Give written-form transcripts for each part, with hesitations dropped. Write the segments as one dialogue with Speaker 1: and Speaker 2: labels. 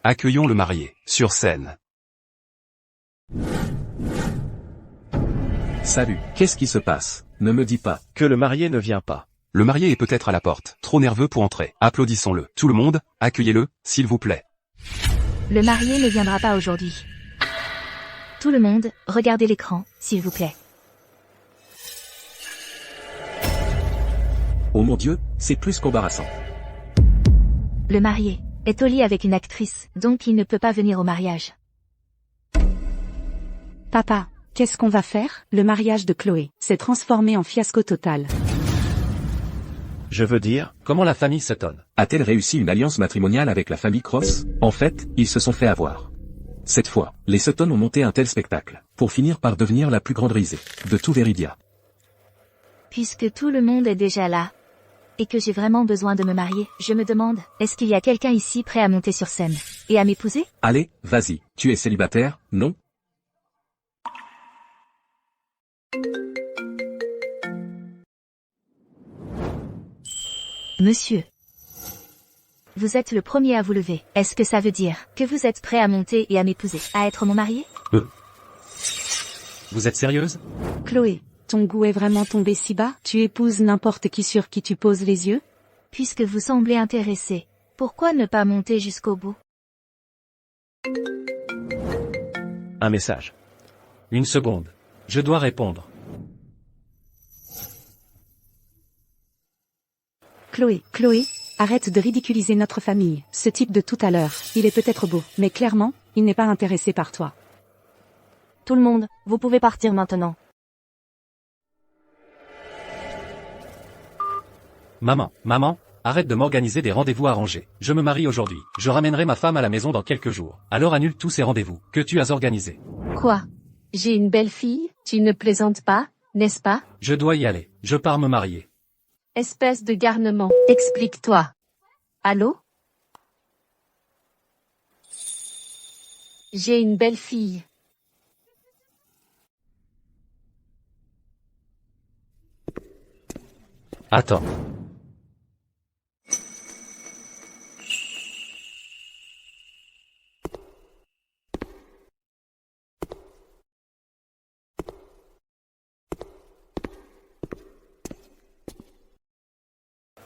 Speaker 1: accueillons le marié, sur scène.
Speaker 2: Salut, qu'est-ce qui se passe? Ne me dis pas
Speaker 3: que le marié ne vient pas.
Speaker 1: Le marié est peut-être à la porte, trop nerveux pour entrer. Applaudissons-le. Tout le monde, accueillez-le, s'il vous plaît.
Speaker 4: Le marié ne viendra pas aujourd'hui. Tout le monde, regardez l'écran, s'il vous plaît.
Speaker 2: Oh mon Dieu, c'est plus qu'embarrassant.
Speaker 4: Le marié est au lit avec une actrice, donc il ne peut pas venir au mariage.
Speaker 5: Papa, qu'est-ce qu'on va faire? Le mariage de Chloé s'est transformé en fiasco total.
Speaker 3: Je veux dire, comment la famille Sutton
Speaker 2: A-t-elle réussi une alliance matrimoniale avec la famille Cross? En fait, ils se sont fait avoir. Cette fois, les Sutton ont monté un tel spectacle, pour finir par devenir la plus grande risée de tout Veridia.
Speaker 4: Puisque tout le monde est déjà là, et que j'ai vraiment besoin de me marier, je me demande, est-ce qu'il y a quelqu'un ici prêt à monter sur scène et à m'épouser?
Speaker 2: Allez, vas-y, tu es célibataire, non?
Speaker 4: Monsieur, vous êtes le premier à vous lever. Est-ce que ça veut dire que vous êtes prêt à monter et à m'épouser, à être mon marié?
Speaker 3: Vous êtes sérieuse?
Speaker 5: Chloé, ton goût est vraiment tombé si bas? Tu épouses n'importe qui sur qui tu poses les yeux?
Speaker 4: Puisque vous semblez intéressé, pourquoi ne pas monter jusqu'au bout?
Speaker 3: Un message. Une seconde. Je dois répondre.
Speaker 5: Chloé, arrête de ridiculiser notre famille. Ce type de tout à l'heure, il est peut-être beau, mais clairement, il n'est pas intéressé par toi.
Speaker 6: Tout le monde, vous pouvez partir maintenant.
Speaker 3: Maman, arrête de m'organiser des rendez-vous arrangés. Je me marie aujourd'hui. Je ramènerai ma femme à la maison dans quelques jours. Alors annule tous ces rendez-vous que tu as organisés.
Speaker 7: Quoi? J'ai une belle fille, tu ne plaisantes pas, n'est-ce pas?
Speaker 3: Je dois y aller. Je pars me marier.
Speaker 7: Espèce de garnement, explique-toi. Allô? J'ai une belle fille.
Speaker 3: Attends.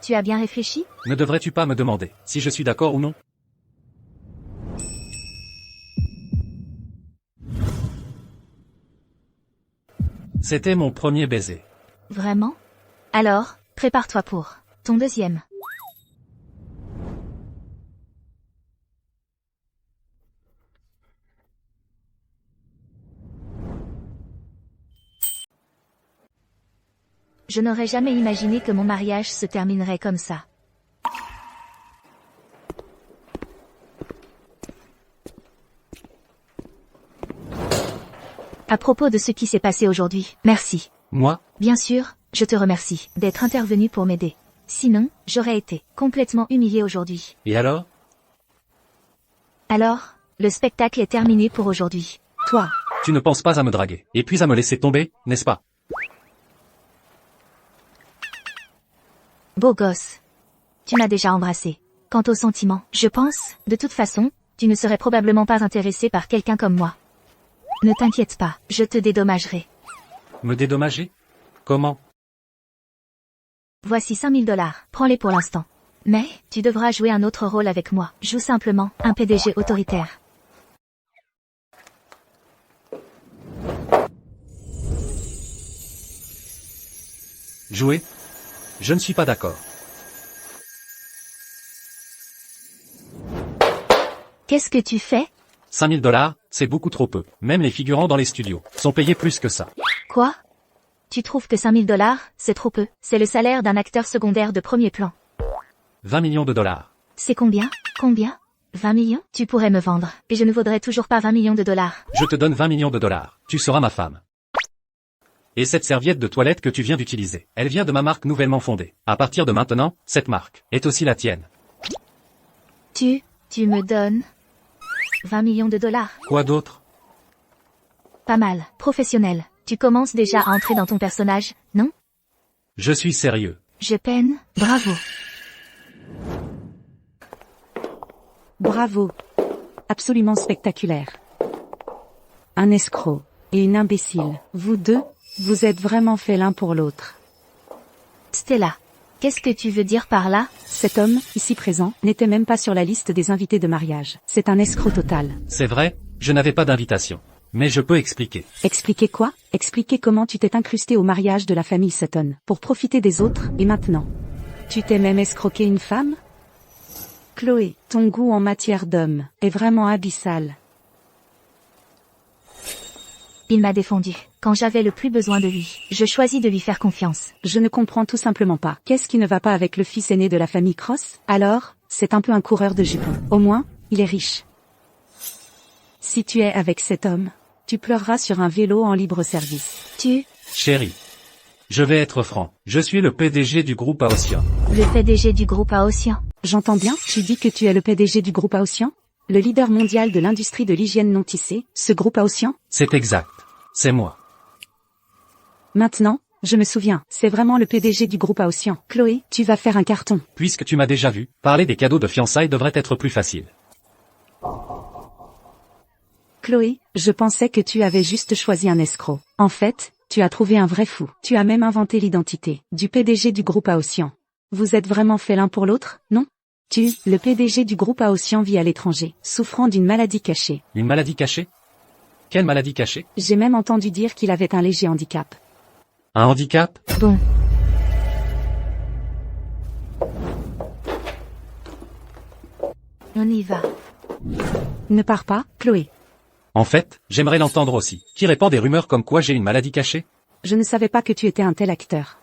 Speaker 4: Tu as bien réfléchi?
Speaker 3: Ne devrais-tu pas me demander si je suis d'accord ou non? C'était mon premier baiser.
Speaker 4: Vraiment? Alors, prépare-toi pour ton deuxième. Je n'aurais jamais imaginé que mon mariage se terminerait comme ça. À propos de ce qui s'est passé aujourd'hui, merci.
Speaker 3: Moi?
Speaker 4: Bien sûr, je te remercie d'être intervenu pour m'aider. Sinon, j'aurais été complètement humiliée aujourd'hui.
Speaker 3: Et alors?
Speaker 4: Alors, le spectacle est terminé pour aujourd'hui.
Speaker 5: Toi,
Speaker 3: Tu ne penses pas à me draguer, et puis à me laisser tomber, n'est-ce pas?
Speaker 4: Beau gosse. Tu m'as déjà embrassé. Quant aux sentiments, je pense, de toute façon, tu ne serais probablement pas intéressé par quelqu'un comme moi. Ne t'inquiète pas, je te dédommagerai.
Speaker 3: Me dédommager? Comment?
Speaker 4: Voici 5 000 $. Prends-les pour l'instant. Mais, tu devras jouer un autre rôle avec moi. Joue simplement un PDG autoritaire.
Speaker 3: Jouer? Je ne suis pas d'accord.
Speaker 4: Qu'est-ce que tu fais?
Speaker 3: 5 000 $, c'est beaucoup trop peu. Même les figurants dans les studios sont payés plus que ça.
Speaker 4: Quoi? Tu trouves que 5 000 $, c'est trop peu? C'est le salaire d'un acteur secondaire de premier plan.
Speaker 3: 20 millions de dollars.
Speaker 4: C'est combien? Combien? 20 millions? Tu pourrais me vendre, et je ne vaudrais toujours pas 20 millions de dollars.
Speaker 3: Je te donne 20 millions de dollars. Tu seras ma femme. Et cette serviette de toilette que tu viens d'utiliser, elle vient de ma marque nouvellement fondée. À partir de maintenant, cette marque est aussi la tienne.
Speaker 4: Tu me donnes 20 millions de dollars.
Speaker 3: Quoi d'autre?
Speaker 4: Pas mal. Professionnel. Tu commences déjà à entrer dans ton personnage, non?
Speaker 3: Je suis sérieux.
Speaker 4: Je peine. Bravo.
Speaker 5: bravo. absolument spectaculaire. Un escroc et une imbécile. Vous deux, vous êtes vraiment faits l'un pour l'autre.
Speaker 4: Stella, qu'est-ce que tu veux dire par là?
Speaker 5: Cet homme, ici présent, n'était même pas sur la liste des invités de mariage. C'est un escroc total.
Speaker 3: C'est vrai, je n'avais pas d'invitation. Mais je peux expliquer.
Speaker 5: Expliquer quoi? Expliquer comment tu t'es incrusté au mariage de la famille Sutton, pour profiter des autres, et maintenant. Tu t'es même escroqué une femme? Chloé, ton goût en matière d'homme est vraiment abyssal.
Speaker 4: Il m'a défendu. Quand j'avais le plus besoin de lui, je choisis de lui faire confiance.
Speaker 5: Je ne comprends tout simplement pas. Qu'est-ce qui ne va pas avec le fils aîné de la famille Cross? Alors, c'est un peu un coureur de jupons. Au moins, il est riche. Si tu es avec cet homme, tu pleureras sur un vélo en libre service.
Speaker 3: Chérie. Je vais être franc. Je suis le PDG du groupe Aotian.
Speaker 4: Le PDG du groupe Aotian.
Speaker 5: J'entends bien, tu dis que tu es le PDG du groupe Aotian? Le leader mondial de l'industrie de l'hygiène non tissée, ce groupe Aotian?
Speaker 3: C'est exact. C'est moi.
Speaker 5: Maintenant, je me souviens, c'est vraiment le PDG du groupe Aotian. Chloé, tu vas faire un carton.
Speaker 3: Puisque tu m'as déjà vu, parler des cadeaux de fiançailles devrait être plus facile.
Speaker 5: Chloé, je pensais que tu avais juste choisi un escroc. En fait, tu as trouvé un vrai fou. Tu as même inventé l'identité du PDG du groupe Aotian. Vous êtes vraiment fait l'un pour l'autre, non? Le PDG du groupe Aotian vit à l'étranger, souffrant d'une maladie cachée.
Speaker 3: Une maladie cachée? Quelle maladie cachée?
Speaker 5: J'ai même entendu dire qu'il avait un léger handicap.
Speaker 3: Un handicap?
Speaker 4: Bon. On y va.
Speaker 5: Ne pars pas, Chloé.
Speaker 3: En fait, j'aimerais l'entendre aussi. Qui répand des rumeurs comme quoi j'ai une maladie cachée?
Speaker 5: Je ne savais pas que tu étais un tel acteur.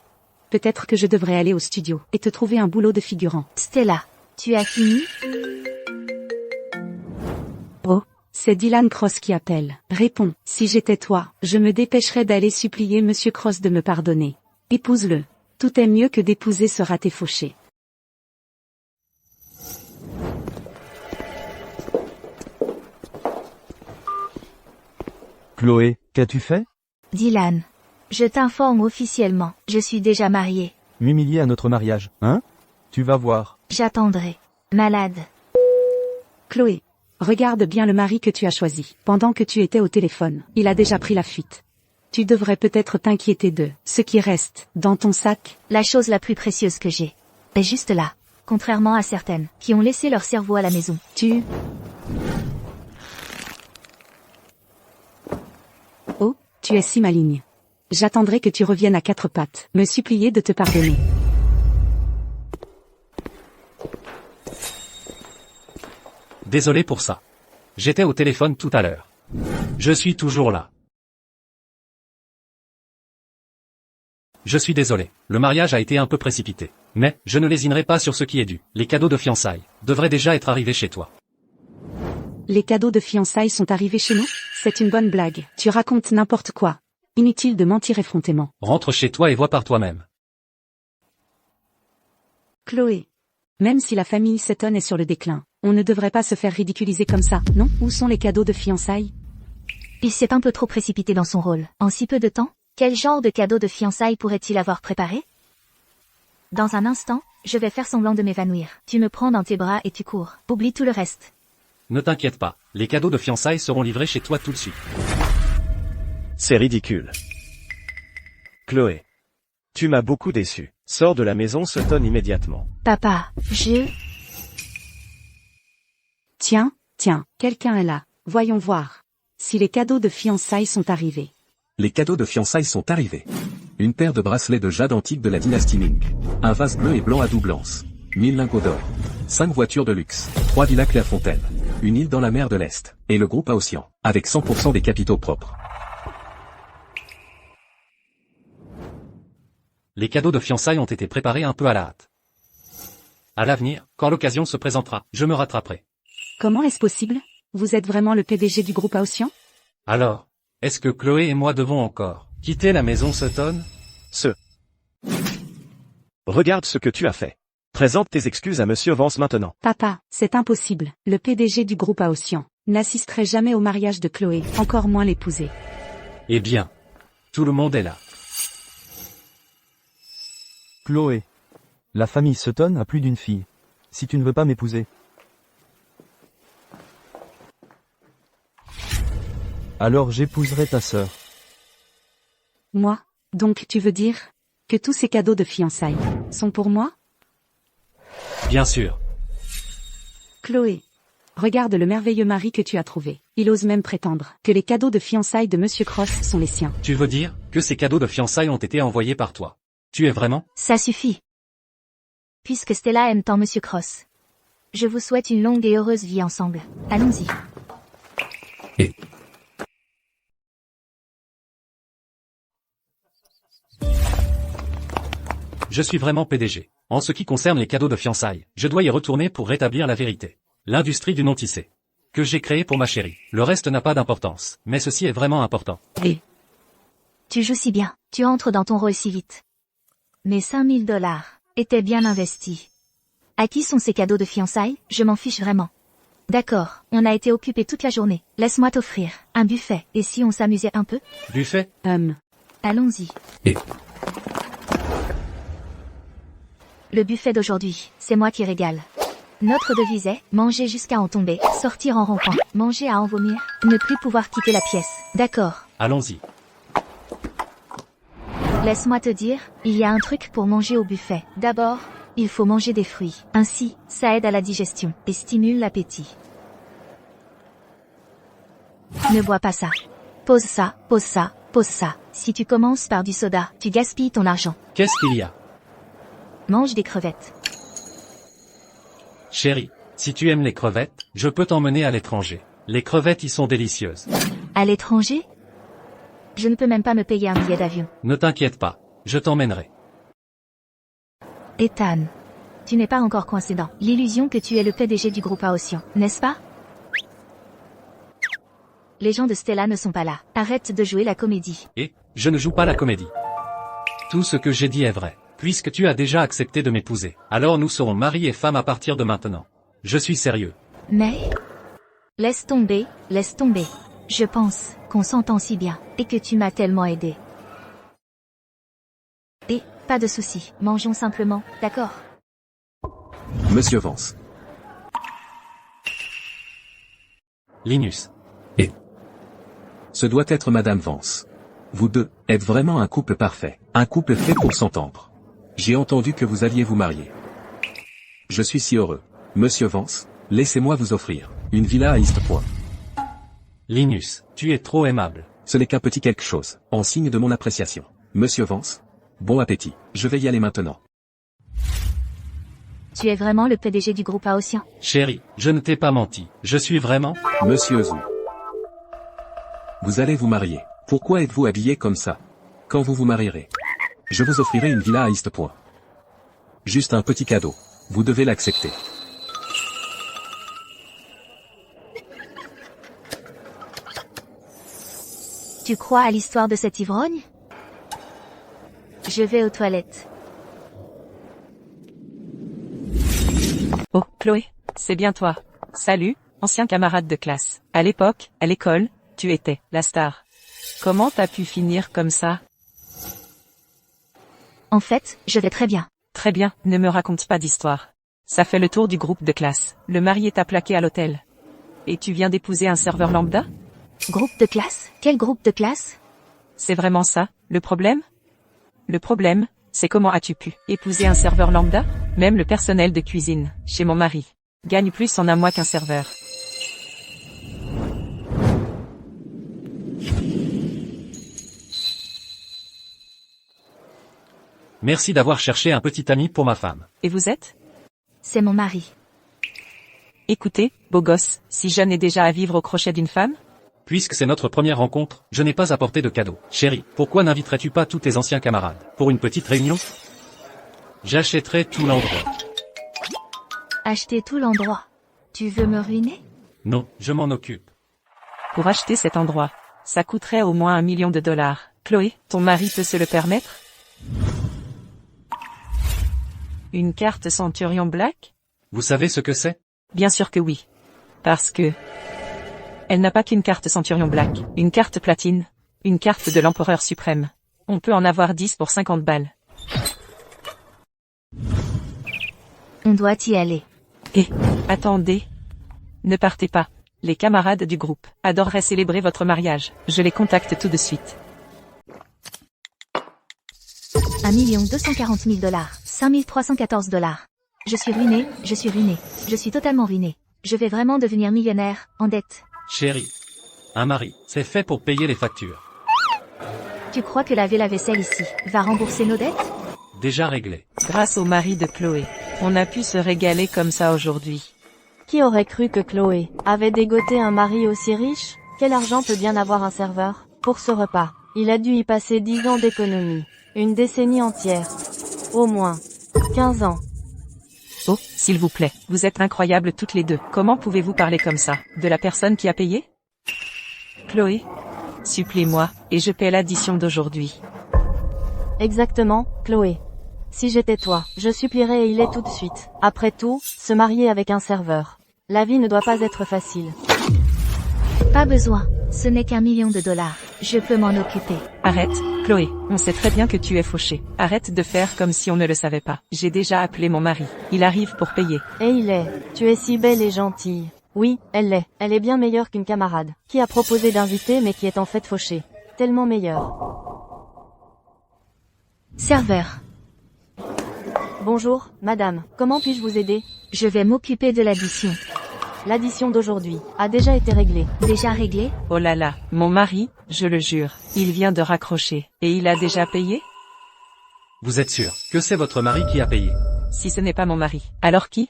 Speaker 5: Peut-être que je devrais aller au studio et te trouver un boulot de figurant.
Speaker 4: Stella, tu as fini?
Speaker 5: Oh, c'est Dylan Cross qui appelle. Réponds. Si j'étais toi, je me dépêcherais d'aller supplier Monsieur Cross de me pardonner. Épouse-le. Tout est mieux que d'épouser ce raté fauché.
Speaker 8: Chloé, qu'as-tu fait?
Speaker 4: Dylan. Je t'informe officiellement, je suis déjà mariée.
Speaker 8: M'humilier à notre mariage, hein? Tu vas voir.
Speaker 4: J'attendrai. Malade.
Speaker 5: Chloé, regarde bien le mari que tu as choisi. Pendant que tu étais au téléphone, il a déjà pris la fuite. Tu devrais peut-être t'inquiéter de ce qui reste dans ton sac.
Speaker 4: La chose la plus précieuse que j'ai est juste là. Contrairement à certaines qui ont laissé leur cerveau à la maison.
Speaker 5: Oh, tu es si maligne. J'attendrai que tu reviennes à quatre pattes, me supplier de te pardonner.
Speaker 3: Désolé pour ça. J'étais au téléphone tout à l'heure. Je suis toujours là. Je suis désolé. Le mariage a été un peu précipité. Mais, je ne lésinerai pas sur ce qui est dû. Les cadeaux de fiançailles devraient déjà être arrivés chez toi.
Speaker 5: Les cadeaux de fiançailles sont arrivés chez nous? C'est une bonne blague. Tu racontes n'importe quoi. Inutile de mentir effrontément.
Speaker 3: Rentre chez toi et vois par toi-même.
Speaker 5: Chloé. Même si la famille Sutton est sur le déclin, on ne devrait pas se faire ridiculiser comme ça, non? Où sont les cadeaux de fiançailles?
Speaker 4: Il s'est un peu trop précipité dans son rôle. En si peu de temps, quel genre de cadeau de fiançailles pourrait-il avoir préparé? Dans un instant, je vais faire semblant de m'évanouir. Tu me prends dans tes bras et tu cours. Oublie tout le reste.
Speaker 3: Ne t'inquiète pas, les cadeaux de fiançailles seront livrés chez toi tout de suite.
Speaker 9: C'est ridicule. Chloé. Tu m'as beaucoup déçu. Sors de la maison Sutton immédiatement.
Speaker 4: Papa,
Speaker 5: Tiens, quelqu'un est là. Voyons voir. Si les cadeaux de fiançailles sont arrivés.
Speaker 2: Les cadeaux de fiançailles sont arrivés. Une paire de bracelets de jade antique de la dynastie Ming. Un vase bleu et blanc à double anse. 1000 lingots d'or. 5 voitures de luxe. 3 villas Clairefontaine. Une île dans la mer de l'Est. Et le groupe Aotian. Avec 100% des capitaux propres.
Speaker 3: Les cadeaux de fiançailles ont été préparés un peu à la hâte. À l'avenir, quand l'occasion se présentera, je me rattraperai.
Speaker 5: Comment est-ce possible? Vous êtes vraiment le PDG du groupe Aotian?
Speaker 3: Alors, est-ce que Chloé et moi devons encore quitter la maison Sutton?
Speaker 9: Regarde ce que tu as fait. Présente tes excuses à Monsieur Vance maintenant.
Speaker 5: Papa, c'est impossible. Le PDG du groupe Aotian n'assisterait jamais au mariage de Chloé, encore moins l'épouser.
Speaker 3: Eh bien, tout le monde est là.
Speaker 8: Chloé. La famille Sutton a plus d'une fille. Si tu ne veux pas m'épouser. Alors j'épouserai ta sœur.
Speaker 5: Moi, donc tu veux dire que tous ces cadeaux de fiançailles sont pour moi?
Speaker 3: Bien sûr.
Speaker 5: Chloé, regarde le merveilleux mari que tu as trouvé. Il ose même prétendre que les cadeaux de fiançailles de Monsieur Cross sont les siens.
Speaker 3: Tu veux dire que ces cadeaux de fiançailles ont été envoyés par toi? Tu es vraiment?
Speaker 4: Ça suffit. Puisque Stella aime tant Monsieur Cross. Je vous souhaite une longue et heureuse vie ensemble. Allons-y.
Speaker 3: Je suis vraiment PDG. En ce qui concerne les cadeaux de fiançailles, je dois y retourner pour rétablir la vérité. L'industrie du non-tissé. Que j'ai créé pour ma chérie. Le reste n'a pas d'importance, mais ceci est vraiment important.
Speaker 5: Et
Speaker 4: Tu joues si bien. Tu entres dans ton rôle si vite. Mes 5000 $ étaient bien investis. À qui sont ces cadeaux de fiançailles? Je m'en fiche vraiment. D'accord, on a été occupé toute la journée. Laisse-moi t'offrir un buffet. Et si on s'amusait un peu?
Speaker 3: Buffet?
Speaker 4: Allons-y.
Speaker 3: Et
Speaker 4: Le buffet d'aujourd'hui, c'est moi qui régale. Notre devise est manger jusqu'à en tomber, sortir en rampant, manger à en vomir, ne plus pouvoir quitter la pièce. D'accord.
Speaker 3: allons-y.
Speaker 4: Laisse-moi te dire, il y a un truc pour manger au buffet. D'abord, il faut manger des fruits. Ainsi, ça aide à la digestion et stimule l'appétit. Ne bois pas ça. Pose ça, pose ça, pose ça. Si tu commences par du soda, tu gaspilles ton argent.
Speaker 3: Qu'est-ce qu'il y a?
Speaker 4: Mange des crevettes.
Speaker 3: Chérie, si tu aimes les crevettes, je peux t'emmener à l'étranger. Les crevettes y sont délicieuses.
Speaker 4: À l'étranger? Je ne peux même pas me payer un billet d'avion.
Speaker 3: Ne t'inquiète pas, je t'emmènerai.
Speaker 4: Ethan, tu n'es pas encore coincé dans l'illusion que tu es le PDG du groupe Aocean, n'est-ce pas? Les gens de Stella ne sont pas là. Arrête de jouer la comédie.
Speaker 3: Et, je ne joue pas la comédie. Tout ce que j'ai dit est vrai. Puisque tu as déjà accepté de m'épouser, alors nous serons mari et femme à partir de maintenant. Je suis sérieux.
Speaker 4: Mais... Laisse tomber, laisse tomber. Je pense qu'on s'entend si bien, et que tu m'as tellement aidé. Et, pas de souci, mangeons simplement, d'accord?
Speaker 2: Monsieur Vance.
Speaker 3: Linus.
Speaker 2: Ce doit être Madame Vance. Vous deux êtes vraiment un couple parfait. Un couple fait pour s'entendre. J'ai entendu que vous alliez vous marier. Je suis si heureux. Monsieur Vance, laissez-moi vous offrir une villa à East Point.
Speaker 3: Linus, tu es trop aimable.
Speaker 2: Ce n'est qu'un petit quelque chose, en signe de mon appréciation. Monsieur Vance, bon appétit. Je vais y aller maintenant.
Speaker 4: Tu es vraiment le PDG du groupe Aocean?
Speaker 3: Chérie, je ne t'ai pas menti. Je suis vraiment...
Speaker 2: Monsieur Zhu. Vous allez vous marier. Pourquoi êtes-vous habillé comme ça? Quand vous vous marierez, je vous offrirai une villa à East Point. Juste un petit cadeau. Vous devez l'accepter.
Speaker 4: Tu crois à l'histoire de cet ivrogne? Je vais aux toilettes.
Speaker 10: Oh, Chloé, c'est bien toi. Salut, ancien camarade de classe. À l'époque, à l'école, tu étais la star. Comment t'as pu finir comme ça?
Speaker 4: En fait, je vais très bien.
Speaker 10: Très bien, ne me raconte pas d'histoire. Ça fait le tour du groupe de classe. Le marié t'a plaqué à l'hôtel. Et tu viens d'épouser un serveur lambda?
Speaker 4: Groupe de classe? Quel groupe de classe?
Speaker 10: C'est vraiment ça, le problème? Le problème, c'est comment as-tu pu épouser un serveur lambda? Même le personnel de cuisine, chez mon mari, gagne plus en un mois qu'un serveur.
Speaker 3: Merci d'avoir cherché un petit ami pour ma femme.
Speaker 10: Et vous êtes?
Speaker 4: C'est mon mari.
Speaker 10: Écoutez, beau gosse, si jeune et déjà à vivre au crochet d'une femme?
Speaker 3: Puisque c'est notre première rencontre, je n'ai pas apporté de cadeau. Chérie, pourquoi n'inviterais-tu pas tous tes anciens camarades pour une petite réunion? J'achèterai tout l'endroit.
Speaker 4: Acheter tout l'endroit. Tu veux me ruiner?
Speaker 3: Non, je m'en occupe.
Speaker 10: Pour acheter cet endroit, ça coûterait au moins $1 million. Chloé, ton mari peut se le permettre? Une carte Centurion Black?
Speaker 3: Vous savez ce que c'est?
Speaker 10: Bien sûr que oui. Parce que... elle n'a pas qu'une carte Centurion Black, une carte platine, une carte de l'empereur suprême. On peut en avoir 10 pour 50 balles.
Speaker 4: On doit y aller.
Speaker 10: Et, attendez. Ne partez pas. Les camarades du groupe adoreraient célébrer votre mariage. Je les contacte tout de suite.
Speaker 4: 1 240 000 $, 5 314 $. Je suis ruiné, je suis ruiné. Je suis totalement ruiné. Je vais vraiment devenir millionnaire, en dette.
Speaker 3: Chérie. Un mari, c'est fait pour payer les factures.
Speaker 4: Tu crois que laver la vaisselle ici va rembourser nos dettes?
Speaker 3: Déjà réglé.
Speaker 10: Grâce au mari de Chloé, on a pu se régaler comme ça aujourd'hui.
Speaker 6: Qui aurait cru que Chloé avait dégoté un mari aussi riche? Quel argent peut bien avoir un serveur? Pour ce repas, il a dû y passer 10 ans d'économie. Une décennie entière. Au moins. 15 ans.
Speaker 10: Oh, s'il vous plaît, vous êtes incroyables toutes les deux. Comment pouvez-vous parler comme ça, de la personne qui a payé? Chloé? Supplie-moi, et je paie l'addition d'aujourd'hui.
Speaker 6: Exactement, Chloé. Si j'étais toi, je supplierais et il est tout de suite. Après tout, se marier avec un serveur. La vie ne doit pas être facile.
Speaker 4: Pas besoin. Ce n'est qu'1 million de $. Je peux m'en occuper.
Speaker 10: Arrête, Chloé, on sait très bien que tu es fauchée. Arrête de faire comme si on ne le savait pas. J'ai déjà appelé mon mari. Il arrive pour payer.
Speaker 6: Et il est. Tu es si belle et gentille. Oui, elle l'est. Elle est bien meilleure qu'une camarade, qui a proposé d'inviter mais qui est en fait fauchée. Tellement meilleure.
Speaker 4: Serveur.
Speaker 6: Bonjour, madame. Comment puis-je vous aider?
Speaker 4: Je vais m'occuper de l'addition.
Speaker 6: L'addition d'aujourd'hui a déjà été réglée.
Speaker 4: Déjà réglé?
Speaker 10: Oh là là, mon mari, je le jure, il vient de raccrocher. Et il a déjà payé?
Speaker 3: Vous êtes sûr que c'est votre mari qui a payé?
Speaker 10: Si ce n'est pas mon mari, alors qui?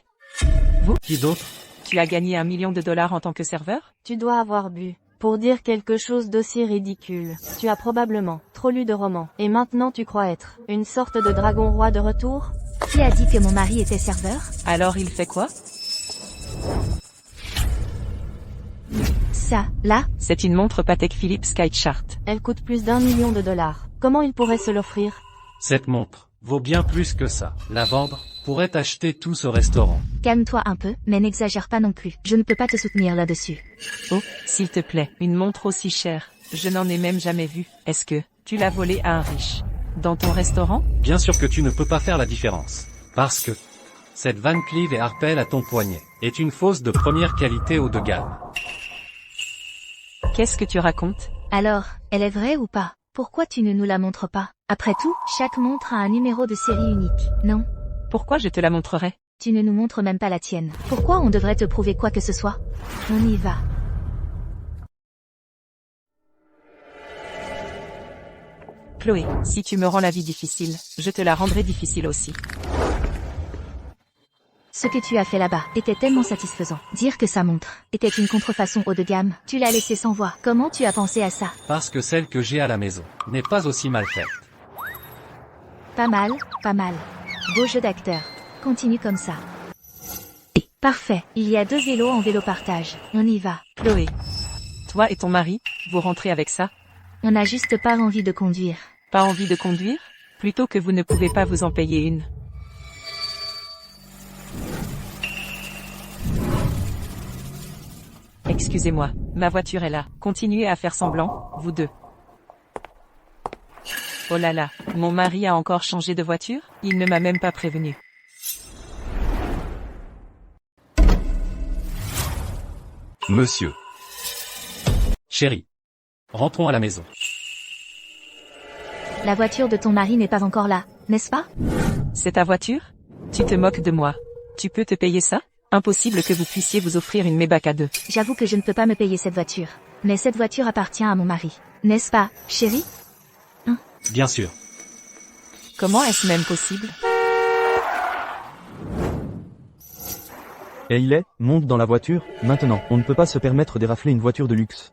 Speaker 10: Vous?
Speaker 3: Qui d'autre?
Speaker 10: Tu as gagné $1 million en tant que serveur?
Speaker 6: Tu dois avoir bu. Pour dire quelque chose d'aussi ridicule. Tu as probablement trop lu de romans. Et maintenant tu crois être une sorte de dragon roi de retour?
Speaker 4: Qui a dit que mon mari était serveur?
Speaker 10: Alors il fait quoi?
Speaker 4: Ça, là?
Speaker 10: C'est une montre Patek Philippe Skychart.
Speaker 6: Elle coûte plus d'1 million de $. Comment il pourrait se l'offrir?
Speaker 3: Cette montre vaut bien plus que ça. La vendre pourrait acheter tout ce restaurant.
Speaker 4: Calme-toi un peu, mais n'exagère pas non plus. Je ne peux pas te soutenir là-dessus.
Speaker 10: Oh, s'il te plaît, une montre aussi chère. Je n'en ai même jamais vu. Est-ce que tu l'as volée à un riche? Dans ton restaurant?
Speaker 3: Bien sûr que tu ne peux pas faire la différence. Parce que cette Van Cleef et Arpels à ton poignet est une fausse de première qualité haut de gamme.
Speaker 10: Qu'est-ce que tu racontes?
Speaker 4: Alors, elle est vraie ou pas? Pourquoi tu ne nous la montres pas? Après tout, chaque montre a un numéro de série unique, non?
Speaker 10: Pourquoi je te la montrerai?
Speaker 4: Tu ne nous montres même pas la tienne. Pourquoi on devrait te prouver quoi que ce soit? On y va.
Speaker 10: Chloé, si tu me rends la vie difficile, je te la rendrai difficile aussi.
Speaker 4: Ce que tu as fait là-bas était tellement satisfaisant. Dire que sa montre était une contrefaçon haut de gamme, tu l'as laissée sans voix. Comment tu as pensé à ça?
Speaker 3: Parce que celle que j'ai à la maison n'est pas aussi mal faite.
Speaker 4: Pas mal, pas mal. Beau jeu d'acteur. Continue comme ça. Parfait. Il y a 2 vélos en vélo partage. On y va.
Speaker 10: Chloé, toi et ton mari, vous rentrez avec ça?
Speaker 4: On n'a juste pas envie de conduire.
Speaker 10: Pas envie de conduire? Plutôt que vous ne pouvez pas vous en payer une. Excusez-moi, ma voiture est là. Continuez à faire semblant, vous deux. Oh là là, mon mari a encore changé de voiture? Il ne m'a même pas prévenu.
Speaker 1: Monsieur.
Speaker 3: Chérie. Rentrons à la maison.
Speaker 4: La voiture de ton mari n'est pas encore là, n'est-ce pas?
Speaker 10: C'est ta voiture? Tu te moques de moi. Tu peux te payer ça? Impossible que vous puissiez vous offrir une Maybach à 2.
Speaker 4: J'avoue que je ne peux pas me payer cette voiture. Mais cette voiture appartient à mon mari. N'est-ce pas, chérie?
Speaker 3: Bien sûr.
Speaker 10: Comment est-ce même possible?
Speaker 8: Et il est, monte dans la voiture, maintenant. On ne peut pas se permettre d'érafler une voiture de luxe.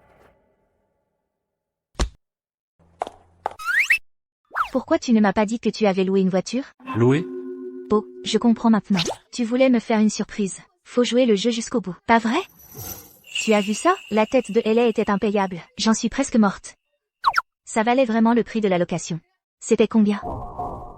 Speaker 4: Pourquoi tu ne m'as pas dit que tu avais loué une voiture?
Speaker 3: Loué?
Speaker 4: Oh, je comprends maintenant. Tu voulais me faire une surprise. Faut jouer le jeu jusqu'au bout. Pas vrai? Tu as vu ça? La tête de LA était impayable. J'en suis presque morte. Ça valait vraiment le prix de la location. C'était combien?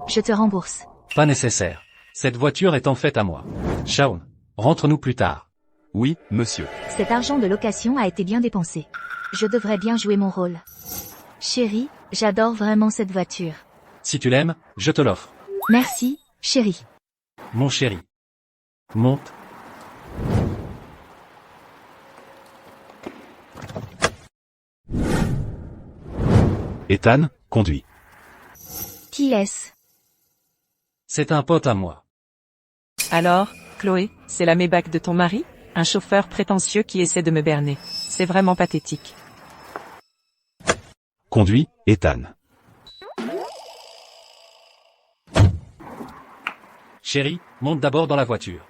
Speaker 4: Je te rembourse.
Speaker 3: Pas nécessaire. Cette voiture est en fait à moi. Shaun, rentre-nous plus tard.
Speaker 1: Oui, monsieur.
Speaker 4: Cet argent de location a été bien dépensé. Je devrais bien jouer mon rôle. Chérie, j'adore vraiment cette voiture.
Speaker 3: Si tu l'aimes, je te l'offre.
Speaker 4: Merci, chérie.
Speaker 3: Mon chéri. Monte.
Speaker 1: Ethan, conduis.
Speaker 4: Qui est-ce?
Speaker 3: C'est un pote à moi.
Speaker 10: Alors, Chloé, c'est la Maybach de ton mari? Un chauffeur prétentieux qui essaie de me berner. C'est vraiment pathétique.
Speaker 1: Conduis, Ethan.
Speaker 3: Chérie, monte d'abord dans la voiture.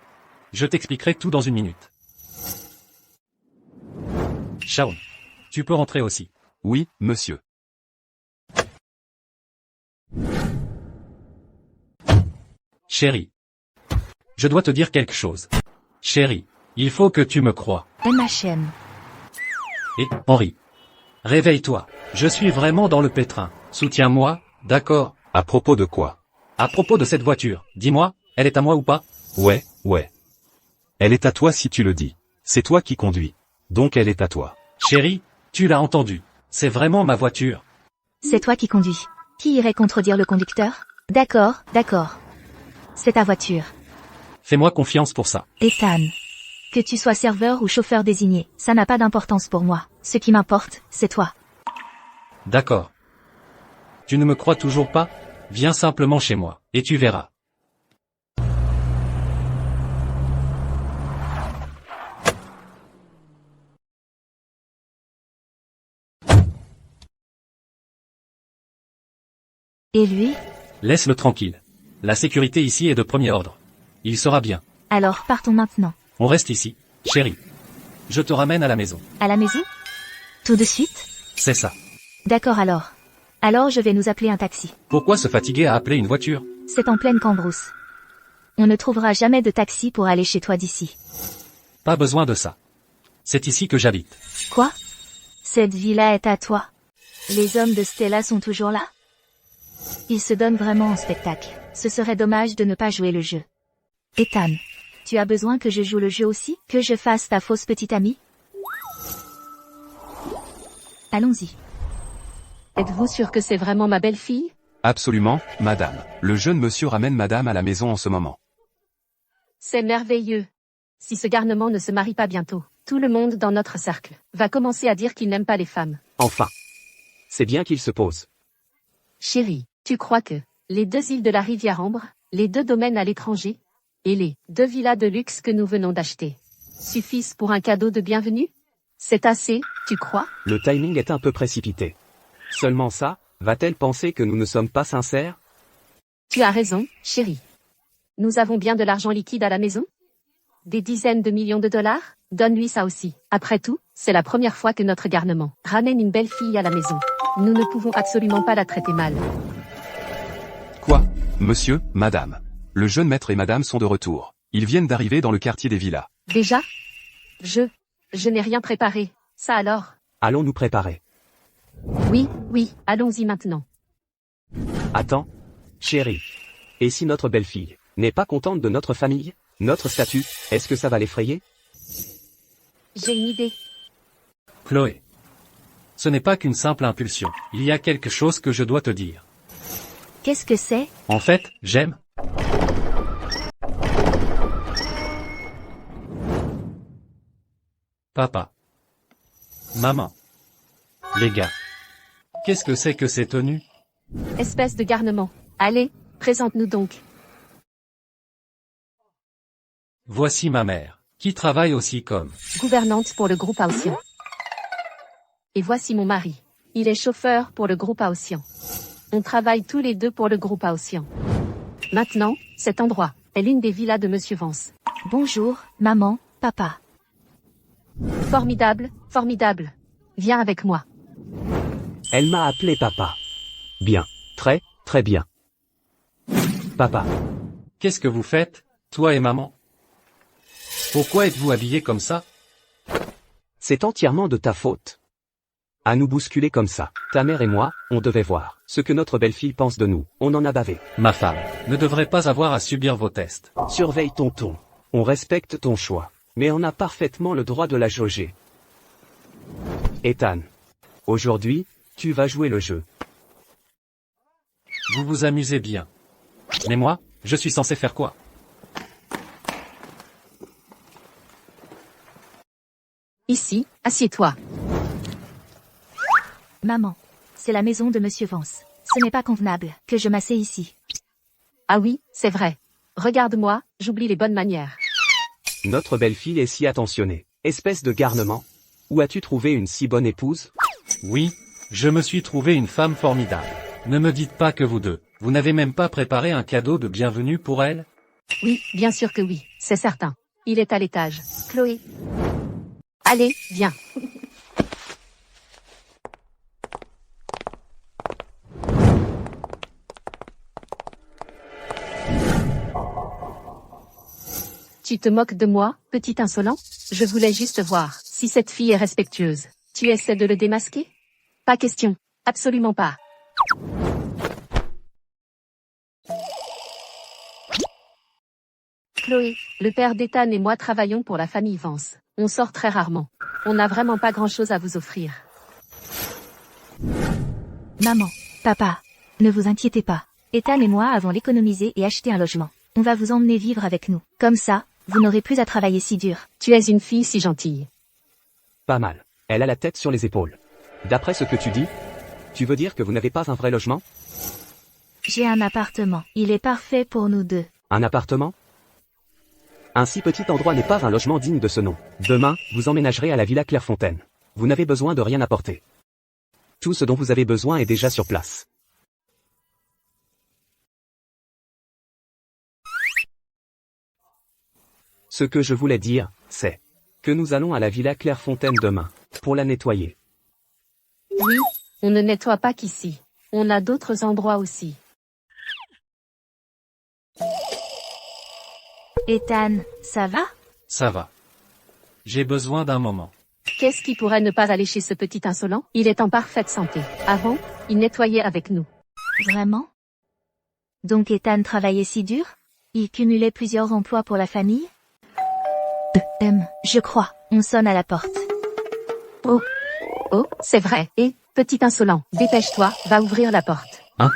Speaker 3: Je t'expliquerai tout dans une minute. Shaun, tu peux rentrer aussi.
Speaker 1: Oui, monsieur.
Speaker 3: Chérie. Je dois te dire quelque chose. Chérie, il faut que tu me crois.
Speaker 4: MHM.
Speaker 3: Et, Henri. Réveille-toi. Je suis vraiment dans le pétrin. Soutiens-moi, d'accord?
Speaker 1: À propos de quoi?
Speaker 3: À propos de cette voiture, dis-moi, elle est à moi ou pas?
Speaker 1: Ouais. Elle est à toi si tu le dis. C'est toi qui conduis. Donc elle est à toi.
Speaker 3: Chérie, tu l'as entendu. C'est vraiment ma voiture.
Speaker 4: C'est toi qui conduis. Qui irait contredire le conducteur? D'accord. C'est ta voiture.
Speaker 3: Fais-moi confiance pour ça.
Speaker 4: Ethan. Que tu sois serveur ou chauffeur désigné, ça n'a pas d'importance pour moi. Ce qui m'importe, c'est toi.
Speaker 3: D'accord. Tu ne me crois toujours pas? Viens simplement chez moi, et tu verras.
Speaker 4: Et lui?
Speaker 3: Laisse-le tranquille. La sécurité ici est de premier ordre. Il sera bien.
Speaker 4: Alors partons maintenant.
Speaker 3: On reste ici, chérie. Je te ramène à la maison.
Speaker 4: À la maison? Tout de suite?
Speaker 3: C'est ça.
Speaker 4: D'accord alors. Alors je vais nous appeler un taxi.
Speaker 3: Pourquoi se fatiguer à appeler une voiture?
Speaker 4: C'est en pleine cambrousse. On ne trouvera jamais de taxi pour aller chez toi d'ici.
Speaker 3: Pas besoin de ça. C'est ici que j'habite.
Speaker 4: Quoi? Cette villa est à toi. Les hommes de Stella sont toujours là? Ils se donnent vraiment en spectacle. Ce serait dommage de ne pas jouer le jeu. Ethan, tu as besoin que je joue le jeu aussi? Que je fasse ta fausse petite amie? Allons-y.
Speaker 7: Êtes-vous sûr que c'est vraiment ma belle-fille?
Speaker 1: Absolument, madame. Le jeune monsieur ramène madame à la maison en ce moment.
Speaker 7: C'est merveilleux. Si ce garnement ne se marie pas bientôt, tout le monde dans notre cercle va commencer à dire qu'il n'aime pas les femmes.
Speaker 11: Enfin. C'est bien qu'il se pose.
Speaker 7: Chérie, tu crois que les 2 îles de la rivière Ambre, les 2 domaines à l'étranger, et les 2 villas de luxe que nous venons d'acheter suffisent pour un cadeau de bienvenue? C'est assez, tu crois?
Speaker 11: Le timing est un peu précipité. Seulement ça, va-t-elle penser que nous ne sommes pas sincères?
Speaker 7: Tu as raison, chérie. Nous avons bien de l'argent liquide à la maison? Des dizaines de millions de dollars? Donne-lui ça aussi. Après tout, c'est la première fois que notre garnement ramène une belle fille à la maison. Nous ne pouvons absolument pas la traiter mal.
Speaker 1: Quoi? Monsieur, madame. Le jeune maître et madame sont de retour. Ils viennent d'arriver dans le quartier des villas.
Speaker 7: Déjà? Je n'ai rien préparé. Ça alors?
Speaker 11: Allons nous préparer.
Speaker 7: Oui, allons-y maintenant.
Speaker 11: Attends. Chérie. Et si notre belle-fille n'est pas contente de notre famille, notre statut, est-ce que ça va l'effrayer?
Speaker 7: J'ai une idée.
Speaker 3: Chloé. Ce n'est pas qu'une simple impulsion. Il y a quelque chose que je dois te dire.
Speaker 4: Qu'est-ce que c'est?
Speaker 3: En fait, j'aime. Papa. Maman. Les gars. Qu'est-ce que c'est que ces tenues?
Speaker 7: Espèce de garnement. Allez, présente-nous donc.
Speaker 3: Voici ma mère, qui travaille aussi comme
Speaker 7: gouvernante pour le groupe Aotian. Et voici mon mari. Il est chauffeur pour le groupe Aotian. On travaille tous les deux pour le groupe Aotian. Maintenant, cet endroit est l'une des villas de Monsieur Vance.
Speaker 4: Bonjour, maman, papa.
Speaker 7: Formidable. Viens avec moi.
Speaker 11: Elle m'a appelé papa. Bien. Très bien. Papa.
Speaker 3: Qu'est-ce que vous faites, toi et maman? Pourquoi êtes-vous habillés comme ça?
Speaker 11: C'est entièrement de ta faute. À nous bousculer comme ça. Ta mère et moi, on devait voir ce que notre belle-fille pense de nous. On en a bavé.
Speaker 3: Ma femme ne devrait pas avoir à subir vos tests.
Speaker 11: Surveille ton ton. On respecte ton choix. Mais on a parfaitement le droit de la jauger. Ethan. Aujourd'hui, tu vas jouer le jeu.
Speaker 3: Vous vous amusez bien. Mais moi, je suis censé faire quoi?
Speaker 7: Ici, assieds-toi.
Speaker 4: Maman. c'est la maison de Monsieur Vance. Ce n'est pas convenable que je m'assieds ici.
Speaker 7: Ah oui, c'est vrai. Regarde-moi, j'oublie les bonnes manières.
Speaker 11: Notre belle-fille est si attentionnée. Espèce de garnement. Où as-tu trouvé une si bonne épouse?
Speaker 3: Oui, je me suis trouvé une femme formidable. Ne me dites pas que vous deux, vous n'avez même pas préparé un cadeau de bienvenue pour elle?
Speaker 7: Oui, bien sûr que oui, c'est certain. Il est à l'étage. Chloé. Allez, viens. Tu te moques de moi, petit insolent? Je voulais juste voir si cette fille est respectueuse. Tu essaies de le démasquer? Pas question. Absolument pas. Chloé, le père d'Ethan et moi travaillons pour la famille Vance. On sort très rarement. On n'a vraiment pas grand-chose à vous offrir.
Speaker 4: Maman, papa, ne vous inquiétez pas. Ethan et moi avons l'économisé et acheté un logement. On va vous emmener vivre avec nous. Comme ça, vous n'aurez plus à travailler si dur.
Speaker 7: Tu es une fille si gentille.
Speaker 11: Pas mal. Elle a la tête sur les épaules. D'après ce que tu dis, tu veux dire que vous n'avez pas un vrai logement?
Speaker 4: J'ai un appartement. Il est parfait pour nous deux.
Speaker 11: Un appartement? Un si petit endroit n'est pas un logement digne de ce nom. Demain, vous emménagerez à la villa Clairefontaine. Vous n'avez besoin de rien apporter. Tout ce dont vous avez besoin est déjà sur place. Ce que je voulais dire, c'est que nous allons à la villa Clairefontaine demain, pour la nettoyer.
Speaker 7: Oui, on ne nettoie pas qu'ici. On a d'autres endroits aussi.
Speaker 4: Ethan, ça va?
Speaker 3: Ça va. J'ai besoin d'un moment.
Speaker 7: Qu'est-ce qui pourrait ne pas aller chez ce petit insolent? Il est en parfaite santé. Avant, il nettoyait avec nous.
Speaker 4: Vraiment? Donc Ethan travaillait si dur? Il cumulait plusieurs emplois pour la famille? Je crois. On sonne à la porte.
Speaker 7: Oh, c'est vrai. Et, petit insolent, dépêche-toi, va ouvrir la porte.
Speaker 3: Hein?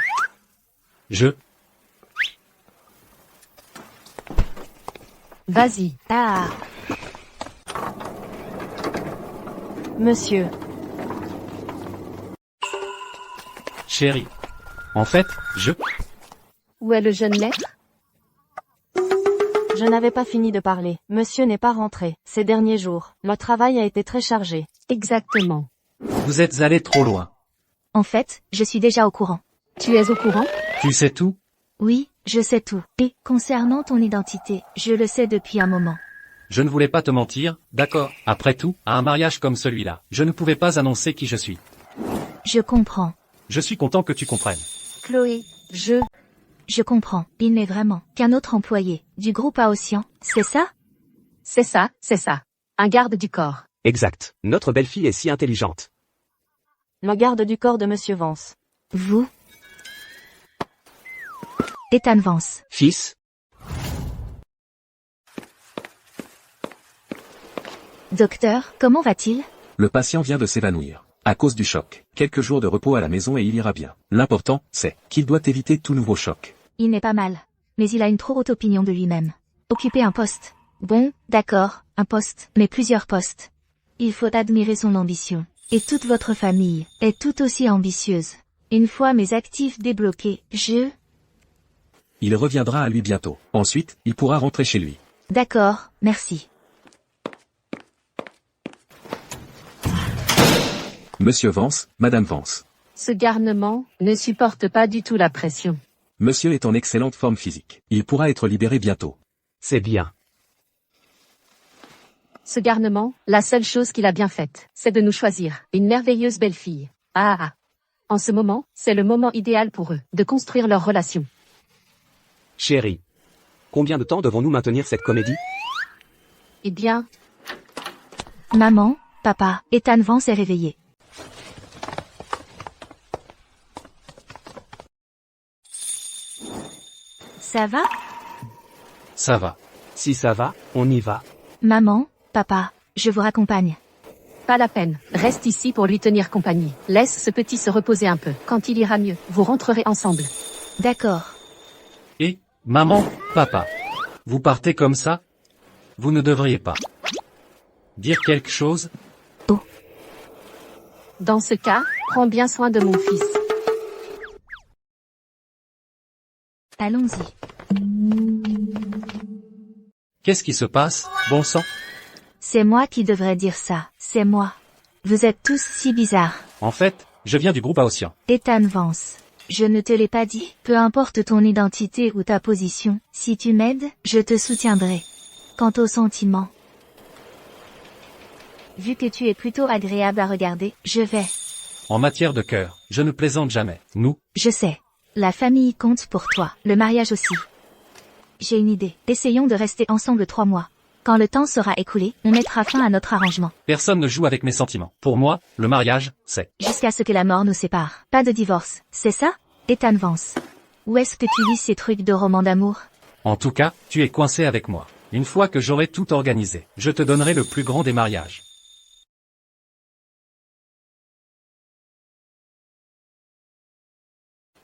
Speaker 7: Vas-y.
Speaker 4: Ah,
Speaker 6: Monsieur,
Speaker 3: Chérie. En fait,
Speaker 7: Où est le jeune maître?
Speaker 6: je n'avais pas fini de parler. Monsieur n'est pas rentré. Ces derniers jours, le travail a été très chargé.
Speaker 7: Exactement.
Speaker 3: Vous êtes allé trop loin.
Speaker 4: en fait, je suis déjà au courant.
Speaker 7: Tu es au courant?
Speaker 3: Tu sais tout?
Speaker 4: Oui, je sais tout. Et, concernant ton identité, je le sais depuis un moment.
Speaker 3: Je ne voulais pas te mentir, d'accord. Après tout, à un mariage comme celui-là, je ne pouvais pas annoncer qui je suis.
Speaker 4: Je comprends.
Speaker 3: Je suis content que tu comprennes.
Speaker 7: Chloé,
Speaker 4: Je comprends. Il n'est vraiment qu'un autre employé du groupe Aotian, c'est ça?
Speaker 7: C'est ça. Un garde du corps.
Speaker 11: Exact. Notre belle-fille est si intelligente.
Speaker 6: Le garde du corps de Monsieur Vance.
Speaker 4: Vous? Ethan Vance.
Speaker 11: Fils?
Speaker 4: Docteur, comment va-t-il?
Speaker 2: Le patient vient de s'évanouir. À cause du choc. Quelques jours de repos à la maison et il ira bien. L'important, c'est qu'il doit éviter tout nouveau choc.
Speaker 4: Il n'est pas mal. Mais il a une trop haute opinion de lui-même. Occuper un poste. Bon, d'accord, un poste, mais plusieurs postes. Il faut admirer son ambition. Et toute votre famille est tout aussi ambitieuse. Une fois mes actifs débloqués,
Speaker 2: Il reviendra à lui bientôt. Ensuite, il pourra rentrer chez lui.
Speaker 4: D'accord, merci.
Speaker 2: Monsieur Vance, Madame Vance.
Speaker 7: Ce garnement ne supporte pas du tout la pression.
Speaker 2: Monsieur est en excellente forme physique. Il pourra être libéré bientôt.
Speaker 11: C'est bien.
Speaker 7: Ce garnement, la seule chose qu'il a bien faite, c'est de nous choisir, une merveilleuse belle-fille. Ah. En ce moment, c'est le moment idéal pour eux, de construire leur relation.
Speaker 11: Chérie. Combien de temps devons-nous maintenir cette comédie?
Speaker 7: Eh bien,
Speaker 4: Maman, papa, Ethan Vance est réveillé. Ça va?
Speaker 3: Ça va.
Speaker 11: Si ça va, on y va.
Speaker 4: Maman, papa, je vous raccompagne.
Speaker 7: pas la peine, reste ici pour lui tenir compagnie. Laisse ce petit se reposer un peu. Quand il ira mieux, vous rentrerez ensemble.
Speaker 4: D'accord.
Speaker 3: Et, maman, papa, vous partez comme ça? Vous ne devriez pas dire quelque chose?
Speaker 7: Dans ce cas, prends bien soin de mon fils.
Speaker 4: Allons-y.
Speaker 3: Qu'est-ce qui se passe, bon sang?
Speaker 4: C'est moi qui devrais dire ça, c'est moi. Vous êtes tous si bizarres.
Speaker 3: En fait, je viens du groupe Aotian.
Speaker 4: Ethan Vance. Je ne te l'ai pas dit, peu importe ton identité ou ta position, si tu m'aides, je te soutiendrai. Quant aux sentiments, vu que tu es plutôt agréable à regarder, je vais.
Speaker 3: En matière de cœur, je ne plaisante jamais. Nous,
Speaker 4: Je sais. La famille compte pour toi, le mariage aussi. J'ai une idée. Essayons de rester ensemble 3 mois. Quand le temps sera écoulé, on mettra fin à notre arrangement.
Speaker 3: personne ne joue avec mes sentiments. Pour moi, le mariage, c'est...
Speaker 4: Jusqu'à ce que la mort nous sépare. Pas de divorce, c'est ça? Ethan Vance. Où est-ce que tu lis ces trucs de romans d'amour?
Speaker 3: En tout cas, tu es coincé avec moi. Une fois que j'aurai tout organisé, je te donnerai le plus grand des mariages.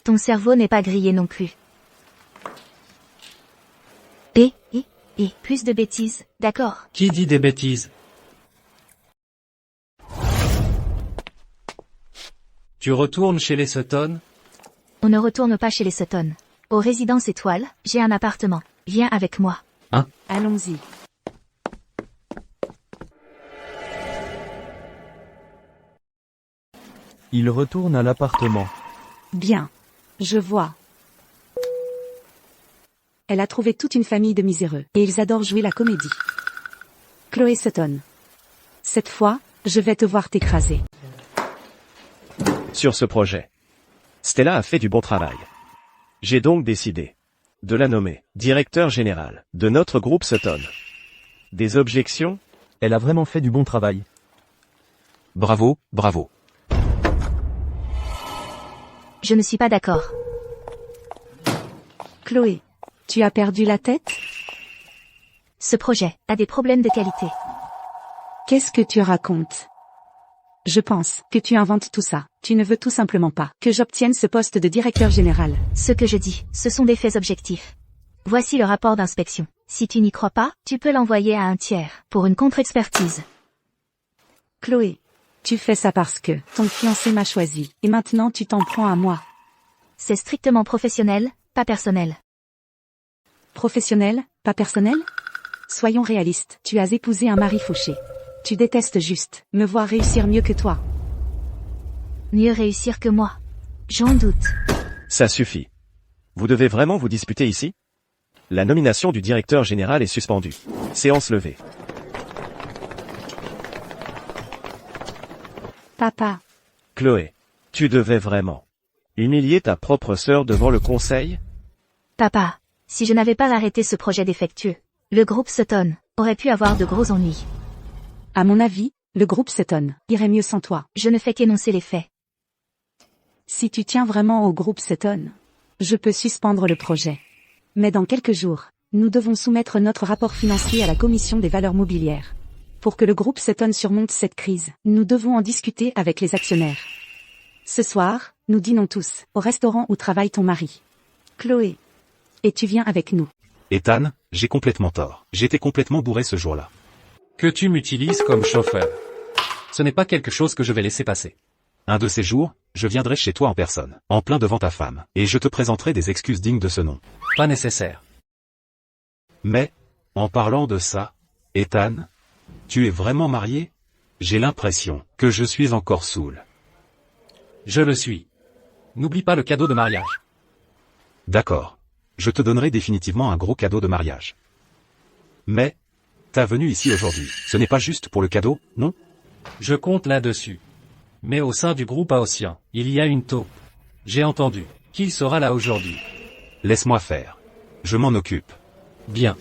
Speaker 4: Ton cerveau n'est pas grillé non plus. Plus de bêtises, d'accord.
Speaker 3: Qui dit des bêtises? Tu retournes chez les Sutton?
Speaker 4: On ne retourne pas chez les Sutton. Aux résidences étoiles, j'ai un appartement. Viens avec moi.
Speaker 5: Allons-y.
Speaker 8: Il retourne à l'appartement.
Speaker 5: Bien. Je vois. Elle a trouvé toute une famille de miséreux, et ils adorent jouer la comédie. Chloé Sutton. Cette fois, je vais te voir t'écraser.
Speaker 9: Sur ce projet, Stella a fait du bon travail. J'ai donc décidé de la nommer directeur général de notre groupe Sutton. Des objections?
Speaker 8: Elle a vraiment fait du bon travail.
Speaker 1: Bravo, bravo.
Speaker 4: Je ne suis pas d'accord.
Speaker 5: Chloé, tu as perdu la tête?
Speaker 4: Ce projet a des problèmes de qualité.
Speaker 5: Qu'est-ce que tu racontes? Je pense que tu inventes tout ça. Tu ne veux tout simplement pas que j'obtienne ce poste de directeur général.
Speaker 4: Ce que je dis, ce sont des faits objectifs. Voici le rapport d'inspection. Si tu n'y crois pas, tu peux l'envoyer à un tiers, pour une contre-expertise.
Speaker 5: Chloé, tu fais ça parce que ton fiancé m'a choisi, et maintenant tu t'en prends à moi.
Speaker 4: C'est strictement professionnel, pas personnel.
Speaker 5: Professionnel, pas personnel? Soyons réalistes, tu as épousé un mari fauché. Tu détestes juste me voir réussir mieux que toi.
Speaker 4: Mieux réussir que moi. J'en doute.
Speaker 9: Ça suffit. Vous devez vraiment vous disputer ici? La nomination du directeur général est suspendue. Séance levée.
Speaker 5: Papa,
Speaker 9: Chloé, tu devais vraiment humilier ta propre sœur devant le conseil?
Speaker 4: Papa, si je n'avais pas arrêté ce projet défectueux, le groupe Sutton aurait pu avoir de gros ennuis.
Speaker 5: à mon avis, le groupe Sutton irait mieux sans toi.
Speaker 4: Je ne fais qu'énoncer les faits.
Speaker 5: Si tu tiens vraiment au groupe Sutton, je peux suspendre le projet. Mais dans quelques jours, nous devons soumettre notre rapport financier à la Commission des valeurs mobilières. Pour que le groupe Sutton surmonte cette crise, nous devons en discuter avec les actionnaires. Ce soir, nous dînons tous, au restaurant où travaille ton mari. Chloé. Et tu viens avec nous.
Speaker 1: Ethan, j'ai complètement tort. J'étais complètement bourré ce jour-là.
Speaker 3: Que tu m'utilises comme chauffeur. Ce n'est pas quelque chose que je vais laisser passer.
Speaker 1: Un de ces jours, je viendrai chez toi en personne, en plein devant ta femme, et je te présenterai des excuses dignes de ce nom.
Speaker 3: Pas nécessaire.
Speaker 1: Mais, en parlant de ça, Ethan, tu es vraiment marié? J'ai l'impression que je suis encore saoul.
Speaker 3: Je le suis. N'oublie pas le cadeau de mariage.
Speaker 1: D'accord. Je te donnerai définitivement un gros cadeau de mariage. Mais, ta venue ici aujourd'hui, ce n'est pas juste pour le cadeau, non?
Speaker 3: Je compte là-dessus. Mais au sein du groupe Aotian, il y a une taupe. J'ai entendu. Qui sera là aujourd'hui?
Speaker 1: Laisse-moi faire. Je m'en occupe.
Speaker 3: Bien.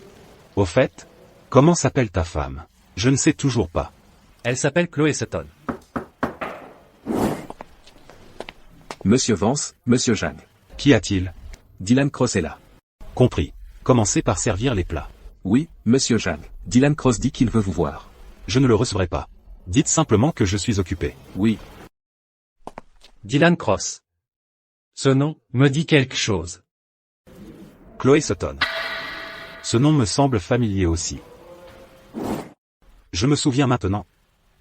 Speaker 1: Au fait, comment s'appelle ta femme? Je ne sais toujours pas.
Speaker 3: Elle s'appelle Chloé Sutton.
Speaker 2: Monsieur Vance, Monsieur Jeanne.
Speaker 1: Qu'y a-t-il?
Speaker 2: Dylan Cross est là.
Speaker 1: Compris. Commencez par servir les plats.
Speaker 2: Oui, Monsieur Jeanne. Dylan Cross dit qu'il veut vous voir.
Speaker 1: Je ne le recevrai pas. Dites simplement que je suis occupé.
Speaker 2: Oui.
Speaker 3: Dylan Cross. Ce nom me dit quelque chose.
Speaker 1: Chloé Sutton. Ce nom me semble familier aussi. Je me souviens maintenant.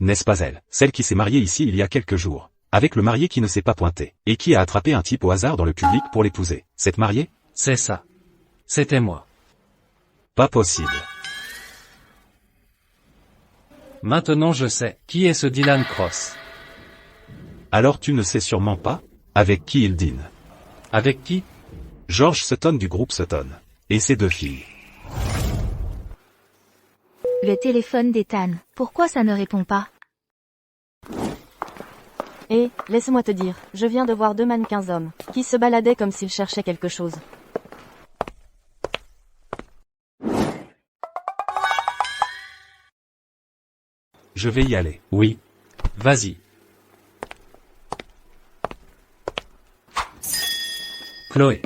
Speaker 1: N'est-ce pas elle, celle qui s'est mariée ici il y a quelques jours? Avec le marié qui ne s'est pas pointé, et qui a attrapé un type au hasard dans le public pour l'épouser. Cette mariée?
Speaker 3: C'est ça. C'était moi.
Speaker 1: Pas possible.
Speaker 3: Maintenant je sais. Qui est ce Dylan Cross?
Speaker 1: Alors tu ne sais sûrement pas? Avec qui il dîne?
Speaker 3: Avec qui?
Speaker 1: George Sutton du groupe Sutton. Et ses 2 filles.
Speaker 4: Le téléphone d'Ethan. Pourquoi ça ne répond pas?
Speaker 6: Et, laisse-moi te dire, je viens de voir 2 mannequins hommes, qui se baladaient comme s'ils cherchaient quelque chose.
Speaker 1: Je vais y aller.
Speaker 3: Oui. Vas-y. Chloé.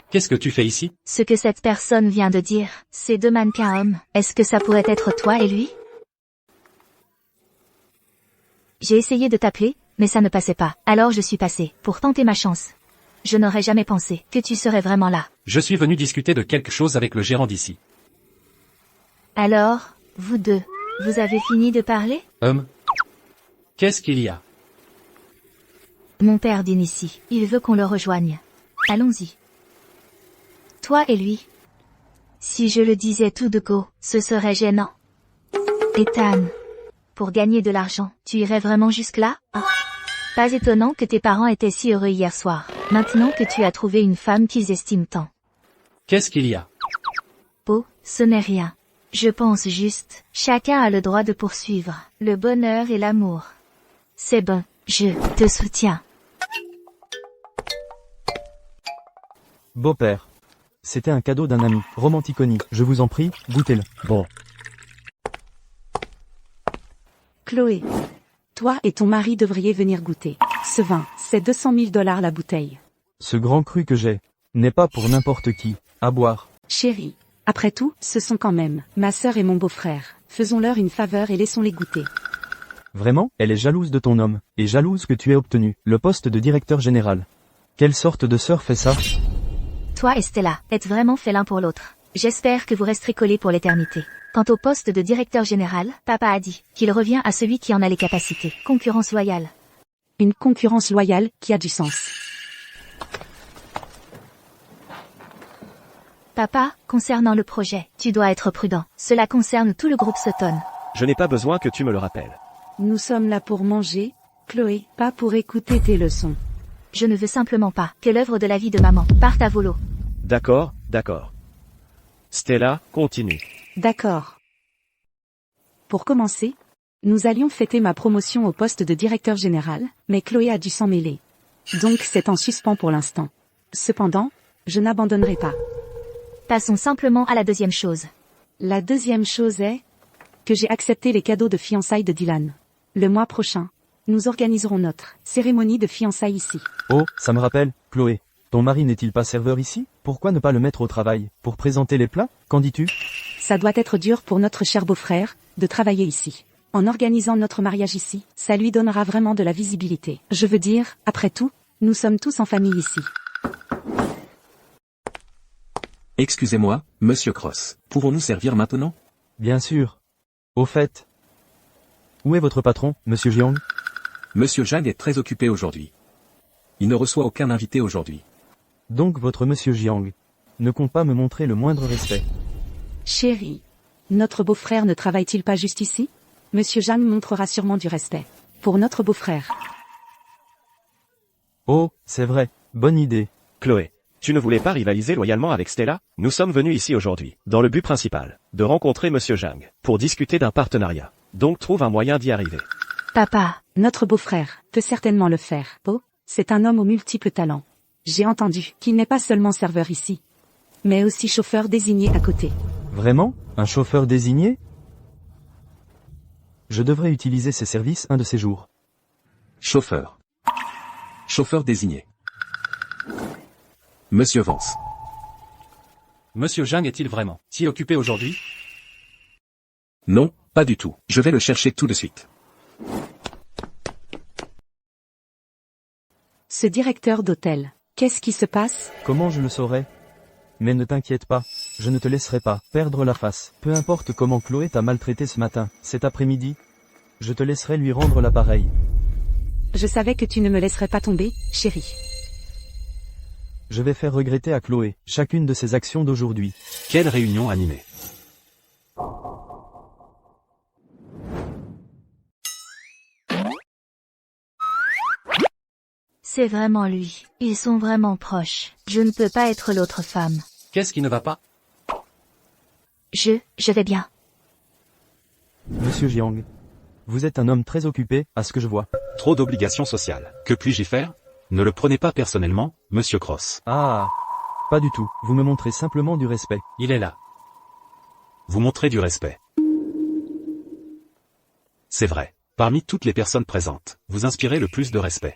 Speaker 3: Qu'est-ce que tu fais ici?
Speaker 4: Ce que cette personne vient de dire, ces 2 mannequins hommes, est-ce que ça pourrait être toi et lui? J'ai essayé de t'appeler, mais ça ne passait pas. Alors je suis passé, pour tenter ma chance. Je n'aurais jamais pensé que tu serais vraiment là.
Speaker 3: Je suis venu discuter de quelque chose avec le gérant d'ici.
Speaker 4: Alors, vous deux, vous avez fini de parler?
Speaker 3: Qu'est-ce qu'il y a?
Speaker 4: Mon père dîne ici, il veut qu'on le rejoigne. Allons-y. Toi et lui. Si je le disais tout de go, ce serait gênant. Ethan. Pour gagner de l'argent, tu irais vraiment jusque-là? Pas étonnant que tes parents étaient si heureux hier soir, maintenant que tu as trouvé une femme qu'ils estiment tant.
Speaker 3: Qu'est-ce qu'il y a?
Speaker 4: Oh, ce n'est rien. Je pense juste, chacun a le droit de poursuivre le bonheur et l'amour. C'est bon, je te soutiens.
Speaker 8: Beau-père. C'était un cadeau d'un ami, romanticoni. Je vous en prie, goûtez-le.
Speaker 9: Bon.
Speaker 5: Chloé. Toi et ton mari devriez venir goûter. Ce vin, c'est 200 000 $ la bouteille.
Speaker 8: Ce grand cru que j'ai n'est pas pour n'importe qui. À boire.
Speaker 5: Chérie. Après tout, ce sont quand même ma sœur et mon beau-frère. Faisons-leur une faveur et laissons-les goûter.
Speaker 8: Vraiment, elle est jalouse de ton homme, et jalouse que tu aies obtenu le poste de directeur général. Quelle sorte de sœur fait ça?
Speaker 4: Toi et Stella, êtes vraiment faits l'un pour l'autre. J'espère que vous resterez collés pour l'éternité. Quant au poste de directeur général, papa a dit qu'il revient à celui qui en a les capacités. Concurrence loyale.
Speaker 5: Une concurrence loyale qui a du sens.
Speaker 4: Papa, concernant le projet, tu dois être prudent. Cela concerne tout le groupe Sutton.
Speaker 9: Je n'ai pas besoin que tu me le rappelles.
Speaker 5: Nous sommes là pour manger, Chloé, pas pour écouter tes leçons.
Speaker 4: Je ne veux simplement pas que l'œuvre de la vie de maman parte à volo.
Speaker 9: D'accord, d'accord. Stella, continue.
Speaker 5: D'accord. Pour commencer, nous allions fêter ma promotion au poste de directeur général, mais Chloé a dû s'en mêler. Donc c'est en suspens pour l'instant. Cependant, je n'abandonnerai pas.
Speaker 4: Passons simplement à la deuxième chose.
Speaker 5: La deuxième chose est que j'ai accepté les cadeaux de fiançailles de Dylan. Le mois prochain, nous organiserons notre cérémonie de fiançailles ici.
Speaker 8: Oh, ça me rappelle, Chloé. Ton mari n'est-il pas serveur ici? Pourquoi ne pas le mettre au travail, pour présenter les plats? Qu'en dis-tu?
Speaker 5: Ça doit être dur pour notre cher beau-frère, de travailler ici. En organisant notre mariage ici, ça lui donnera vraiment de la visibilité. Je veux dire, après tout, nous sommes tous en famille ici.
Speaker 2: Excusez-moi, Monsieur Cross. Pouvons-nous servir maintenant?
Speaker 8: Bien sûr. Au fait, où est votre patron, Monsieur Jiang?
Speaker 2: Monsieur Zhang est très occupé aujourd'hui. Il ne reçoit aucun invité aujourd'hui.
Speaker 8: Donc votre Monsieur Jiang ne compte pas me montrer le moindre respect.
Speaker 5: Chérie, notre beau-frère ne travaille-t-il pas juste ici? Monsieur Zhang montrera sûrement du respect. Pour notre beau-frère.
Speaker 8: Oh, c'est vrai, bonne idée.
Speaker 9: Chloé, tu ne voulais pas rivaliser loyalement avec Stella? Nous sommes venus ici aujourd'hui, dans le but principal, de rencontrer Monsieur Zhang, pour discuter d'un partenariat. Donc trouve un moyen d'y arriver.
Speaker 4: Papa,
Speaker 5: notre beau-frère peut certainement le faire. Oh, c'est un homme aux multiples talents. J'ai entendu qu'il n'est pas seulement serveur ici, mais aussi chauffeur désigné à côté.
Speaker 8: Vraiment? Un chauffeur désigné? Je devrais utiliser ses services un de ces jours.
Speaker 2: Chauffeur. Chauffeur désigné. Monsieur Vance.
Speaker 3: Monsieur Zhang est-il vraiment si occupé aujourd'hui?
Speaker 2: Non, pas du tout. Je vais le chercher tout de suite.
Speaker 5: Ce directeur d'hôtel, qu'est-ce qui se passe?
Speaker 8: Comment je le saurais? Mais ne t'inquiète pas, je ne te laisserai pas perdre la face. Peu importe comment Chloé t'a maltraité ce matin, cet après-midi, je te laisserai lui rendre l'appareil.
Speaker 5: Je savais que tu ne me laisserais pas tomber, chérie.
Speaker 8: Je vais faire regretter à Chloé chacune de ses actions d'aujourd'hui.
Speaker 1: Quelle réunion animée.
Speaker 4: C'est vraiment lui. Ils sont vraiment proches. Je ne peux pas être l'autre femme.
Speaker 3: Qu'est-ce qui ne va pas?
Speaker 4: Je vais bien.
Speaker 8: Monsieur Jiang. Vous êtes un homme très occupé, à ce que je vois.
Speaker 1: Trop d'obligations sociales. Que puis-je y faire? Ne le prenez pas personnellement, monsieur Cross.
Speaker 8: Ah. Pas du tout. Vous me montrez simplement du respect.
Speaker 3: Il est là.
Speaker 1: Vous montrez du respect. C'est vrai. Parmi toutes les personnes présentes, vous inspirez le plus de respect.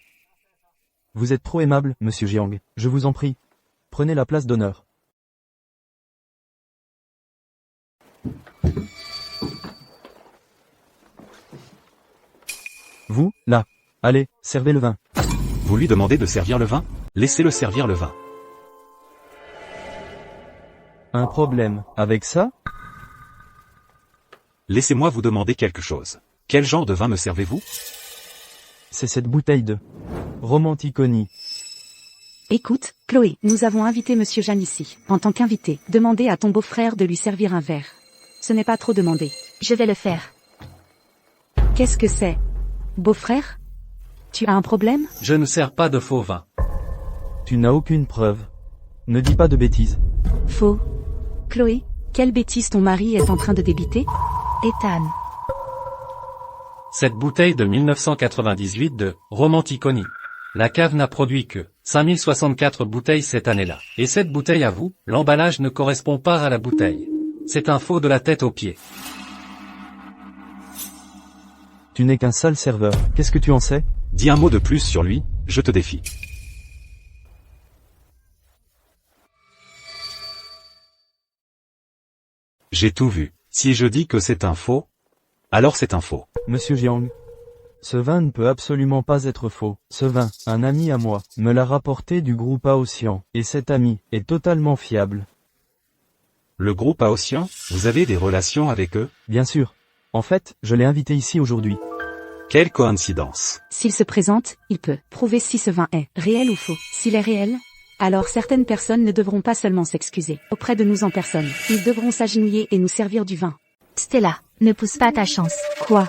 Speaker 8: Vous êtes trop aimable, monsieur Jiang. Je vous en prie. Prenez la place d'honneur. Vous, là. Allez, servez le vin.
Speaker 1: Vous lui demandez de servir le vin? Laissez-le servir le vin.
Speaker 8: Un problème avec ça?
Speaker 1: Laissez-moi vous demander quelque chose. Quel genre de vin me servez-vous?
Speaker 8: C'est cette bouteille de Romanticoni.
Speaker 5: Écoute, Chloé, nous avons invité Monsieur Jeanne ici, en tant qu'invité. Demandez à ton beau-frère de lui servir un verre. Ce n'est pas trop demandé.
Speaker 4: Je vais le faire.
Speaker 5: Qu'est-ce que c'est? Beau-frère? Tu as un problème?
Speaker 3: Je ne sers pas de faux vin.
Speaker 8: Tu n'as aucune preuve. Ne dis pas de bêtises.
Speaker 5: Faux. Chloé, quelle bêtise ton mari est en train de débiter?
Speaker 4: Ethan.
Speaker 3: Cette bouteille de 1998 de Romanticoni. La cave n'a produit que 5064 bouteilles cette année-là. Et cette bouteille à vous, l'emballage ne correspond pas à la bouteille. C'est un faux de la tête aux pieds.
Speaker 8: Tu n'es qu'un sale serveur. Qu'est-ce que tu en sais?
Speaker 1: Dis un mot de plus sur lui, je te défie. J'ai tout vu. Si je dis que c'est un faux, alors c'est un faux.
Speaker 8: Monsieur Jiang. Ce vin ne peut absolument pas être faux. Ce vin, un ami à moi, me l'a rapporté du groupe Aotian, et cet ami est totalement fiable.
Speaker 1: Le groupe Aotian, vous avez des relations avec eux?
Speaker 8: Bien sûr. En fait, je l'ai invité ici aujourd'hui.
Speaker 1: Quelle coïncidence.
Speaker 5: S'il se présente, il peut prouver si ce vin est réel ou faux. S'il est réel, alors certaines personnes ne devront pas seulement s'excuser auprès de nous en personne. Ils devront s'agenouiller et nous servir du vin.
Speaker 4: Stella, ne pousse pas ta chance.
Speaker 5: Quoi?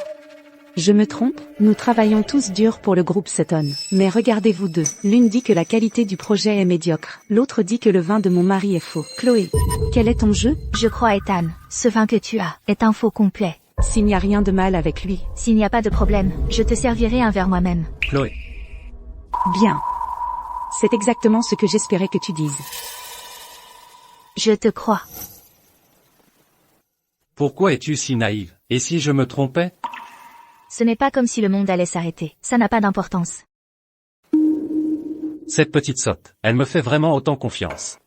Speaker 5: Je me trompe? Nous travaillons tous dur pour le groupe Sutton. Mais regardez-vous deux. L'une dit que la qualité du projet est médiocre. L'autre dit que le vin de mon mari est faux. Chloé, quel est ton jeu?
Speaker 4: Je crois Ethan, ce vin que tu as est un faux complet.
Speaker 5: S'il n'y a rien de mal avec lui.
Speaker 4: S'il n'y a pas de problème, je te servirai un verre moi-même.
Speaker 3: Chloé.
Speaker 5: Bien. C'est exactement ce que j'espérais que tu dises.
Speaker 4: Je te crois.
Speaker 3: Pourquoi es-tu si naïve? Et si je me trompais?
Speaker 4: Ce n'est pas comme si le monde allait s'arrêter. Ça n'a pas d'importance.
Speaker 3: Cette petite sotte, elle me fait vraiment autant confiance.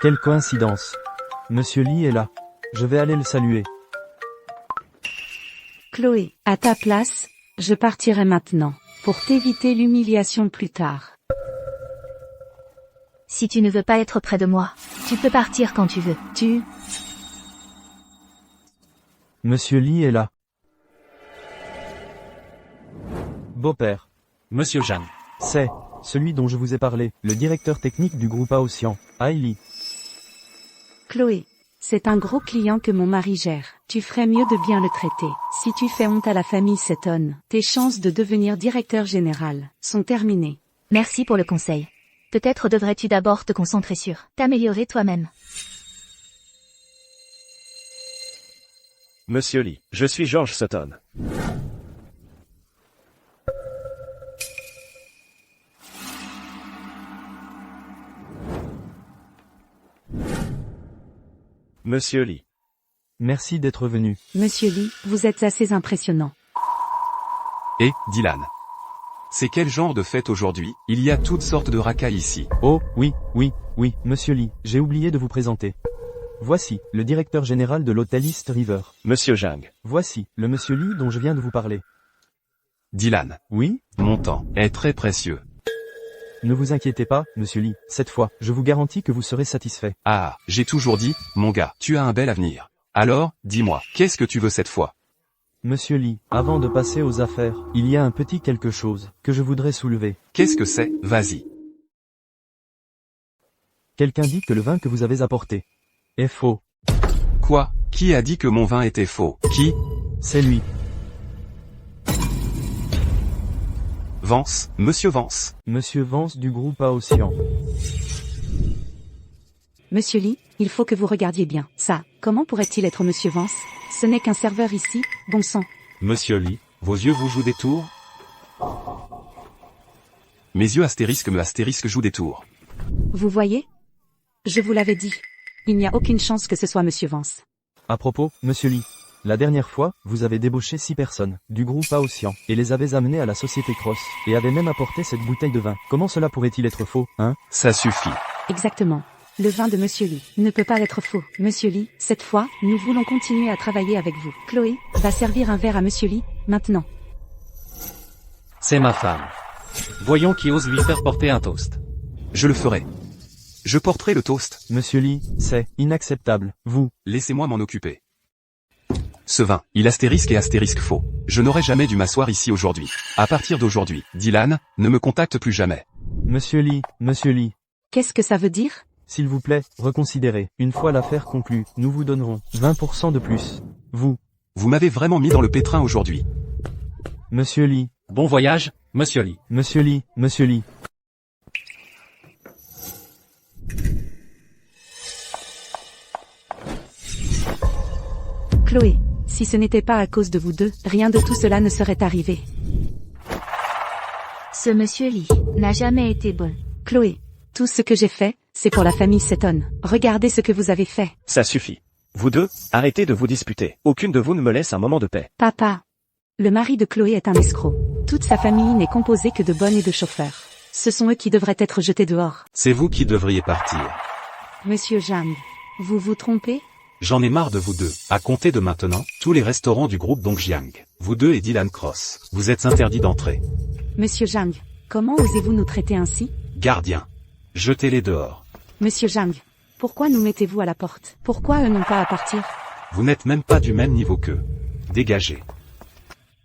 Speaker 8: Quelle coïncidence. Monsieur Lee est là. Je vais aller le saluer.
Speaker 5: Chloé, à ta place, je partirai maintenant, pour t'éviter l'humiliation plus tard.
Speaker 4: Si tu ne veux pas être près de moi, tu peux partir quand tu veux.
Speaker 8: Monsieur Lee est là. Beau-père.
Speaker 3: Monsieur Jeanne.
Speaker 8: C'est celui dont je vous ai parlé, le directeur technique du groupe Aotian, Hailey.
Speaker 5: Chloé, c'est un gros client que mon mari gère. Tu ferais mieux de bien le traiter. Si tu fais honte à la famille Sutton, tes chances de devenir directeur général sont terminées.
Speaker 4: Merci pour le conseil. Peut-être devrais-tu d'abord te concentrer sur t'améliorer toi-même.
Speaker 9: Monsieur Lee, je suis George Sutton. Monsieur Lee.
Speaker 8: Merci d'être venu.
Speaker 5: Monsieur Lee, vous êtes assez impressionnant.
Speaker 1: Et, Dylan. C'est quel genre de fête aujourd'hui? Il y a toutes sortes de racailles ici.
Speaker 8: Oh, oui, monsieur Lee, j'ai oublié de vous présenter. Voici, le directeur général de l'hôtel East River.
Speaker 9: Monsieur Zhang.
Speaker 8: Voici, le monsieur Lee dont je viens de vous parler.
Speaker 1: Dylan.
Speaker 8: Oui?
Speaker 1: Mon temps est très précieux.
Speaker 8: Ne vous inquiétez pas, monsieur Lee, cette fois, je vous garantis que vous serez satisfait.
Speaker 1: Ah, j'ai toujours dit, mon gars, tu as un bel avenir. Alors, dis-moi, qu'est-ce que tu veux cette fois?
Speaker 8: Monsieur Lee, avant de passer aux affaires, il y a un petit quelque chose que je voudrais soulever.
Speaker 1: Qu'est-ce que c'est? Vas-y.
Speaker 8: Quelqu'un dit que le vin que vous avez apporté est faux.
Speaker 1: Quoi? Qui a dit que mon vin était faux? Qui?
Speaker 8: C'est lui.
Speaker 1: Vance, Monsieur Vance.
Speaker 8: Monsieur Vance du groupe A-Océan.
Speaker 5: Monsieur Lee, il faut que vous regardiez bien. Ça, comment pourrait-il être Monsieur Vance? Ce n'est qu'un serveur ici, bon sang.
Speaker 1: Monsieur Lee, vos yeux vous jouent des tours? Mes yeux astérisque jouent des tours.
Speaker 5: Vous voyez? Je vous l'avais dit. Il n'y a aucune chance que ce soit Monsieur Vance.
Speaker 8: À propos, Monsieur Lee, la dernière fois, vous avez débauché 6 personnes du groupe A-Océan et les avez amenées à la société Cross et avez même apporté cette bouteille de vin. Comment cela pourrait-il être faux, hein?
Speaker 1: Ça suffit.
Speaker 5: Exactement. Le vin de Monsieur Lee ne peut pas être faux. Monsieur Lee, cette fois, nous voulons continuer à travailler avec vous. Chloé va servir un verre à Monsieur Lee, maintenant.
Speaker 3: C'est ma femme. Voyons qui ose lui faire porter un toast.
Speaker 1: Je le ferai. Je porterai le toast.
Speaker 8: Monsieur Lee, c'est inacceptable. Vous,
Speaker 1: Laissez-moi m'en occuper. Ce vin, il astérisque faux. Je n'aurais jamais dû m'asseoir ici aujourd'hui. À partir d'aujourd'hui, Dylan, ne me contacte plus jamais.
Speaker 8: Monsieur Lee.
Speaker 5: Qu'est-ce que ça veut dire?
Speaker 8: S'il vous plaît, reconsidérez. Une fois l'affaire conclue, nous vous donnerons 20% de plus. Vous,
Speaker 1: m'avez vraiment mis dans le pétrin aujourd'hui.
Speaker 8: Monsieur Lee.
Speaker 3: Bon voyage, Monsieur Lee.
Speaker 8: Monsieur Lee.
Speaker 5: Chloé, si ce n'était pas à cause de vous deux, rien de tout cela ne serait arrivé.
Speaker 4: Ce Monsieur Lee n'a jamais été bon.
Speaker 5: Chloé, tout ce que j'ai fait, c'est pour la famille Seton. Regardez ce que vous avez fait.
Speaker 9: Ça suffit. Vous deux, arrêtez de vous disputer. Aucune de vous ne me laisse un moment de paix.
Speaker 5: Papa. Le mari de Chloé est un escroc. Toute sa famille n'est composée que de bonnes et de chauffeurs. Ce sont eux qui devraient être jetés dehors.
Speaker 1: C'est vous qui devriez partir.
Speaker 5: Monsieur Jang, vous vous trompez?
Speaker 1: J'en ai marre de vous deux. À compter de maintenant, tous les restaurants du groupe Dongjiang, vous deux et Dylan Cross, vous êtes interdits d'entrer.
Speaker 5: Monsieur Jang, comment osez-vous nous traiter ainsi?
Speaker 1: Gardiens, jetez-les dehors.
Speaker 5: Monsieur Jang, pourquoi nous mettez-vous à la porte? Pourquoi eux n'ont pas à partir?
Speaker 1: Vous n'êtes même pas du même niveau qu'eux. Dégagez.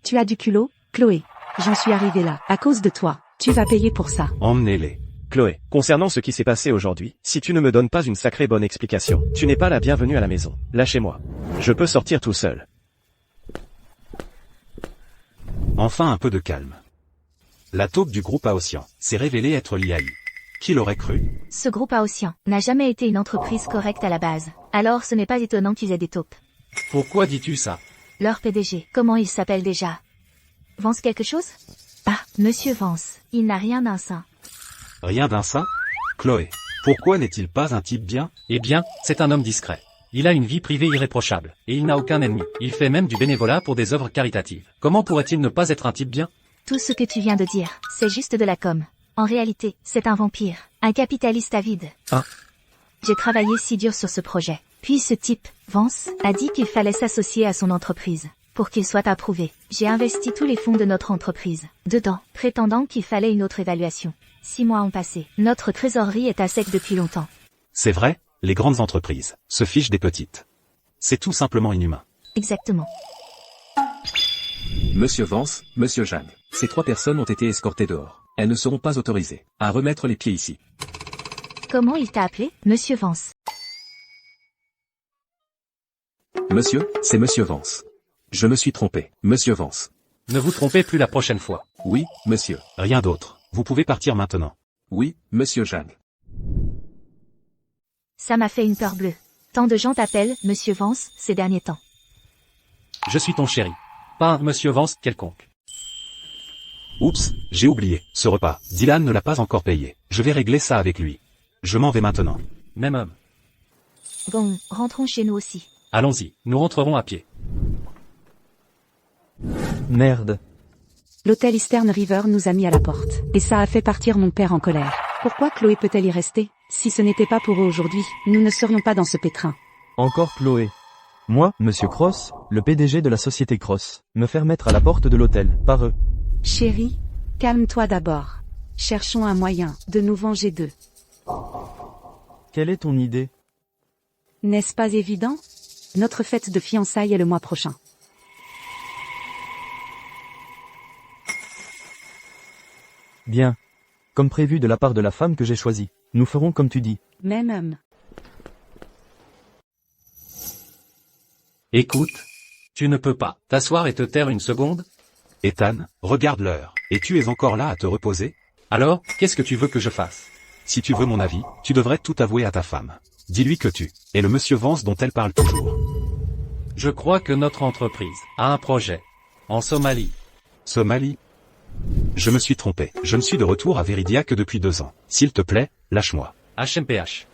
Speaker 5: Tu as du culot, Chloé. J'en suis arrivée là, à cause de toi. Tu vas payer pour ça.
Speaker 1: Emmenez-les.
Speaker 9: Chloé, concernant ce qui s'est passé aujourd'hui, si tu ne me donnes pas une sacrée bonne explication, tu n'es pas la bienvenue à la maison. Lâchez-moi. Je peux sortir tout seul.
Speaker 1: Enfin un peu de calme. La taupe du groupe A-Océan s'est révélée être l'IAI. Qui l'aurait cru?
Speaker 4: Ce groupe A-Océan n'a jamais été une entreprise correcte à la base. Alors ce n'est pas étonnant qu'ils aient des taupes.
Speaker 3: Pourquoi dis-tu ça?
Speaker 4: Leur PDG, comment il s'appelle déjà? Vance quelque chose? Ah, Monsieur Vance, il n'a rien d'un saint.
Speaker 1: Rien d'un saint? Chloé, pourquoi n'est-il pas un type bien?
Speaker 3: Eh bien, c'est un homme discret. Il a une vie privée irréprochable, et il n'a aucun ennemi. Il fait même du bénévolat pour des œuvres caritatives. Comment pourrait-il ne pas être un type bien?
Speaker 4: Tout ce que tu viens de dire, c'est juste de la com. En réalité, c'est un vampire, un capitaliste avide.
Speaker 1: Ah.
Speaker 4: J'ai travaillé si dur sur ce projet. Puis ce type, Vance, a dit qu'il fallait s'associer à son entreprise. Pour qu'il soit approuvé, j'ai investi tous les fonds de notre entreprise dedans, prétendant qu'il fallait une autre évaluation. 6 mois ont passé. Notre trésorerie est à sec depuis longtemps.
Speaker 1: C'est vrai, les grandes entreprises se fichent des petites. C'est tout simplement inhumain.
Speaker 4: Exactement.
Speaker 2: Monsieur Vance, Monsieur Jang. Ces 3 personnes ont été escortées dehors. Elles ne seront pas autorisées à remettre les pieds ici.
Speaker 4: Comment il t'a appelé, Monsieur Vance?
Speaker 2: Monsieur, c'est Monsieur Vance. Je me suis trompé, Monsieur Vance.
Speaker 3: Ne vous trompez plus la prochaine fois.
Speaker 2: Oui, monsieur.
Speaker 1: Rien d'autre. Vous pouvez partir maintenant.
Speaker 2: Oui, Monsieur Jang.
Speaker 4: Ça m'a fait une peur bleue. Tant de gens t'appellent Monsieur Vance ces derniers temps.
Speaker 3: Je suis ton chéri. Pas un Monsieur Vance quelconque.
Speaker 1: Oups, j'ai oublié. Ce repas, Dylan ne l'a pas encore payé. Je vais régler ça avec lui. Je m'en vais maintenant.
Speaker 3: Même homme.
Speaker 4: Bon, rentrons chez nous aussi.
Speaker 3: Allons-y, nous rentrerons à pied.
Speaker 8: Merde.
Speaker 5: L'hôtel Eastern River nous a mis à la porte. Et ça a fait partir mon père en colère. Pourquoi Chloé peut-elle y rester? Si ce n'était pas pour eux aujourd'hui, nous ne serions pas dans ce pétrin.
Speaker 8: Encore Chloé. Moi, Monsieur Cross, le PDG de la société Cross, me faire mettre à la porte de l'hôtel, par eux.
Speaker 5: Chérie, calme-toi d'abord. Cherchons un moyen de nous venger d'eux.
Speaker 8: Quelle est ton idée?
Speaker 5: N'est-ce pas évident? Notre fête de fiançailles est le mois prochain.
Speaker 8: Bien. Comme prévu de la part de la femme que j'ai choisie. Nous ferons comme tu dis.
Speaker 5: Même.
Speaker 3: Écoute. Tu ne peux pas t'asseoir et te taire une seconde?
Speaker 1: Ethan, regarde l'heure. Et tu es encore là à te reposer?
Speaker 3: Alors, qu'est-ce que tu veux que je fasse?
Speaker 1: Si tu veux mon avis, tu devrais tout avouer à ta femme. Dis-lui que tu es le monsieur Vance dont elle parle toujours.
Speaker 3: Je crois que notre entreprise a un projet. En Somalie.
Speaker 1: Somalie? Je me suis trompé. Je ne suis de retour à Veridia que depuis 2 ans. S'il te plaît, lâche-moi.
Speaker 3: HMPH.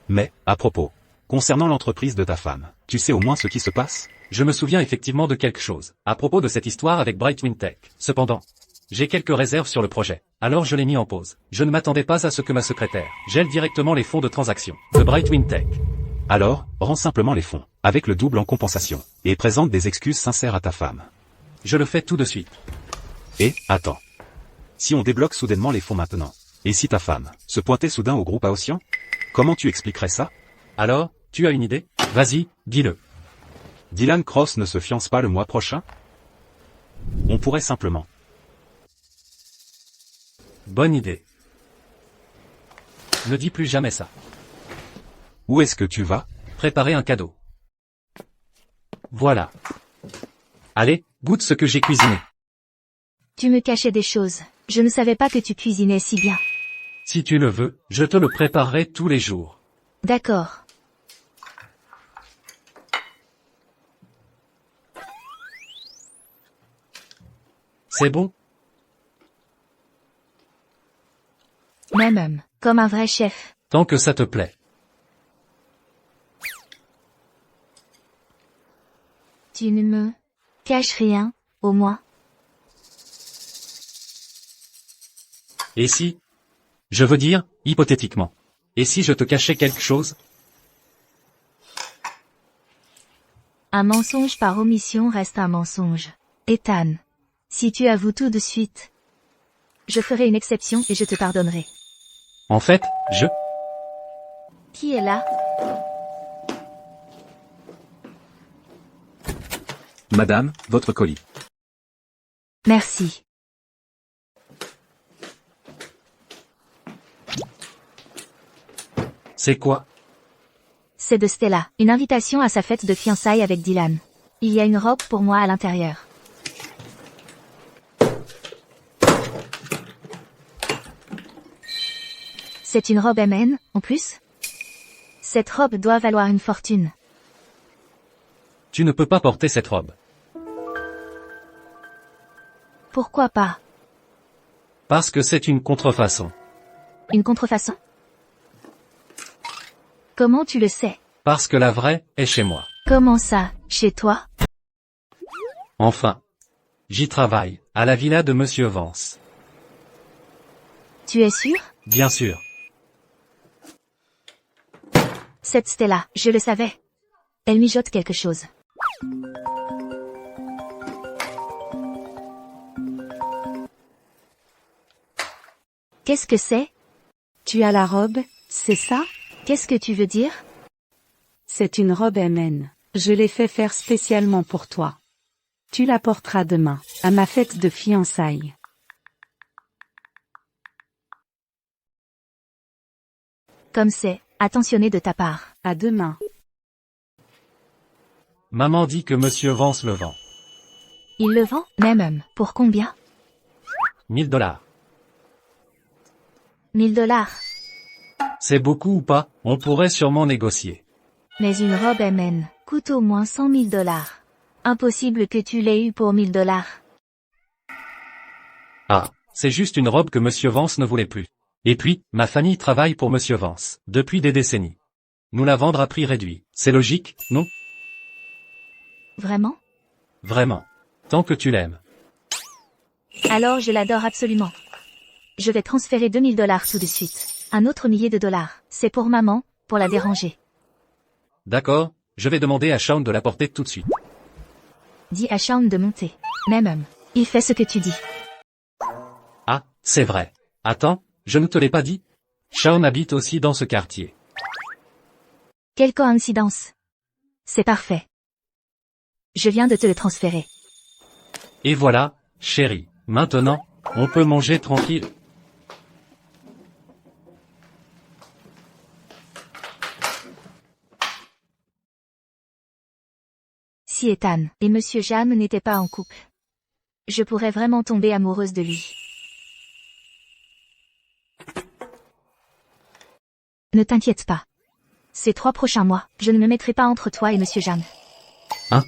Speaker 1: Mais, à propos, concernant l'entreprise de ta femme, tu sais au moins ce qui se passe?
Speaker 3: Je me souviens effectivement de quelque chose, à propos de cette histoire avec Brightwing Tech. Cependant, j'ai quelques réserves sur le projet, alors je l'ai mis en pause. Je ne m'attendais pas à ce que ma secrétaire gèle directement les fonds de transaction de Brightwing Tech.
Speaker 1: Alors, rends simplement les fonds, avec le double en compensation, et présente des excuses sincères à ta femme.
Speaker 3: Je le fais tout de suite.
Speaker 1: Et, attends. Si on débloque soudainement les fonds maintenant, et si ta femme se pointait soudain au groupe Aotian, comment tu expliquerais ça?
Speaker 3: Alors, tu as une idée? Vas-y, dis-le.
Speaker 1: Dylan Cross ne se fiance pas le mois prochain? On pourrait simplement.
Speaker 3: Bonne idée. Ne dis plus jamais ça.
Speaker 1: Où est-ce que tu vas?
Speaker 3: Préparer un cadeau. Voilà. Allez, goûte ce que j'ai cuisiné.
Speaker 4: Tu me cachais des choses. Je ne savais pas que tu cuisinais si bien.
Speaker 3: Si tu le veux, je te le préparerai tous les jours.
Speaker 4: D'accord.
Speaker 3: C'est bon?
Speaker 4: Même, comme un vrai chef.
Speaker 3: Tant que ça te plaît.
Speaker 4: Tu ne me caches rien, au moins.
Speaker 3: Et si? Je veux dire, hypothétiquement. Et si je te cachais quelque chose?
Speaker 4: Un mensonge par omission reste un mensonge. Ethan. Si tu avoues tout de suite, je ferai une exception et je te pardonnerai.
Speaker 3: En fait,
Speaker 4: Qui est là?
Speaker 2: Madame, votre colis.
Speaker 4: Merci.
Speaker 3: C'est quoi?
Speaker 4: C'est de Stella, une invitation à sa fête de fiançailles avec Dylan. Il y a une robe pour moi à l'intérieur. C'est une robe MN, en plus? Cette robe doit valoir une fortune.
Speaker 3: Tu ne peux pas porter cette robe.
Speaker 4: Pourquoi pas?
Speaker 3: Parce que c'est une contrefaçon.
Speaker 4: Une contrefaçon? Comment tu le sais?
Speaker 3: Parce que la vraie est chez moi.
Speaker 4: Comment ça, chez toi?
Speaker 3: Enfin. J'y travaille, à la villa de Monsieur Vance.
Speaker 4: Tu es sûr?
Speaker 3: Bien sûr.
Speaker 4: Cette Stella, je le savais. Elle mijote quelque chose. Qu'est-ce que c'est?
Speaker 5: Tu as la robe, c'est ça?
Speaker 4: Qu'est-ce que tu veux dire?
Speaker 5: C'est une robe MN. Je l'ai fait faire spécialement pour toi. Tu la porteras demain, à ma fête de fiançailles.
Speaker 4: Comme c'est attentionné de ta part.
Speaker 5: À demain.
Speaker 3: Maman dit que Monsieur Vance le vend.
Speaker 4: Il le vend? Même. Pour combien?
Speaker 3: 1000 $.
Speaker 4: 1000 $.
Speaker 3: C'est beaucoup ou pas? On pourrait sûrement négocier.
Speaker 4: Mais une robe MN coûte au moins 100 000 $. Impossible que tu l'aies eu pour 1000 $.
Speaker 3: Ah, c'est juste une robe que Monsieur Vance ne voulait plus. Et puis, ma famille travaille pour Monsieur Vance, depuis des décennies. Nous la vendre à prix réduit. C'est logique, non?
Speaker 4: Vraiment?
Speaker 3: Vraiment. Tant que tu l'aimes.
Speaker 4: Alors je l'adore absolument. Je vais transférer 2000 $ tout de suite. Un autre millier de dollars. C'est pour maman, pour la déranger.
Speaker 3: D'accord, je vais demander à Shaun de la porter tout de suite.
Speaker 4: Dis à Shaun de monter. Même. Il fait ce que tu dis.
Speaker 3: Ah, c'est vrai. Attends, je ne te l'ai pas dit? Shaun habite aussi dans ce quartier.
Speaker 4: Quelle coïncidence. C'est parfait. Je viens de te le transférer.
Speaker 3: Et voilà, chérie. Maintenant, on peut manger tranquille.
Speaker 4: Si Ethan et Monsieur Jam n'étaient pas en couple, je pourrais vraiment tomber amoureuse de lui. Ne t'inquiète pas. Ces 3 prochains mois, je ne me mettrai pas entre toi et Monsieur Jam.
Speaker 3: Hein?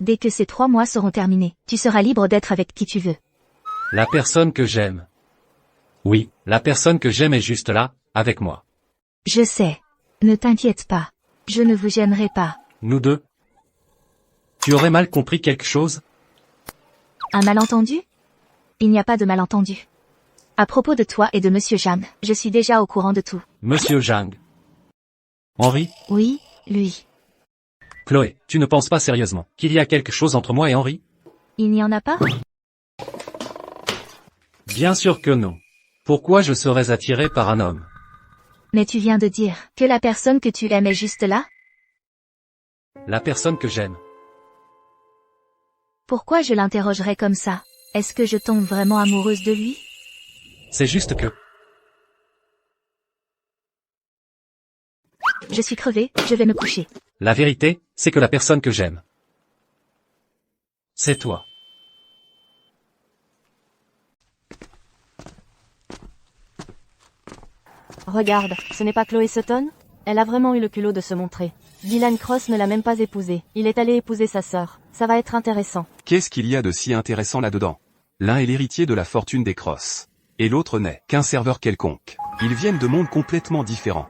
Speaker 4: Dès que ces 3 mois seront terminés, tu seras libre d'être avec qui tu veux.
Speaker 3: La personne que j'aime. Oui, la personne que j'aime est juste là, avec moi.
Speaker 4: Je sais. Ne t'inquiète pas. Je ne vous gênerai pas.
Speaker 3: Nous deux. Tu aurais mal compris quelque chose?
Speaker 4: Un malentendu? Il n'y a pas de malentendu. À propos de toi et de Monsieur Jam, je suis déjà au courant de tout.
Speaker 3: Monsieur Jang. Henri?
Speaker 4: Oui, lui.
Speaker 3: Chloé, tu ne penses pas sérieusement qu'il y a quelque chose entre moi et Henri?
Speaker 4: Il n'y en a pas?
Speaker 3: Bien sûr que non. Pourquoi je serais attiré par un homme?
Speaker 4: Mais tu viens de dire que la personne que tu aimes est juste là?
Speaker 3: La personne que j'aime.
Speaker 4: Pourquoi je l'interrogerais comme ça? Est-ce que je tombe vraiment amoureuse de lui?
Speaker 3: C'est juste que...
Speaker 4: Je suis crevée, je vais me coucher.
Speaker 3: La vérité, c'est que la personne que j'aime, c'est toi.
Speaker 6: Regarde, ce n'est pas Chloé Sutton? Elle a vraiment eu le culot de se montrer. Dylan Cross ne l'a même pas épousée. Il est allé épouser sa sœur. Ça va être intéressant.
Speaker 1: Qu'est-ce qu'il y a de si intéressant là-dedans? L'un est l'héritier de la fortune des Cross. Et l'autre n'est qu'un serveur quelconque. Ils viennent de mondes complètement différents.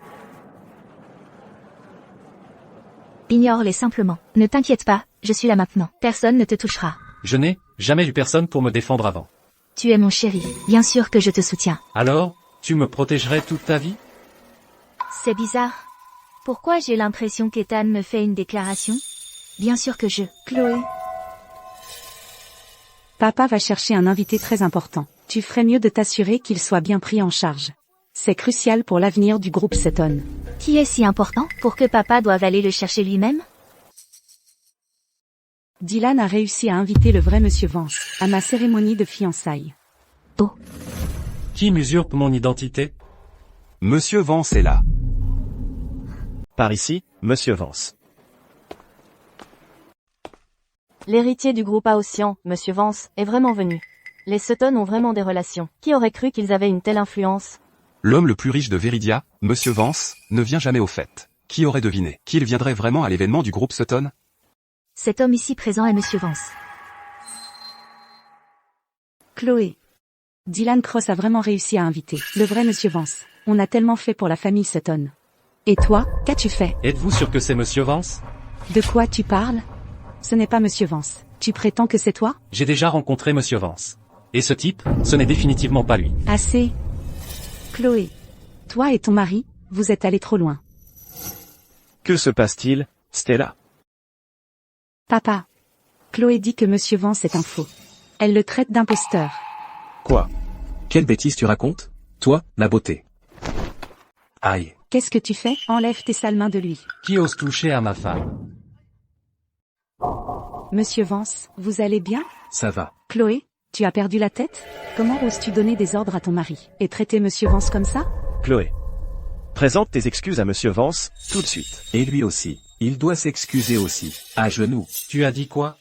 Speaker 4: Ignore-les simplement. Ne t'inquiète pas, je suis là maintenant. Personne ne te touchera.
Speaker 3: Je n'ai jamais eu personne pour me défendre avant.
Speaker 4: Tu es mon chéri. Bien sûr que je te soutiens.
Speaker 3: Alors, tu me protégerais toute ta vie?
Speaker 4: C'est bizarre. Pourquoi j'ai l'impression qu'Ethan me fait une déclaration? Bien sûr que Chloé.
Speaker 5: Papa va chercher un invité très important. Tu ferais mieux de t'assurer qu'il soit bien pris en charge. C'est crucial pour l'avenir du groupe Sutton.
Speaker 4: Qui est si important pour que papa doive aller le chercher lui-même?
Speaker 5: Dylan a réussi à inviter le vrai Monsieur Vance à ma cérémonie de fiançailles.
Speaker 4: Oh.
Speaker 3: Qui m'usurpe mon identité?
Speaker 1: Monsieur Vance est là.
Speaker 9: Par ici, Monsieur Vance.
Speaker 6: L'héritier du groupe Aossian, Monsieur Vance, est vraiment venu. Les Sutton ont vraiment des relations. Qui aurait cru qu'ils avaient une telle influence?
Speaker 1: L'homme le plus riche de Veridia, Monsieur Vance, ne vient jamais aux fêtes. Qui aurait deviné qu'il viendrait vraiment à l'événement du groupe Sutton?
Speaker 4: Cet homme ici présent est Monsieur Vance.
Speaker 5: Chloé. Dylan Cross a vraiment réussi à inviter le vrai Monsieur Vance. On a tellement fait pour la famille Sutton. Et toi, qu'as-tu fait?
Speaker 3: Êtes-vous sûr que c'est Monsieur Vance?
Speaker 5: De quoi tu parles? Ce n'est pas Monsieur Vance. Tu prétends que c'est toi?
Speaker 3: J'ai déjà rencontré Monsieur Vance. Et ce type, ce n'est définitivement pas lui.
Speaker 5: Assez. Chloé. Toi et ton mari, vous êtes allés trop loin.
Speaker 9: Que se passe-t-il, Stella?
Speaker 5: Papa. Chloé dit que Monsieur Vance est un faux. Elle le traite d'imposteur.
Speaker 9: Quoi?
Speaker 2: Quelle bêtise tu racontes? Toi, la beauté. Aïe.
Speaker 5: Qu'est-ce que tu fais? Enlève tes sales mains de lui.
Speaker 3: Qui ose toucher à ma femme?
Speaker 5: Monsieur Vance, vous allez bien?
Speaker 2: Ça va.
Speaker 5: Chloé, tu as perdu la tête? Comment oses-tu donner des ordres à ton mari et traiter Monsieur Vance comme ça?
Speaker 9: Chloé. Présente tes excuses à Monsieur Vance, tout de suite.
Speaker 2: Et lui aussi. Il doit s'excuser aussi. À genoux.
Speaker 3: Tu as dit quoi?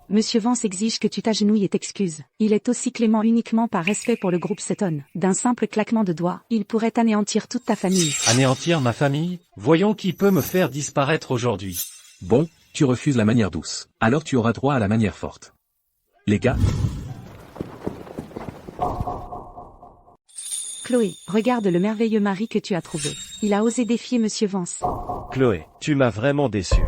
Speaker 5: Monsieur Vance exige que tu t'agenouilles et t'excuses. Il est aussi clément uniquement par respect pour le groupe Sutton. D'un simple claquement de doigts, il pourrait anéantir toute ta famille.
Speaker 3: Anéantir ma famille? Voyons qui peut me faire disparaître aujourd'hui.
Speaker 2: Bon, tu refuses la manière douce. Alors tu auras droit à la manière forte. Les gars?
Speaker 5: Chloé, regarde le merveilleux mari que tu as trouvé. Il a osé défier Monsieur Vance.
Speaker 9: Chloé, tu m'as vraiment déçu.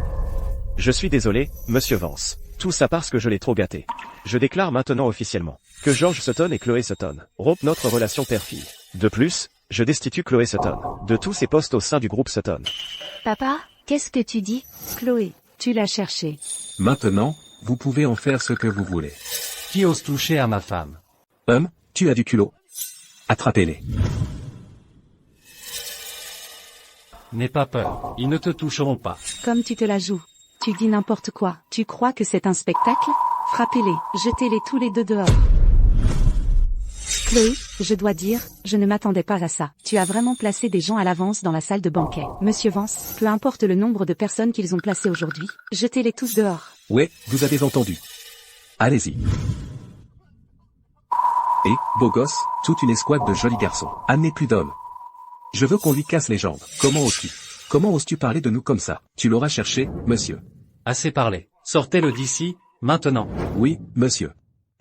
Speaker 9: Je suis désolé, Monsieur Vance. Tout ça parce que je l'ai trop gâté. Je déclare maintenant officiellement que George Sutton et Chloé Sutton rompent notre relation père-fille. De plus, je destitue Chloé Sutton de tous ses postes au sein du groupe Sutton.
Speaker 4: Papa, qu'est-ce que tu dis?
Speaker 5: Chloé, tu l'as cherché.
Speaker 2: Maintenant, vous pouvez en faire ce que vous voulez.
Speaker 3: Qui ose toucher à ma femme?
Speaker 2: Tu as du culot. Attrapez-les.
Speaker 3: N'aie pas peur, ils ne te toucheront pas.
Speaker 5: Comme tu te la joues. Tu dis n'importe quoi. Tu crois que c'est un spectacle? Frappez-les, jetez-les tous les deux dehors. Chloé, je dois dire, je ne m'attendais pas à ça. Tu as vraiment placé des gens à l'avance dans la salle de banquet. Monsieur Vance, peu importe le nombre de personnes qu'ils ont placées aujourd'hui, jetez-les tous dehors.
Speaker 2: Ouais, vous avez entendu. Allez-y. Et, beau gosse, toute une escouade de jolis garçons. Amenez plus d'hommes. Je veux qu'on lui casse les jambes. Comment oses-tu? Comment oses-tu parler de nous comme ça? Tu l'auras cherché, monsieur.
Speaker 3: Assez parlé. Sortez-le d'ici, maintenant.
Speaker 2: Oui, monsieur.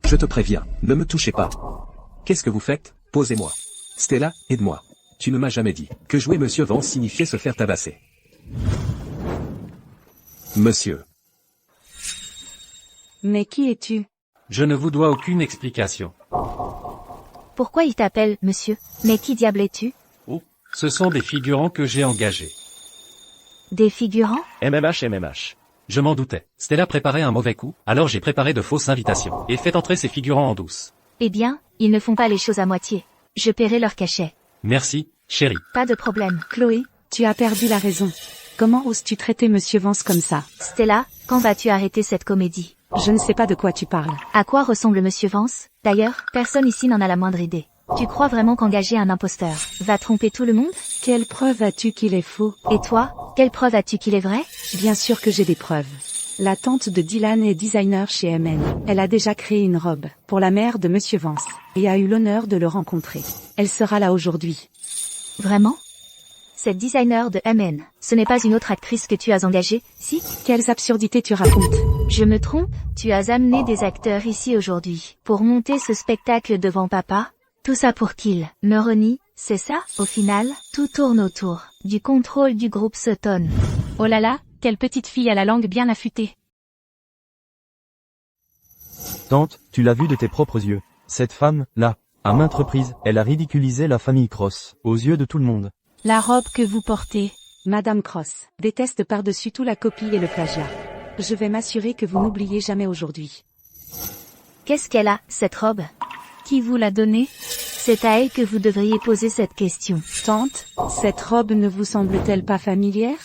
Speaker 2: Je te préviens, ne me touchez pas. Qu'est-ce que vous faites? Posez-moi. Stella, aide-moi. Tu ne m'as jamais dit que jouer monsieur Vance signifiait se faire tabasser. Monsieur.
Speaker 5: Mais qui es-tu?
Speaker 3: Je ne vous dois aucune explication.
Speaker 4: Pourquoi il t'appelle, monsieur? Mais qui diable es-tu?
Speaker 3: Oh, ce sont des figurants que j'ai engagés.
Speaker 4: Des figurants?
Speaker 9: MMH.
Speaker 3: Je m'en doutais. Stella préparait un mauvais coup, alors j'ai préparé de fausses invitations, et fait entrer ces figurants en douce.
Speaker 4: Eh bien, ils ne font pas les choses à moitié. Je paierai leur cachet.
Speaker 3: Merci, chérie.
Speaker 4: Pas de problème.
Speaker 5: Chloé, tu as perdu la raison. Comment oses-tu traiter monsieur Vance comme ça?
Speaker 4: Stella, quand vas-tu arrêter cette comédie?
Speaker 5: Je ne sais pas de quoi tu parles.
Speaker 4: À quoi ressemble monsieur Vance? D'ailleurs, personne ici n'en a la moindre idée. Tu crois vraiment qu'engager un imposteur va tromper tout le monde?
Speaker 5: Quelle preuve as-tu qu'il est faux?
Speaker 4: Et toi, quelle preuve as-tu qu'il est vrai?
Speaker 5: Bien sûr que j'ai des preuves. La tante de Dylan est designer chez MN. Elle a déjà créé une robe pour la mère de monsieur Vance et a eu l'honneur de le rencontrer. Elle sera là aujourd'hui.
Speaker 4: Vraiment? Cette designer de MN, ce n'est pas une autre actrice que tu as engagée, si?
Speaker 5: Quelles absurdités tu racontes?
Speaker 4: Je me trompe? Tu as amené des acteurs ici aujourd'hui pour monter ce spectacle devant papa? Tout ça pour qu'il me renie, c'est ça? Au final, tout tourne autour du contrôle du groupe Sutton.
Speaker 12: Oh là là, quelle petite fille à la langue bien affûtée.
Speaker 8: Tante, tu l'as vu de tes propres yeux. Cette femme, là, à maintes reprises, elle a ridiculisé la famille Cross, aux yeux de tout le monde.
Speaker 12: La robe que vous portez.
Speaker 5: Madame Cross déteste par-dessus tout la copie et le plagiat. Je vais m'assurer que vous n'oubliez jamais aujourd'hui.
Speaker 4: Qu'est-ce qu'elle a, cette robe?
Speaker 12: Qui vous l'a donnée?
Speaker 4: C'est à elle que vous devriez poser cette question.
Speaker 5: Tante, cette robe ne vous semble-t-elle pas familière?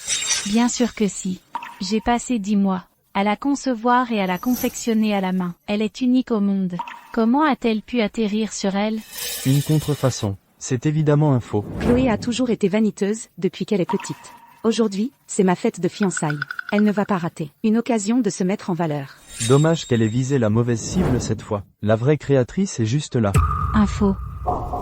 Speaker 12: Bien sûr que si. J'ai passé 10 mois à la concevoir et à la confectionner à la main. Elle est unique au monde. Comment a-t-elle pu atterrir sur elle?
Speaker 8: Une contrefaçon. C'est évidemment un faux.
Speaker 5: Chloé a toujours été vaniteuse depuis qu'elle est petite. Aujourd'hui, c'est ma fête de fiançailles. Elle ne va pas rater une occasion de se mettre en valeur.
Speaker 8: Dommage qu'elle ait visé la mauvaise cible cette fois. La vraie créatrice est juste là.
Speaker 12: Un faux.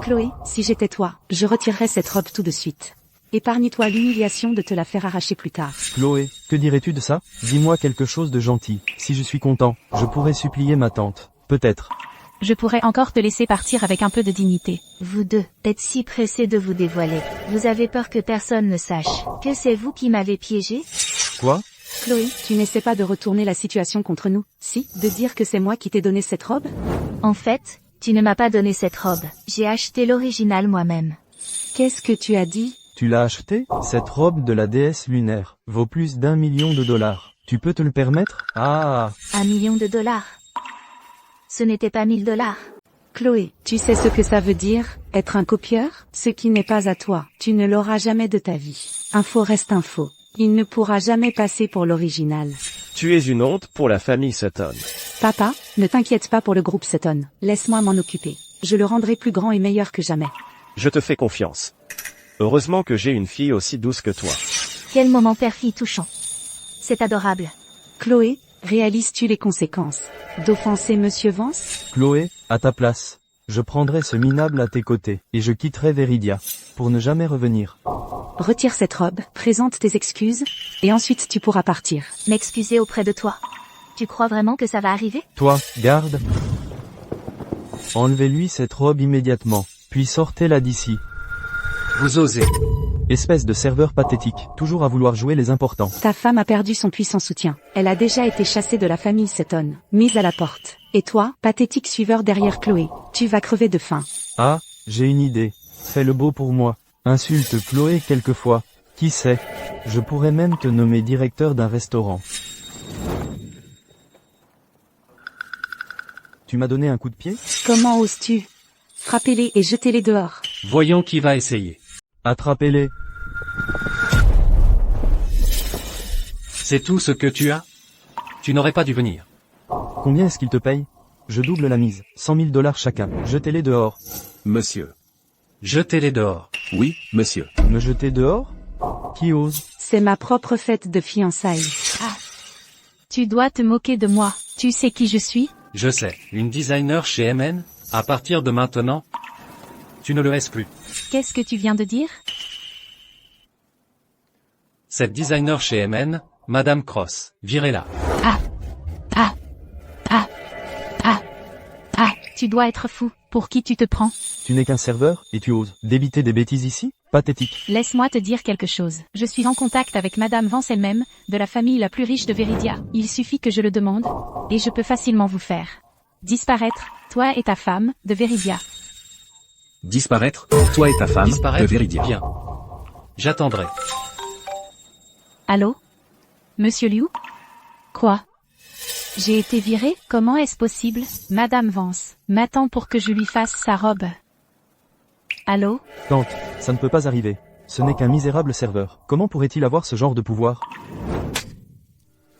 Speaker 5: Chloé, si j'étais toi, je retirerais cette robe tout de suite. Épargne-toi l'humiliation de te la faire arracher plus tard.
Speaker 8: Chloé, que dirais-tu de ça? Dis-moi quelque chose de gentil. Si je suis content, je pourrais supplier ma tante. Peut-être.
Speaker 12: Je pourrais encore te laisser partir avec un peu de dignité.
Speaker 4: Vous deux, êtes si pressés de vous dévoiler. Vous avez peur que personne ne sache que c'est vous qui m'avez piégé?
Speaker 8: Quoi?
Speaker 5: Chloé, tu n'essaies pas de retourner la situation contre nous, si? De dire que c'est moi qui t'ai donné cette robe?
Speaker 4: En fait, tu ne m'as pas donné cette robe. J'ai acheté l'original moi-même.
Speaker 5: Qu'est-ce que tu as dit?
Speaker 8: Tu l'as acheté? Cette robe de la déesse lunaire vaut plus d'1 million de dollars. Tu peux te le permettre? Ah!
Speaker 4: $1 million? Ce n'était pas 1000 $.
Speaker 5: Chloé, tu sais ce que ça veut dire, être un copieur? Ce qui n'est pas à toi, tu ne l'auras jamais de ta vie. Un faux reste un faux. Il ne pourra jamais passer pour l'original.
Speaker 9: Tu es une honte pour la famille Sutton.
Speaker 5: Papa, ne t'inquiète pas pour le groupe Sutton. Laisse-moi m'en occuper. Je le rendrai plus grand et meilleur que jamais.
Speaker 9: Je te fais confiance. Heureusement que j'ai une fille aussi douce que toi.
Speaker 4: Quel moment père-fille touchant. C'est adorable.
Speaker 5: Chloé, réalises-tu les conséquences d'offenser monsieur Vance?
Speaker 8: Chloé, à ta place, je prendrai ce minable à tes côtés, et je quitterai Veridia, pour ne jamais revenir.
Speaker 5: Retire cette robe, présente tes excuses, et ensuite tu pourras partir.
Speaker 4: M'excuser auprès de toi. Tu crois vraiment que ça va arriver?
Speaker 8: Toi, garde. Enlevez-lui cette robe immédiatement, puis sortez-la d'ici.
Speaker 3: Vous osez.
Speaker 8: Espèce de serveur pathétique, toujours à vouloir jouer les importants.
Speaker 5: Ta femme a perdu son puissant soutien. Elle a déjà été chassée de la famille Sutton, mise à la porte. Et toi, pathétique suiveur derrière Chloé, tu vas crever de faim.
Speaker 8: Ah, j'ai une idée. Fais le beau pour moi. Insulte Chloé quelquefois. Qui sait? Je pourrais même te nommer directeur d'un restaurant. Tu m'as donné un coup de pied?
Speaker 5: Comment oses-tu? Frappez-les et jetez-les dehors.
Speaker 3: Voyons qui va essayer.
Speaker 8: Attrapez-les.
Speaker 3: C'est tout ce que tu as? Tu n'aurais pas dû venir.
Speaker 8: Combien est-ce qu'il te paye? Je double la mise, 100 000 $ chacun. Jetez-les dehors.
Speaker 2: Monsieur.
Speaker 3: Jetez-les dehors.
Speaker 2: Oui, monsieur.
Speaker 8: Me jeter dehors? Qui ose?
Speaker 5: C'est ma propre fête de fiançailles.
Speaker 12: Ah. Tu dois te moquer de moi. Tu sais qui je suis?
Speaker 3: Je sais, une designer chez MN? À partir de maintenant, tu ne le es plus.
Speaker 12: Qu'est-ce que tu viens de dire?
Speaker 3: Cette designer chez MN, Madame Cross, virez-la.
Speaker 12: Tu dois être fou. Pour qui tu te prends?
Speaker 8: Tu n'es qu'un serveur, et tu oses débiter des bêtises ici? Pathétique.
Speaker 12: Laisse-moi te dire quelque chose. Je suis en contact avec Madame Vance elle-même, de la famille la plus riche de Veridia. Il suffit que je le demande, et je peux facilement vous faire disparaître, toi et ta femme, de Veridia.
Speaker 2: Disparaître, toi et ta femme,
Speaker 3: Disparaître,
Speaker 2: de Veridia.
Speaker 3: bien. J'attendrai.
Speaker 12: Allô? Monsieur Liu? Quoi? J'ai été virée? Comment est-ce possible? Madame Vance m'attend pour que je lui fasse sa robe. Allô?
Speaker 8: Tante, ça ne peut pas arriver. Ce n'est qu'un misérable serveur. Comment pourrait-il avoir ce genre de pouvoir?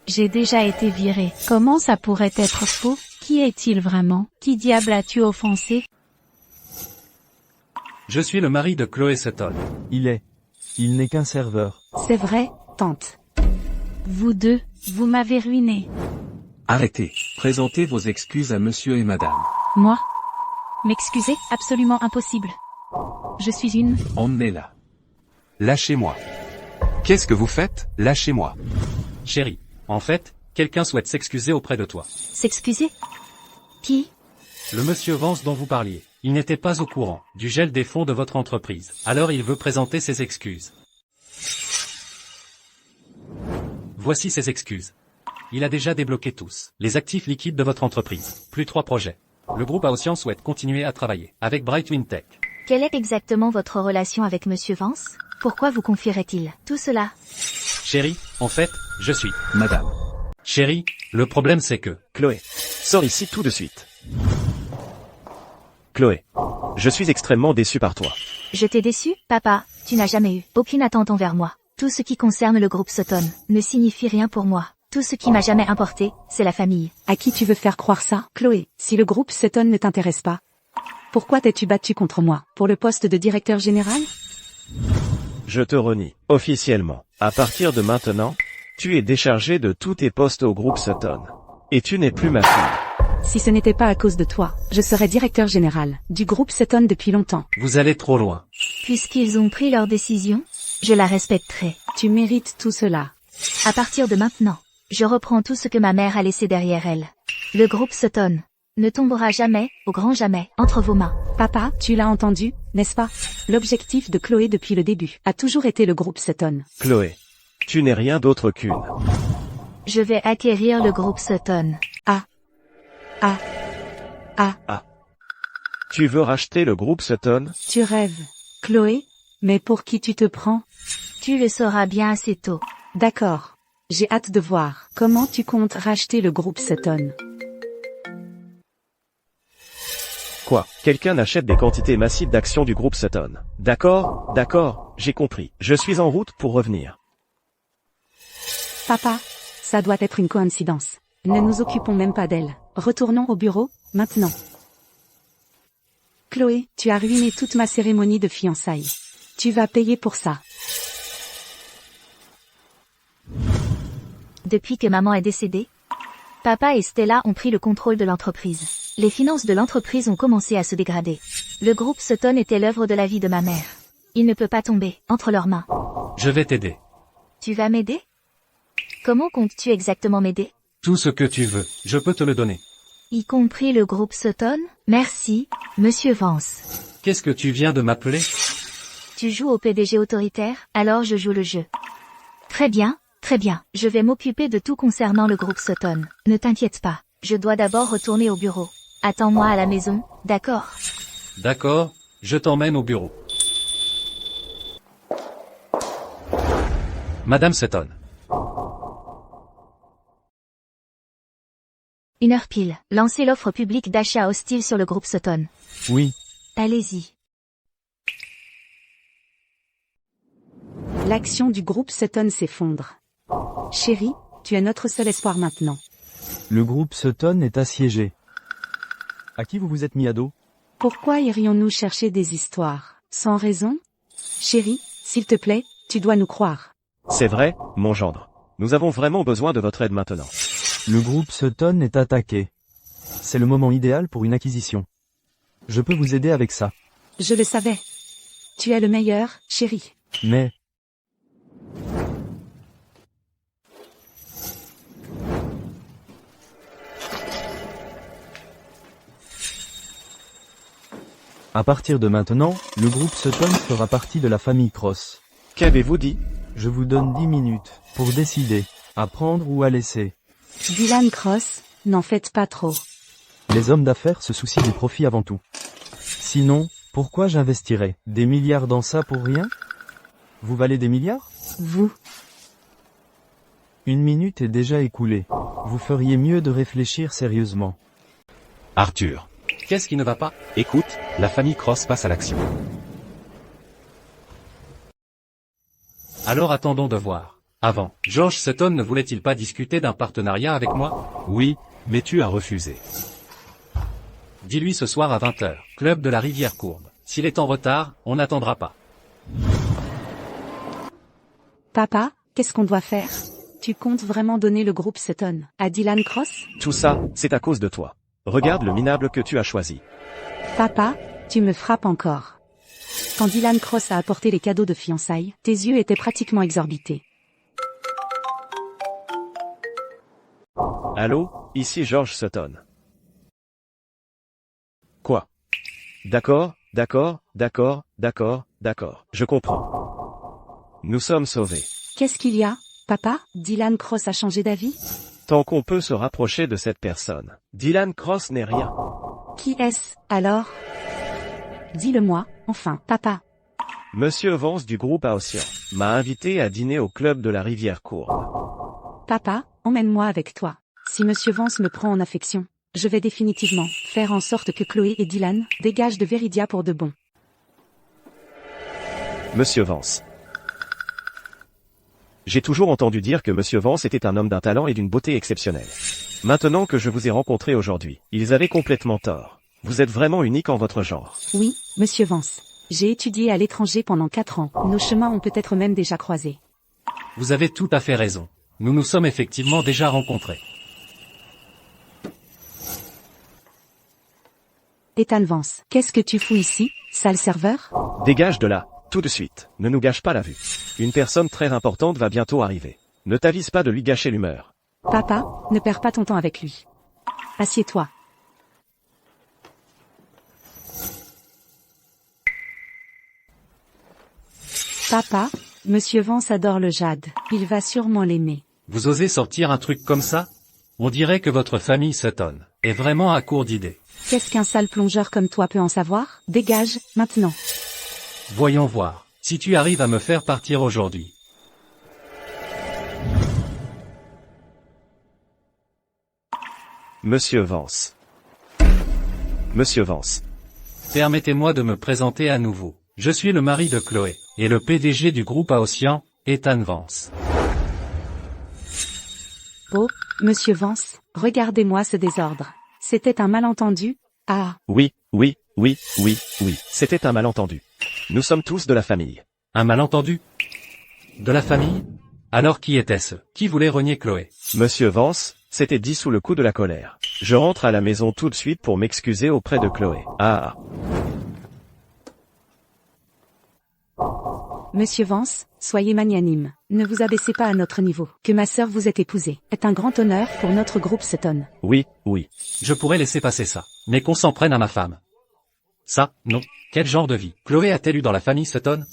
Speaker 12: J'ai déjà été virée. Comment ça pourrait être faux? Qui est-il vraiment? Qui diable as-tu offensé?
Speaker 3: Je suis le mari de Chloé Sutton.
Speaker 8: Il n'est qu'un serveur.
Speaker 5: C'est vrai, tante.
Speaker 12: Vous deux, vous m'avez ruiné.
Speaker 2: Arrêtez. Présentez vos excuses à monsieur et madame.
Speaker 12: Moi? M'excuser? Absolument impossible. Je suis une...
Speaker 2: Emmenez-la.
Speaker 1: Lâchez-moi. Qu'est-ce que vous faites? Lâchez-moi.
Speaker 3: Chérie, en fait, quelqu'un souhaite s'excuser auprès de toi.
Speaker 4: S'excuser? Qui?
Speaker 3: Le monsieur Vance dont vous parliez. Il n'était pas au courant du gel des fonds de votre entreprise. Alors il veut présenter ses excuses. Voici ses excuses. Il a déjà débloqué tous les actifs liquides de votre entreprise. Plus 3 projets. Le groupe Aotian souhaite continuer à travailler avec Brightwind Tech.
Speaker 4: Quelle est exactement votre relation avec Monsieur Vance? Pourquoi vous confierait-il tout cela?
Speaker 3: Chérie, en fait, je suis...
Speaker 2: Madame.
Speaker 3: Chérie, le problème c'est que...
Speaker 9: Chloé, sors ici tout de suite. Chloé, je suis extrêmement déçu par toi.
Speaker 4: Je t'ai déçu, papa? Tu n'as jamais eu aucune attente envers moi. Tout ce qui concerne le groupe Sutton ne signifie rien pour moi. Tout ce qui m'a jamais importé, c'est la famille.
Speaker 5: À qui tu veux faire croire ça? Chloé, si le groupe Sutton ne t'intéresse pas, pourquoi t'es-tu battue contre moi? Pour le poste de directeur général?
Speaker 9: Je te renie, officiellement. À partir de maintenant, tu es déchargé de tous tes postes au groupe Sutton. Et tu n'es plus ma fille.
Speaker 5: Si ce n'était pas à cause de toi, je serais directeur général du groupe Sutton depuis longtemps.
Speaker 3: Vous allez trop loin.
Speaker 4: Puisqu'ils ont pris leur décision, je la respecterai.
Speaker 5: Tu mérites tout cela.
Speaker 4: À partir de maintenant, je reprends tout ce que ma mère a laissé derrière elle. Le groupe Sutton ne tombera jamais, au grand jamais, entre vos mains.
Speaker 5: Papa, tu l'as entendu, n'est-ce pas? L'objectif de Chloé depuis le début a toujours été le groupe Sutton.
Speaker 9: Chloé, tu n'es rien d'autre qu'une.
Speaker 4: Je vais acquérir le groupe Sutton.
Speaker 9: Tu veux racheter le groupe Sutton?
Speaker 5: Tu rêves. Chloé? Mais pour qui tu te prends?
Speaker 4: Tu le sauras bien assez tôt.
Speaker 5: D'accord. J'ai hâte de voir comment tu comptes racheter le groupe Sutton.
Speaker 9: Quoi? Quelqu'un achète des quantités massives d'actions du groupe Sutton. D'accord, j'ai compris. Je suis en route pour revenir.
Speaker 5: Papa, ça doit être une coïncidence. Ne nous occupons même pas d'elle. Retournons au bureau, maintenant. Chloé, tu as ruiné toute ma cérémonie de fiançailles. Tu vas payer pour ça.
Speaker 4: Depuis que maman est décédée, papa et Stella ont pris le contrôle de l'entreprise. Les finances de l'entreprise ont commencé à se dégrader. Le groupe Sutton était l'œuvre de la vie de ma mère. Il ne peut pas tomber entre leurs mains.
Speaker 3: Je vais t'aider.
Speaker 4: Tu vas m'aider? Comment comptes-tu exactement m'aider?
Speaker 3: Tout ce que tu veux, je peux te le donner.
Speaker 4: Y compris le groupe Sutton? Merci, Monsieur Vance.
Speaker 3: Qu'est-ce que tu viens de m'appeler?
Speaker 4: Tu joues au PDG autoritaire, alors je joue le jeu. Très bien, je vais m'occuper de tout concernant le groupe Sutton. Ne t'inquiète pas, je dois d'abord retourner au bureau. Attends-moi à la maison, d'accord?
Speaker 3: D'accord, je t'emmène au bureau. Madame Sutton.
Speaker 4: 1h pile, lancez l'offre publique d'achat hostile sur le groupe Sutton.
Speaker 8: Oui.
Speaker 4: Allez-y.
Speaker 5: L'action du groupe Sutton s'effondre. Chérie, tu es notre seul espoir maintenant.
Speaker 8: Le groupe Sutton est assiégé. À qui vous vous êtes mis à dos?
Speaker 5: Pourquoi irions-nous chercher des histoires, sans raison? Chérie, s'il te plaît, tu dois nous croire.
Speaker 9: C'est vrai, mon gendre. Nous avons vraiment besoin de votre aide maintenant.
Speaker 8: Le groupe Sutton est attaqué. C'est le moment idéal pour une acquisition. Je peux vous aider avec ça.
Speaker 5: Je le savais. Tu es le meilleur, chérie.
Speaker 8: Mais... À partir de maintenant, le groupe Sutton fera partie de la famille Cross.
Speaker 9: Qu'avez-vous dit?
Speaker 8: Je vous donne 10 minutes pour décider, à prendre ou à laisser.
Speaker 5: Dylan Cross, n'en faites pas trop.
Speaker 8: Les hommes d'affaires se soucient du profit avant tout. Sinon, pourquoi j'investirais des milliards dans ça pour rien? Vous valez des milliards?
Speaker 5: Vous.
Speaker 8: 1 minute est déjà écoulée. Vous feriez mieux de réfléchir sérieusement.
Speaker 1: Arthur.
Speaker 3: Qu'est-ce qui ne va pas?
Speaker 1: Écoute, la famille Cross passe à l'action.
Speaker 3: Alors attendons de voir. Avant, George Sutton ne voulait-il pas discuter d'un partenariat avec moi?
Speaker 1: Oui, mais tu as refusé.
Speaker 3: Dis-lui ce soir à 20h, club de la Rivière Courbe. S'il est en retard, on n'attendra pas.
Speaker 5: Papa, qu'est-ce qu'on doit faire? Tu comptes vraiment donner le groupe Sutton à Dylan Cross?
Speaker 9: Tout ça, c'est à cause de toi. Regarde le minable que tu as choisi.
Speaker 5: Papa, tu me frappes encore. Quand Dylan Cross a apporté les cadeaux de fiançailles, tes yeux étaient pratiquement exorbités.
Speaker 9: Allô, ici George Sutton. Quoi? D'accord, d'accord, d'accord, d'accord, d'accord, je comprends. Nous sommes sauvés.
Speaker 5: Qu'est-ce qu'il y a, papa? Dylan Cross a changé d'avis?
Speaker 9: Tant qu'on peut se rapprocher de cette personne. Dylan Cross n'est rien.
Speaker 5: Qui est-ce, alors? Dis-le-moi, enfin, papa.
Speaker 9: Monsieur Vance du groupe Aocean m'a invité à dîner au club de la Rivière Courbe.
Speaker 5: Papa, emmène-moi avec toi. Si Monsieur Vance me prend en affection, je vais définitivement faire en sorte que Chloé et Dylan dégagent de Viridia pour de bon.
Speaker 9: Monsieur Vance. J'ai toujours entendu dire que Monsieur Vance était un homme d'un talent et d'une beauté exceptionnelle. Maintenant que je vous ai rencontré aujourd'hui, ils avaient complètement tort. Vous êtes vraiment unique en votre genre.
Speaker 5: Oui, Monsieur Vance. J'ai étudié à l'étranger pendant 4 ans. Nos chemins ont peut-être même déjà croisé.
Speaker 3: Vous avez tout à fait raison. Nous nous sommes effectivement déjà rencontrés.
Speaker 5: Ethan Vance, qu'est-ce que tu fous ici, sale serveur?
Speaker 9: Dégage de là, tout de suite. Ne nous gâche pas la vue. Une personne très importante va bientôt arriver. Ne t'avise pas de lui gâcher l'humeur.
Speaker 5: Papa, ne perds pas ton temps avec lui. Assieds-toi. Papa, Monsieur Vance adore le jade. Il va sûrement l'aimer.
Speaker 3: Vous osez sortir un truc comme ça? On dirait que votre famille Sutton est vraiment à court d'idées.
Speaker 5: Qu'est-ce qu'un sale plongeur comme toi peut en savoir? Dégage, maintenant.
Speaker 3: Voyons voir, si tu arrives à me faire partir aujourd'hui.
Speaker 9: Monsieur Vance. Monsieur Vance.
Speaker 3: Permettez-moi de me présenter à nouveau. Je suis le mari de Chloé, et le PDG du groupe Aocean, Ethan Vance.
Speaker 5: Oh, Monsieur Vance, regardez-moi ce désordre. C'était un malentendu? Ah.
Speaker 9: Oui, c'était un malentendu. Nous sommes tous de la famille.
Speaker 3: Un malentendu? De la famille? Alors qui était-ce? Qui voulait renier Chloé?
Speaker 9: Monsieur Vance, c'était dit sous le coup de la colère. Je rentre à la maison tout de suite pour m'excuser auprès de Chloé. Ah.
Speaker 5: Monsieur Vance, soyez magnanime. Ne vous abaissez pas à notre niveau. Que ma sœur vous ait épousé est un grand honneur pour notre groupe Sutton.
Speaker 9: Oui.
Speaker 3: Je pourrais laisser passer ça. Mais qu'on s'en prenne à ma femme. Ça, non. Quel genre de vie? Chloé a-t-elle eu dans la famille Sutton?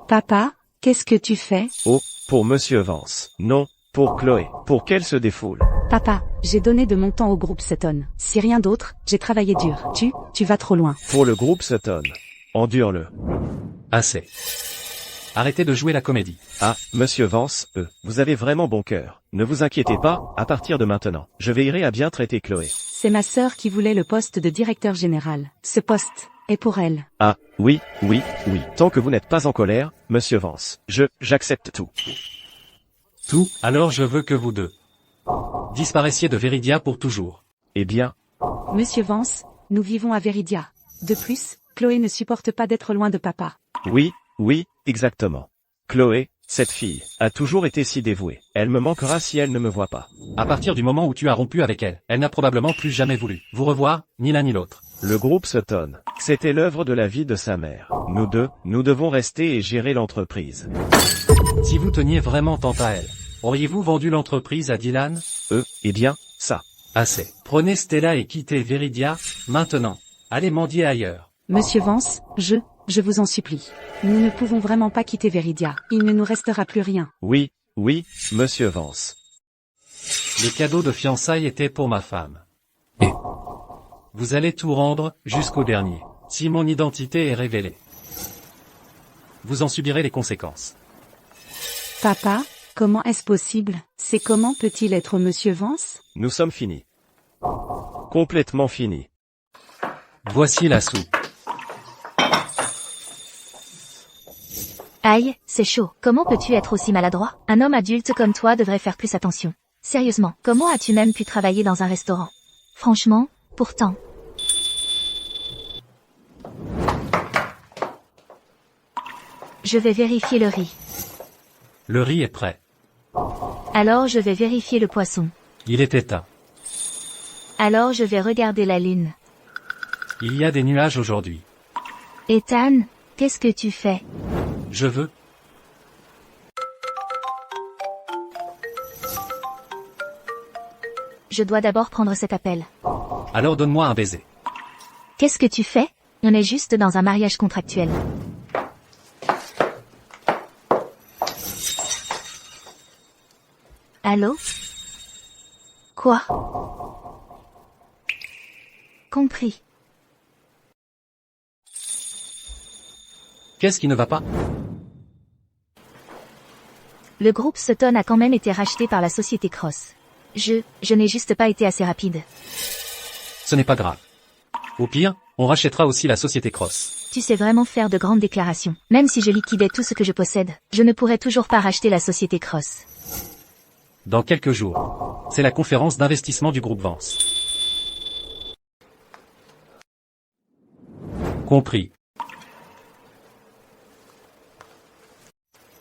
Speaker 5: Papa, qu'est-ce que tu fais?
Speaker 9: Oh, pour Monsieur Vance. Non, pour Chloé. Pour qu'elle se défoule.
Speaker 5: Papa, j'ai donné de mon temps au groupe Sutton. Si rien d'autre, j'ai travaillé dur. Tu vas trop loin.
Speaker 9: Pour le groupe Sutton. Endure-le.
Speaker 3: Assez. Arrêtez de jouer la comédie.
Speaker 9: Ah, Monsieur Vance, vous avez vraiment bon cœur. Ne vous inquiétez pas, à partir de maintenant, je veillerai à bien traiter Chloé.
Speaker 5: C'est ma sœur qui voulait le poste de directeur général. Ce poste est pour elle.
Speaker 9: Ah, oui, oui, oui. Tant que vous n'êtes pas en colère, monsieur Vance. J'accepte tout.
Speaker 3: Tout, alors je veux que vous deux disparaissiez de Viridia pour toujours.
Speaker 9: Eh bien,
Speaker 5: Monsieur Vance, nous vivons à Viridia. De plus, Chloé ne supporte pas d'être loin de papa.
Speaker 9: oui, oui, exactement. Chloé, cette fille, a toujours été si dévouée. Elle me manquera si elle ne me voit pas.
Speaker 3: À partir du moment où tu as rompu avec elle, elle n'a probablement plus jamais voulu vous revoir, ni l'un ni l'autre.
Speaker 9: Le groupe Sutton, c'était l'œuvre de la vie de sa mère. Nous deux, nous devons rester et gérer l'entreprise.
Speaker 3: Si vous teniez vraiment tant à elle, auriez-vous vendu l'entreprise à Dylan?
Speaker 9: Eh bien, ça.
Speaker 3: Assez. Prenez Stella et quittez Viridia, maintenant. Allez mendier ailleurs.
Speaker 5: Monsieur Vance, je vous en supplie. Nous ne pouvons vraiment pas quitter Viridia. Il ne nous restera plus rien.
Speaker 9: Oui, oui, monsieur Vance.
Speaker 3: Le cadeau de fiançailles était pour ma femme. Et vous allez tout rendre, jusqu'au dernier. Si mon identité est révélée, vous en subirez les conséquences.
Speaker 5: Papa, comment est-ce possible? C'est comment peut-il être Monsieur Vance?
Speaker 9: Nous sommes finis. Complètement finis.
Speaker 3: Voici la soupe.
Speaker 4: Aïe, c'est chaud. Comment peux-tu être aussi maladroit? Un homme adulte comme toi devrait faire plus attention. Sérieusement, comment as-tu même pu travailler dans un restaurant? Franchement, pourtant. Je vais vérifier le riz.
Speaker 3: Le riz est prêt.
Speaker 4: Alors je vais vérifier le poisson.
Speaker 3: Il est éteint.
Speaker 4: Alors je vais regarder la lune.
Speaker 3: Il y a des nuages aujourd'hui.
Speaker 4: Ethan, qu'est-ce que tu fais?
Speaker 3: Je veux.
Speaker 4: Je dois d'abord prendre cet appel.
Speaker 3: Alors donne-moi un baiser.
Speaker 4: Qu'est-ce que tu fais? On est juste dans un mariage contractuel. Allô? Quoi? Compris.
Speaker 3: Qu'est-ce qui ne va pas?
Speaker 4: Le groupe Sutton a quand même été racheté par la société Cross. Je n'ai juste pas été assez rapide.
Speaker 3: Ce n'est pas grave. Au pire, on rachètera aussi la société Cross.
Speaker 4: Tu sais vraiment faire de grandes déclarations. Même si je liquidais tout ce que je possède, je ne pourrais toujours pas racheter la société Cross.
Speaker 3: Dans quelques jours. C'est la conférence d'investissement du groupe Vance. Compris.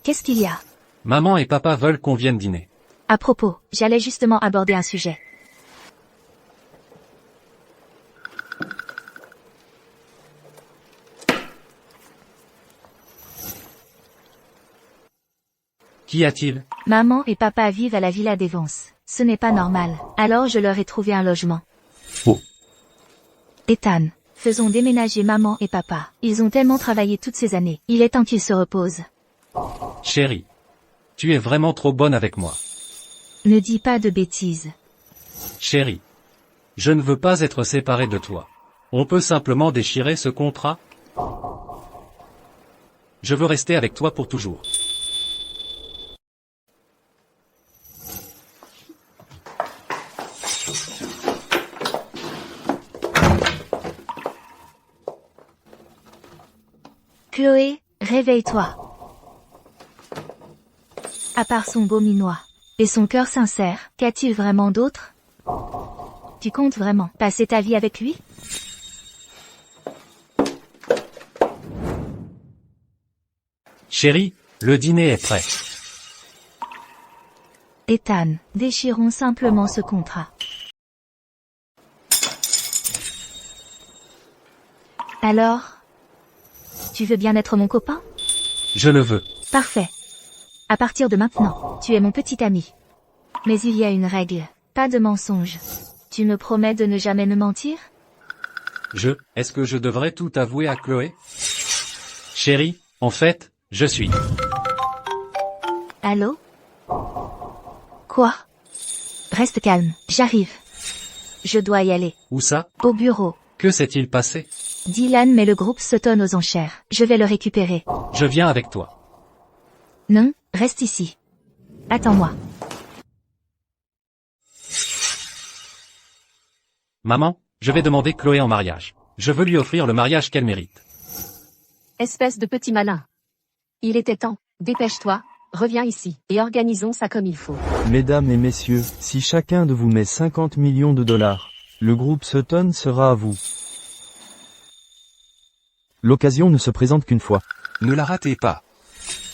Speaker 4: Qu'est-ce qu'il y a?
Speaker 3: Maman et papa veulent qu'on vienne dîner.
Speaker 4: À propos, j'allais justement aborder un sujet.
Speaker 3: Qu'y a-t-il?
Speaker 4: Maman et papa vivent à la Villa des Vance. Ce n'est pas normal. Alors je leur ai trouvé un logement.
Speaker 3: Oh.
Speaker 4: Ethan, faisons déménager maman et papa. Ils ont tellement travaillé toutes ces années. Il est temps qu'ils se reposent.
Speaker 3: Chérie. Tu es vraiment trop bonne avec moi.
Speaker 4: Ne dis pas de bêtises.
Speaker 3: Chérie. Je ne veux pas être séparé de toi. On peut simplement déchirer ce contrat? Je veux rester avec toi pour toujours.
Speaker 4: Chloé, réveille-toi. À part son beau minois et son cœur sincère, qu'a-t-il vraiment d'autre? Tu comptes vraiment passer ta vie avec lui?
Speaker 3: Chérie, le dîner est prêt.
Speaker 4: Ethan, déchirons simplement ce contrat. Alors, tu veux bien être mon copain?
Speaker 3: Je le veux.
Speaker 4: Parfait. À partir de maintenant, tu es mon petit ami. Mais il y a une règle. Pas de mensonge. Tu me promets de ne jamais me mentir?
Speaker 3: Est-ce que je devrais tout avouer à Chloé? Chérie, en fait, je suis.
Speaker 4: Allô? Quoi? Reste calme, j'arrive. Je dois y aller.
Speaker 3: Où ça?
Speaker 4: Au bureau.
Speaker 3: Que s'est-il passé?
Speaker 4: Dylan met le groupe Sutton aux enchères. Je vais le récupérer.
Speaker 3: Je viens avec toi.
Speaker 4: Non, reste ici. Attends-moi.
Speaker 3: Maman, je vais demander Chloé en mariage. Je veux lui offrir le mariage qu'elle mérite.
Speaker 7: Espèce de petit malin. Il était temps, dépêche-toi, reviens ici, et organisons ça comme il faut.
Speaker 8: Mesdames et messieurs, si chacun de vous met 50 millions de dollars, le groupe Sutton sera à vous. L'occasion ne se présente qu'une fois.
Speaker 1: Ne la ratez pas.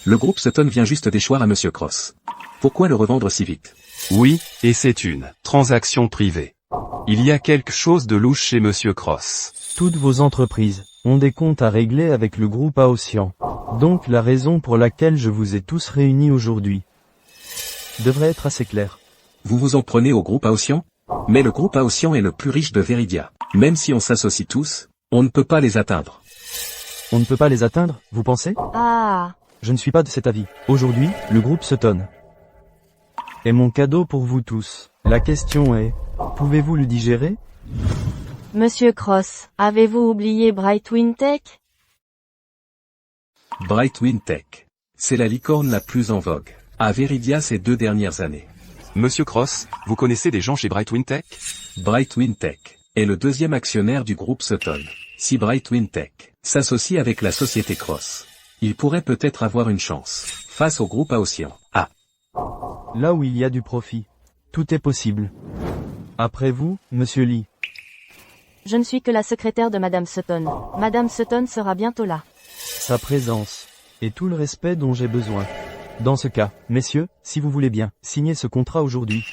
Speaker 2: Le groupe Sutton vient juste d'échoir à Monsieur Cross. Pourquoi le revendre si vite?
Speaker 1: Oui, et c'est une transaction privée. Il y a quelque chose de louche chez Monsieur Cross.
Speaker 8: Toutes vos entreprises ont des comptes à régler avec le groupe Aotian. Donc la raison pour laquelle je vous ai tous réunis aujourd'hui devrait être assez claire.
Speaker 2: Vous vous en prenez au groupe Aotian? Mais le groupe Aotian est le plus riche de Veridia. Même si on s'associe tous, on ne peut pas les atteindre.
Speaker 8: On ne peut pas les atteindre, vous pensez?
Speaker 6: Ah,
Speaker 8: Je ne suis pas de cet avis. Aujourd'hui, le groupe Sutton est mon cadeau pour vous tous. La question est, pouvez-vous le digérer?
Speaker 6: Monsieur Cross, avez-vous oublié Brightwing Tech?
Speaker 2: Brightwing Tech. C'est la licorne la plus en vogue à Veridia ces 2 dernières années.
Speaker 1: Monsieur Cross, vous connaissez des gens chez Brightwing Tech?
Speaker 2: Brightwing Tech est le 2e actionnaire du groupe Sutton. Si Brightwing Tech s'associe avec la société Cross, il pourrait peut-être avoir une chance face au groupe Aotian. Ah,
Speaker 8: Là où il y a du profit, tout est possible. Après vous, Monsieur Lee.
Speaker 6: Je ne suis que la secrétaire de Madame Sutton. Madame Sutton sera bientôt là.
Speaker 8: Sa présence et tout le respect dont j'ai besoin. Dans ce cas, messieurs, si vous voulez bien, signer ce contrat aujourd'hui.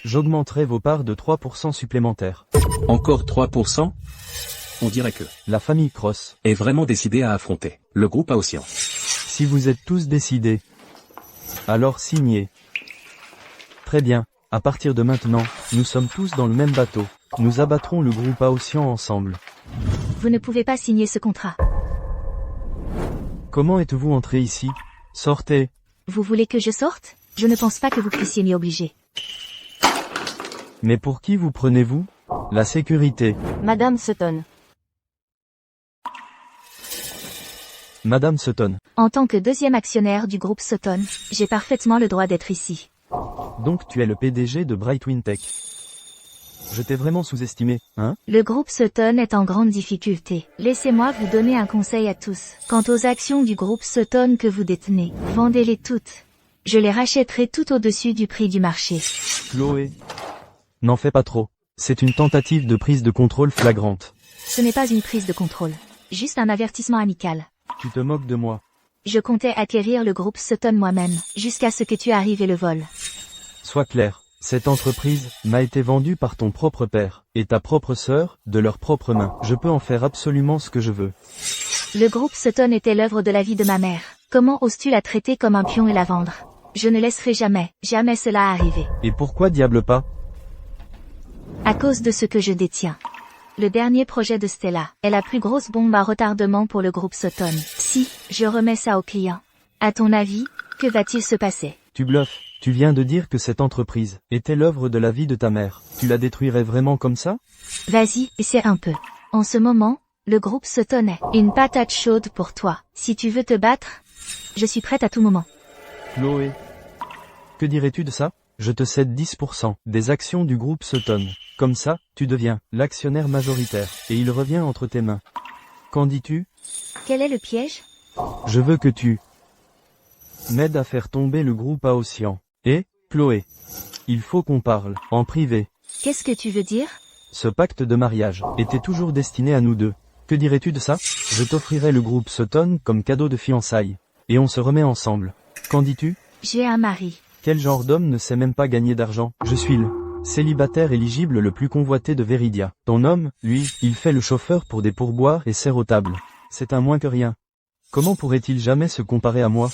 Speaker 8: J'augmenterai vos parts de 3% supplémentaires.
Speaker 2: encore 3%? On dirait que
Speaker 8: La famille Cross
Speaker 2: est vraiment décidée à affronter le groupe Aotian.
Speaker 8: Si vous êtes tous décidés, alors signez. Très bien, à partir de maintenant, nous sommes tous dans le même bateau. Nous abattrons le groupe Aotian ensemble.
Speaker 4: Vous ne pouvez pas signer ce contrat.
Speaker 8: Comment êtes-vous entré ici? Sortez.
Speaker 4: Vous voulez que je sorte? Je ne pense pas que vous puissiez m'y obliger.
Speaker 8: Mais pour qui vous prenez-vous? La sécurité.
Speaker 6: Madame Sutton.
Speaker 8: Madame Sutton.
Speaker 4: En tant que 2e actionnaire du groupe Sutton, j'ai parfaitement le droit d'être ici.
Speaker 8: Donc tu es le PDG de Brightwing Tech. Je t'ai vraiment sous-estimé, hein?
Speaker 4: Le groupe Sutton est en grande difficulté. Laissez-moi vous donner un conseil à tous. Quant aux actions du groupe Sutton que vous détenez, vendez-les toutes. Je les rachèterai tout au-dessus du prix du marché.
Speaker 8: Chloé. N'en fais pas trop. C'est une tentative de prise de contrôle flagrante.
Speaker 4: Ce n'est pas une prise de contrôle. Juste un avertissement amical.
Speaker 8: Tu te moques de moi.
Speaker 4: Je comptais acquérir le groupe Sutton moi-même, jusqu'à ce que tu arrives et le vol.
Speaker 8: Sois clair. Cette entreprise m'a été vendue par ton propre père et ta propre sœur, de leurs propres mains. Je peux en faire absolument ce que je veux.
Speaker 4: Le groupe Sutton était l'œuvre de la vie de ma mère. Comment oses-tu la traiter comme un pion et la vendre? Je ne laisserai jamais cela arriver.
Speaker 8: Et pourquoi diable pas?
Speaker 4: À cause de ce que je détiens. Le dernier projet de Stella est la plus grosse bombe à retardement pour le groupe Sutton. Si je remets ça au client, à ton avis, que va-t-il se passer?
Speaker 8: Tu bluffes. Tu viens de dire que cette entreprise était l'œuvre de la vie de ta mère. Tu la détruirais vraiment comme ça?
Speaker 4: Vas-y, essaie un peu. En ce moment, le groupe Sutton est une patate chaude pour toi. Si tu veux te battre, je suis prête à tout moment.
Speaker 8: Chloé. Que dirais-tu de ça? Je te cède 10% des actions du groupe Sutton. Comme ça, tu deviens l'actionnaire majoritaire et il revient entre tes mains. Qu'en dis-tu?
Speaker 4: Quel est le piège?
Speaker 8: Je veux que tu m'aides à faire tomber le groupe Aotian. Et, Chloé, il faut qu'on parle, en privé.
Speaker 4: Qu'est-ce que tu veux dire?
Speaker 8: Ce pacte de mariage était toujours destiné à nous deux. Que dirais-tu de ça? Je t'offrirai le groupe Sutton comme cadeau de fiançailles. Et on se remet ensemble. Qu'en dis-tu?
Speaker 4: J'ai un mari.
Speaker 8: Quel genre d'homme ne sait même pas gagner d'argent? Je suis le célibataire éligible le plus convoité de Veridia. Ton homme, lui, il fait le chauffeur pour des pourboires et sert aux tables. C'est un moins que rien. Comment pourrait-il jamais se comparer à moi?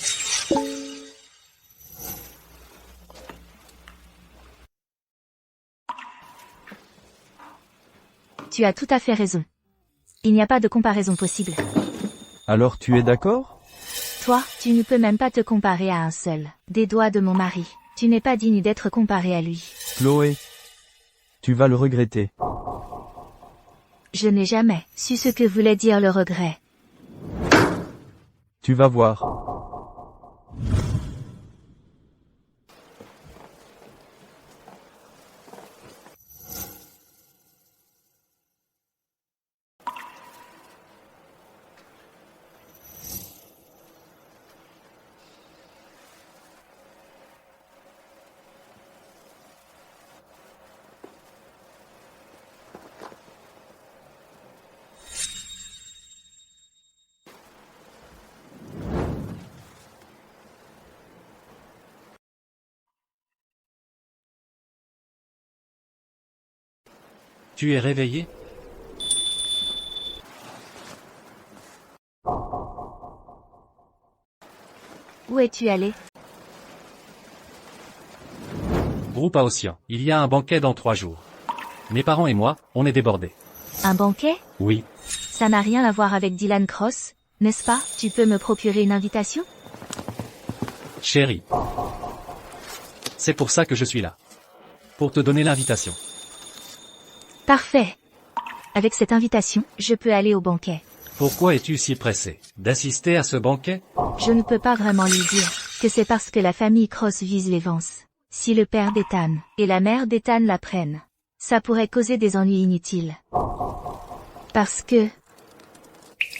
Speaker 4: Tu as tout à fait raison. Il n'y a pas de comparaison possible.
Speaker 8: Alors tu es d'accord?
Speaker 4: Toi, tu ne peux même pas te comparer à un seul des doigts de mon mari. Tu n'es pas digne d'être comparé à lui.
Speaker 8: Chloé, tu vas le regretter.
Speaker 4: Je n'ai jamais su ce que voulait dire le regret.
Speaker 8: Tu vas voir.
Speaker 3: Tu es réveillé?
Speaker 4: Où es-tu allé?
Speaker 3: Groupe à Océan. Il y a un banquet dans 3 jours. Mes parents et moi, on est débordés.
Speaker 4: Un banquet?
Speaker 3: Oui.
Speaker 4: Ça n'a rien à voir avec Dylan Cross, n'est-ce pas? Tu peux me procurer une invitation?
Speaker 3: Chérie. C'est pour ça que je suis là. Pour te donner l'invitation.
Speaker 4: Parfait. Avec cette invitation, je peux aller au banquet.
Speaker 3: Pourquoi es-tu si pressé d'assister à ce banquet?
Speaker 4: Je ne peux pas vraiment lui dire que c'est parce que la famille Cross vise les Vance. Si le père d'Ethan et la mère d'Ethan l'apprennent, ça pourrait causer des ennuis inutiles. Parce que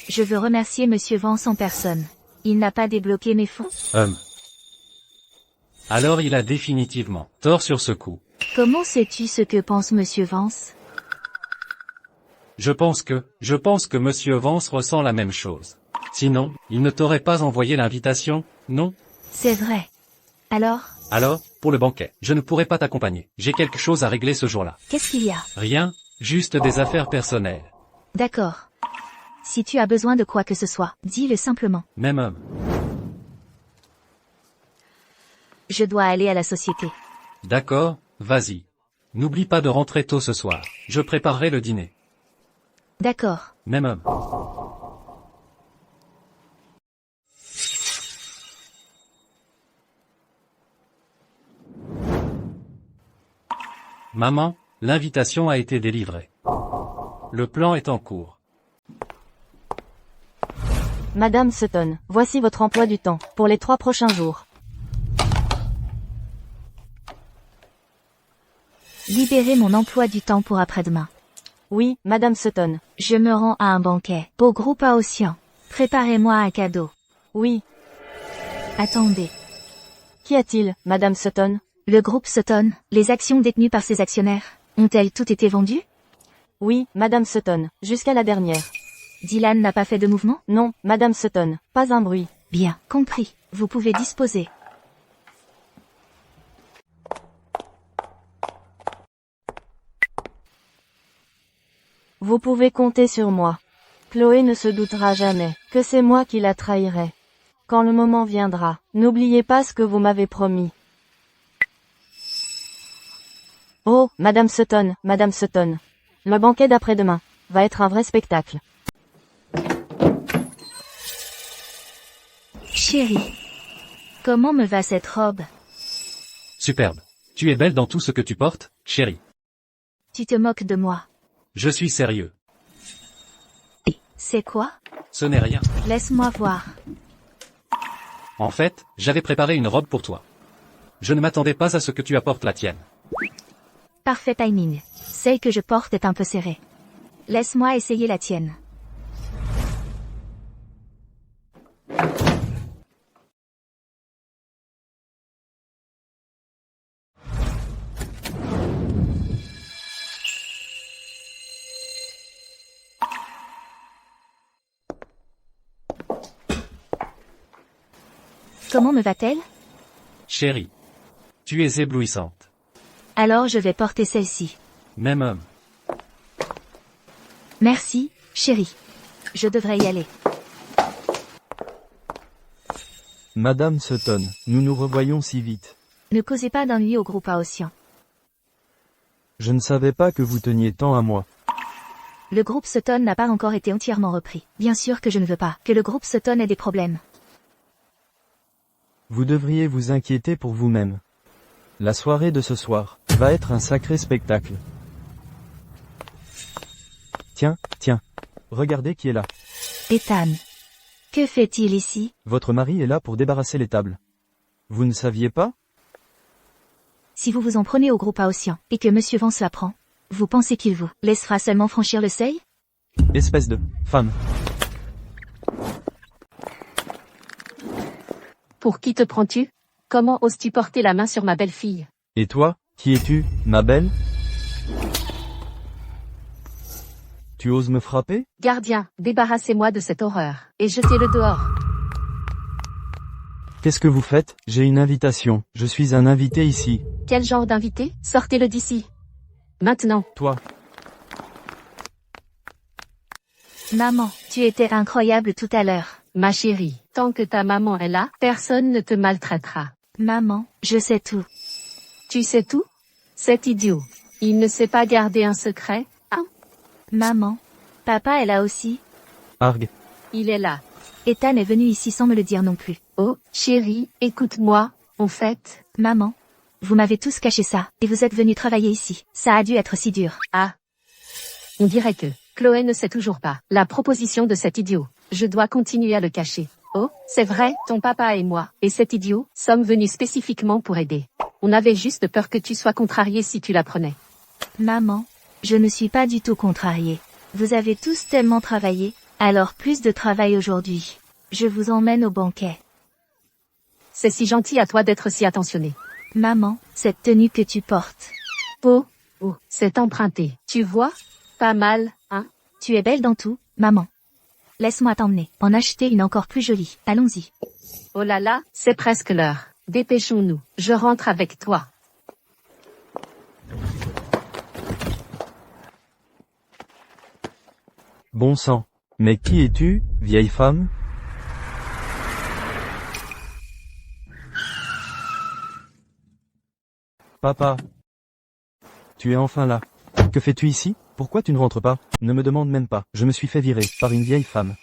Speaker 4: je veux remercier Monsieur Vance en personne. Il n'a pas débloqué mes fonds.
Speaker 3: Alors il a définitivement tort sur ce coup.
Speaker 4: Comment sais-tu ce que pense Monsieur Vance?
Speaker 3: Je pense que Monsieur Vance ressent la même chose. Sinon, il ne t'aurait pas envoyé l'invitation, non?
Speaker 4: C'est vrai. Alors,
Speaker 3: pour le banquet, je ne pourrai pas t'accompagner. J'ai quelque chose à régler ce jour-là.
Speaker 4: qu'est-ce qu'il y a?
Speaker 3: Rien, juste des affaires personnelles.
Speaker 4: D'accord. Si tu as besoin de quoi que ce soit, dis-le simplement.
Speaker 3: Même homme.
Speaker 4: Je dois aller à la société.
Speaker 3: D'accord, vas-y. N'oublie pas de rentrer tôt ce soir. Je préparerai le dîner.
Speaker 4: D'accord.
Speaker 3: Même homme. Maman, l'invitation a été délivrée. Le plan est en cours.
Speaker 6: Madame Sutton, voici votre emploi du temps, pour les 3 prochains jours.
Speaker 4: Libérez mon emploi du temps pour après-demain.
Speaker 6: Oui, Madame Sutton.
Speaker 4: Je me rends à un banquet. Au groupe à Océan. Préparez-moi un cadeau.
Speaker 6: Oui.
Speaker 4: Attendez.
Speaker 6: Qu'y a-t-il, Madame Sutton?
Speaker 4: Le groupe Sutton, les actions détenues par ses actionnaires, ont-elles toutes été vendues?
Speaker 6: Oui, Madame Sutton, jusqu'à la dernière.
Speaker 4: Dylan n'a pas fait de mouvement?
Speaker 6: Non, Madame Sutton, pas un bruit.
Speaker 4: Bien, compris. Vous pouvez disposer.
Speaker 6: Vous pouvez compter sur moi. Chloé ne se doutera jamais que c'est moi qui la trahirai. Quand le moment viendra, n'oubliez pas ce que vous m'avez promis. Oh, Madame Sutton, le banquet d'après-demain va être un vrai spectacle.
Speaker 4: Chérie, comment me va cette robe?
Speaker 3: Superbe. Tu es belle dans tout ce que tu portes, chérie.
Speaker 4: Tu te moques de moi.
Speaker 3: Je suis sérieux.
Speaker 4: C'est quoi?
Speaker 3: Ce n'est rien.
Speaker 4: Laisse-moi voir.
Speaker 3: En fait, j'avais préparé une robe pour toi. Je ne m'attendais pas à ce que tu apportes la tienne.
Speaker 4: Parfait timing. Celle que je porte est un peu serrée. Laisse-moi essayer la tienne. Comment me va-t-elle?
Speaker 3: Chérie. Tu es éblouissante.
Speaker 4: Alors je vais porter celle-ci.
Speaker 3: Même homme.
Speaker 4: Merci, chérie. Je devrais y aller.
Speaker 8: Madame Sutton, nous nous revoyons si vite.
Speaker 4: Ne causez pas d'ennui au groupe à Océan.
Speaker 8: Je ne savais pas que vous teniez tant à moi.
Speaker 4: Le groupe Sutton n'a pas encore été entièrement repris. Bien sûr que je ne veux pas que le groupe Sutton ait des problèmes.
Speaker 8: Vous devriez vous inquiéter pour vous-même. La soirée de ce soir va être un sacré spectacle. Tiens, regardez qui est là.
Speaker 4: Ethan. Que fait-il ici?
Speaker 8: Votre mari est là pour débarrasser les tables. Vous ne saviez pas?
Speaker 4: Si vous vous en prenez au groupe à Océan, et que Monsieur Vance l'apprend, vous pensez qu'il vous laissera seulement franchir le seuil?
Speaker 8: Espèce de femme.
Speaker 7: Pour qui te prends-tu? Comment oses-tu porter la main sur ma belle-fille?
Speaker 8: Et toi, qui es-tu, ma belle? Tu oses me frapper?
Speaker 7: Gardien, débarrassez-moi de cette horreur, et jetez-le dehors.
Speaker 8: Qu'est-ce que vous faites? J'ai une invitation. Je suis un invité ici.
Speaker 7: Quel genre d'invité? Sortez-le d'ici. Maintenant.
Speaker 8: Toi.
Speaker 4: Maman, tu étais incroyable tout à l'heure.
Speaker 7: Ma chérie, tant que ta maman est là, personne ne te maltraitera.
Speaker 4: Maman, je sais tout.
Speaker 7: Tu sais tout? C'est idiot. Il ne sait pas garder un secret, hein?
Speaker 4: Maman, papa est là aussi.
Speaker 8: Arg.
Speaker 7: Il est là.
Speaker 4: Ethan est venu ici sans me le dire non plus.
Speaker 7: Oh, chérie, écoute-moi, en fait.
Speaker 4: Maman, vous m'avez tous caché ça, et vous êtes venus travailler ici. Ça a dû être si dur.
Speaker 7: Ah. On dirait que Chloé ne sait toujours pas la proposition de cet idiot. Je dois continuer à le cacher. Oh, c'est vrai, ton papa et moi, et cet idiot, sommes venus spécifiquement pour aider. On avait juste peur que tu sois contrariée si tu l'apprenais.
Speaker 4: Maman, je ne suis pas du tout contrariée. Vous avez tous tellement travaillé, alors plus de travail aujourd'hui. Je vous emmène au banquet.
Speaker 7: C'est si gentil à toi d'être si attentionné.
Speaker 4: Maman, cette tenue que tu portes.
Speaker 7: Oh, c'est emprunté. Tu vois? Pas mal, hein?
Speaker 4: Tu es belle dans tout, maman. Laisse-moi t'emmener, en acheter une encore plus jolie. Allons-y.
Speaker 7: Oh là là, c'est presque l'heure. Dépêchons-nous. Je rentre avec toi.
Speaker 8: Bon sang. Mais qui es-tu, vieille femme? Papa. Tu es enfin là. Que fais-tu ici? Pourquoi tu ne rentres pas? Ne me demande même pas. Je me suis fait virer par une vieille femme.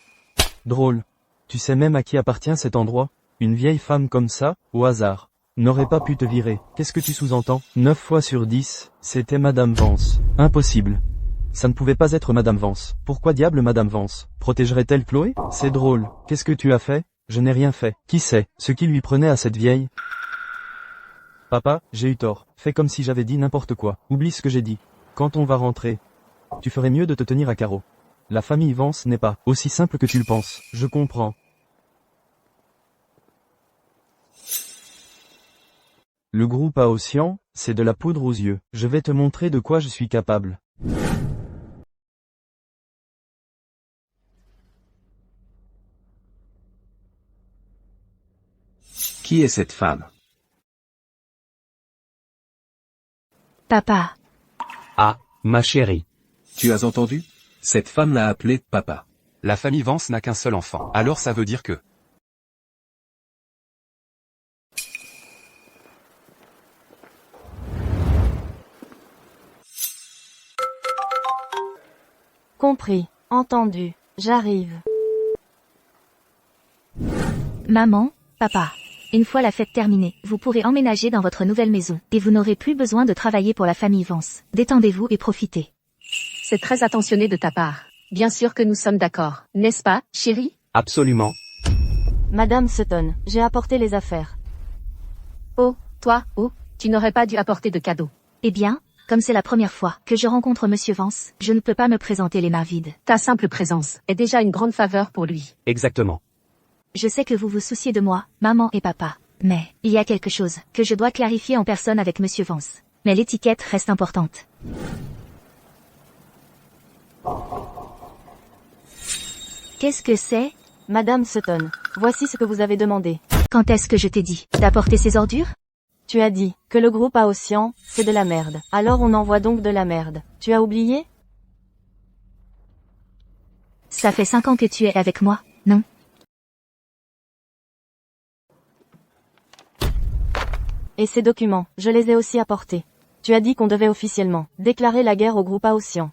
Speaker 8: Drôle. Tu sais même à qui appartient cet endroit? Une vieille femme comme ça, au hasard, n'aurait pas pu te virer. Qu'est-ce que tu sous-entends? 9 fois sur 10, c'était Madame Vance. Impossible. Ça ne pouvait pas être Madame Vance. Pourquoi diable Madame Vance? Protégerait-elle Chloé? C'est drôle. Qu'est-ce que tu as fait? Je n'ai rien fait. Qui sait ce qui lui prenait à cette vieille? Papa, j'ai eu tort. Fais comme si j'avais dit n'importe quoi. Oublie ce que j'ai dit. Quand on va rentrer, tu ferais mieux de te tenir à carreau. La famille Vance n'est pas aussi simple que tu le penses. Je comprends. Le groupe à Ossian, c'est de la poudre aux yeux. Je vais te montrer de quoi je suis capable.
Speaker 2: Qui est cette femme?
Speaker 4: Papa.
Speaker 11: Ah, ma chérie.
Speaker 2: Tu as entendu? Cette femme l'a appelé papa.
Speaker 1: La famille Vance n'a qu'un seul enfant. Alors ça veut dire que...
Speaker 6: Compris. Entendu. J'arrive.
Speaker 4: Maman, papa. Une fois la fête terminée, vous pourrez emménager dans votre nouvelle maison, et vous n'aurez plus besoin de travailler pour la famille Vance. Détendez-vous et profitez.
Speaker 7: C'est très attentionné de ta part. Bien sûr que nous sommes d'accord, n'est-ce pas, chérie?
Speaker 11: Absolument.
Speaker 6: Madame Sutton, j'ai apporté les affaires.
Speaker 7: Oh, toi, tu n'aurais pas dû apporter de cadeaux.
Speaker 4: Eh bien, comme c'est la première fois que je rencontre Monsieur Vance, je ne peux pas me présenter les mains vides.
Speaker 7: Ta simple présence est déjà une grande faveur pour lui.
Speaker 11: Exactement.
Speaker 4: Je sais que vous vous souciez de moi, maman et papa. Mais, il y a quelque chose que je dois clarifier en personne avec Monsieur Vance. Mais l'étiquette reste importante. Qu'est-ce que c'est?
Speaker 6: Madame Sutton, voici ce que vous avez demandé.
Speaker 4: Quand est-ce que je t'ai dit d'apporter ces ordures?
Speaker 6: Tu as dit que le groupe à Ossian, c'est de la merde. Alors on envoie donc de la merde. Tu as oublié?
Speaker 4: Ça fait 5 ans que tu es avec moi, non?
Speaker 6: Et ces documents, je les ai aussi apportés. Tu as dit qu'on devait officiellement déclarer la guerre au groupe à Ossian.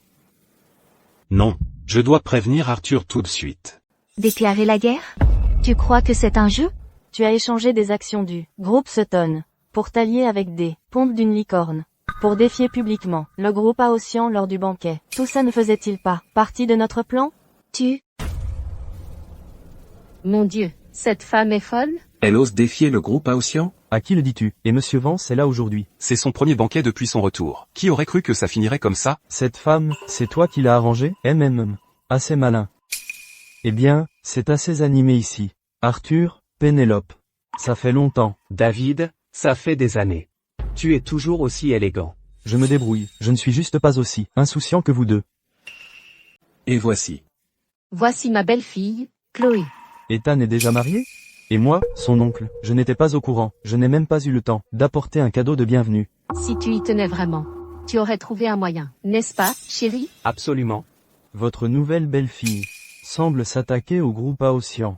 Speaker 13: Non, je dois prévenir Arthur tout de suite.
Speaker 4: Déclarer la guerre? Tu crois que c'est un jeu?
Speaker 6: Tu as échangé des actions du groupe Sutton pour t'allier avec des pompes d'une licorne, pour défier publiquement le groupe à Ossian lors du banquet. Tout ça ne faisait-il pas partie de notre plan?
Speaker 7: Mon Dieu, cette femme est folle?
Speaker 2: Elle ose défier le groupe à Ossian?
Speaker 8: À qui le dis-tu? Et Monsieur Vance est là aujourd'hui.
Speaker 1: C'est son premier banquet depuis son retour. Qui aurait cru que ça finirait comme ça?
Speaker 8: Cette femme, c'est toi qui l'as arrangée? Assez malin. Eh bien, c'est assez animé ici. Arthur, Pénélope. Ça fait longtemps.
Speaker 11: David, ça fait des années. Tu es toujours aussi élégant.
Speaker 8: Je me débrouille, je ne suis juste pas aussi insouciant que vous deux.
Speaker 2: Et voici.
Speaker 7: Voici ma belle-fille, Chloé.
Speaker 8: Ethan est déjà marié? Et moi, son oncle, je n'étais pas au courant, je n'ai même pas eu le temps d'apporter un cadeau de bienvenue.
Speaker 7: Si tu y tenais vraiment, tu aurais trouvé un moyen, n'est-ce pas, chérie?
Speaker 11: Absolument.
Speaker 8: Votre nouvelle belle-fille. semble s'attaquer au groupe Aotian.